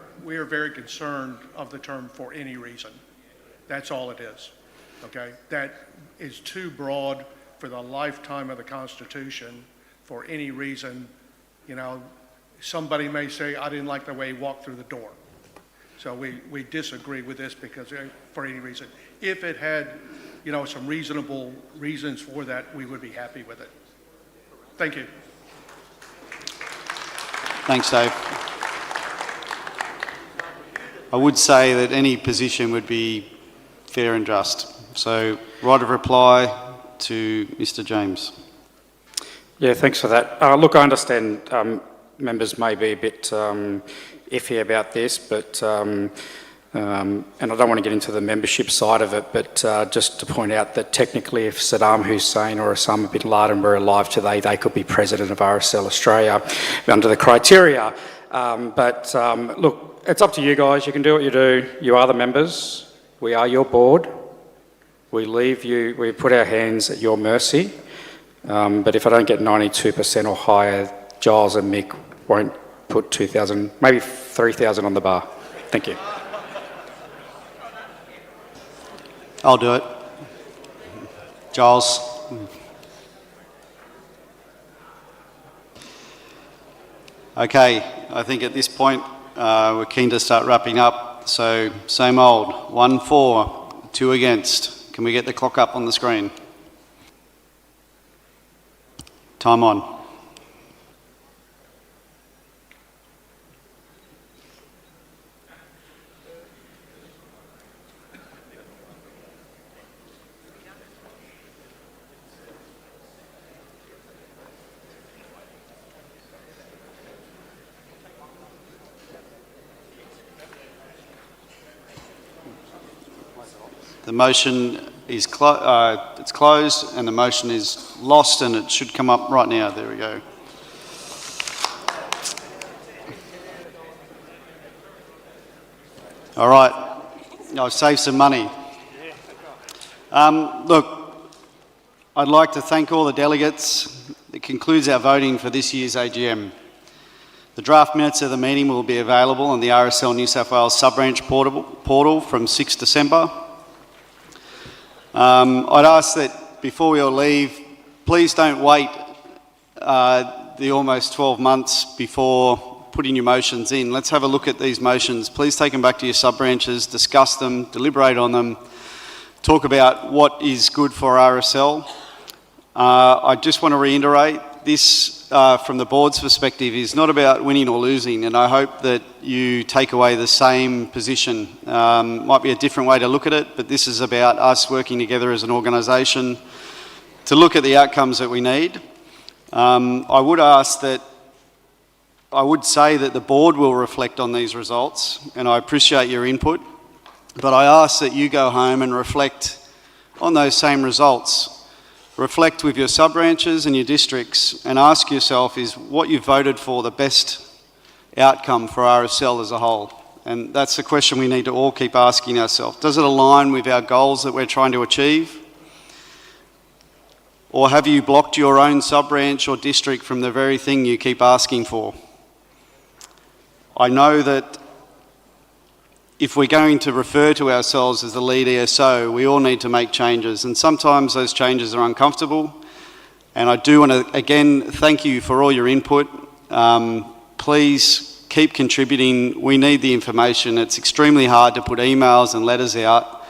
very concerned of the term "for any reason." That's all it is. Okay, that is too broad for the lifetime of the Constitution. For any reason, somebody may say, I didn't like the way he walked through the door. So we disagree with this because for any reason. If it had, some reasonable reasons for that, we would be happy with it. Thank you. Thanks, Dave. I would say that any position would be fair and just. So, right of reply to Mr. James. Yeah, thanks for that. Look, I understand members may be a bit iffy about this, but and I don't want to get into the membership side of it, but just to point out that technically if Saddam Hussein or Osama bin Laden were alive today, they could be president of RSL Australia under the criteria. Look, it's up to you guys. You can do what you do. You are the members. We are your board. We put our hands at your mercy. But if I don't get 92% or higher, Giles and Mick won't put 2,000, maybe 3,000 on the bar. Thank you. I'll do it. Giles. Okay, I think at this point we're keen to start wrapping up. So same old, 1 for, 2 against. Can we get the clock up on the screen? Time on. The motion is it's closed and the motion is lost, and it should come up right now. There we go. All right, I've saved some money. Look, I'd like to thank all the delegates. It concludes our voting for this year's AGM. The draft minutes of the meeting will be available on the RSL New South Wales sub-branch portal from 6 December. I'd ask that before we all leave, please don't wait the almost 12 months before putting your motions in. Let's have a look at these motions. Please take them back to your sub-branches, discuss them, deliberate on them, talk about what is good for RSL. I just want to reiterate, this from the board's perspective is not about winning or losing, and I hope that you take away the same position. Might be a different way to look at it, but this is about us working together as an organisation to look at the outcomes that we need. I would say that the board will reflect on these results, and I appreciate your input, but I ask that you go home and reflect on those same results. Reflect with your sub-branches and your districts and ask yourself, is what you voted for the best outcome for RSL as a whole? And that's the question we need to all keep asking ourselves. Does it align with our goals that we're trying to achieve? Or have you blocked your own sub-branch or district from the very thing you keep asking for? I know that if we're going to refer to ourselves as the lead ESO, we all need to make changes, and sometimes those changes are uncomfortable. And I do want to, again, thank you for all your input. Please keep contributing. We need the information. It's extremely hard to put emails and letters out.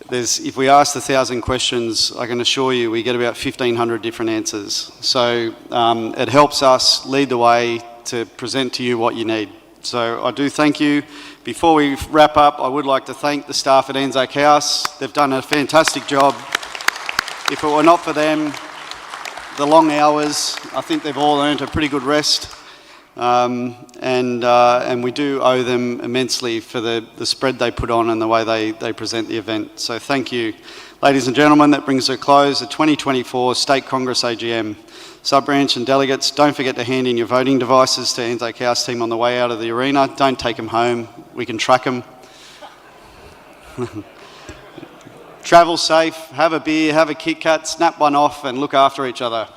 If we ask 1,000 questions, I can assure you we get about 1,500 different answers. So it helps us lead the way to present to you what you need. So I do thank you. Before we wrap up, I would like to thank the staff at Anzac House. They've done a fantastic job. If it were not for them, the long hours, I think they've all earned a pretty good rest. And we do owe them immensely for the spread they put on and the way they present the event. So thank you. Ladies and gentlemen, that brings to a close the 2024 State Congress AGM. Sub-branch and delegates, don't forget to hand in your voting devices to Anzac House team on the way out of the arena. Don't take them home. We can track them. Travel safe, have a beer, have a Kit Kat, snap one off and look after each other.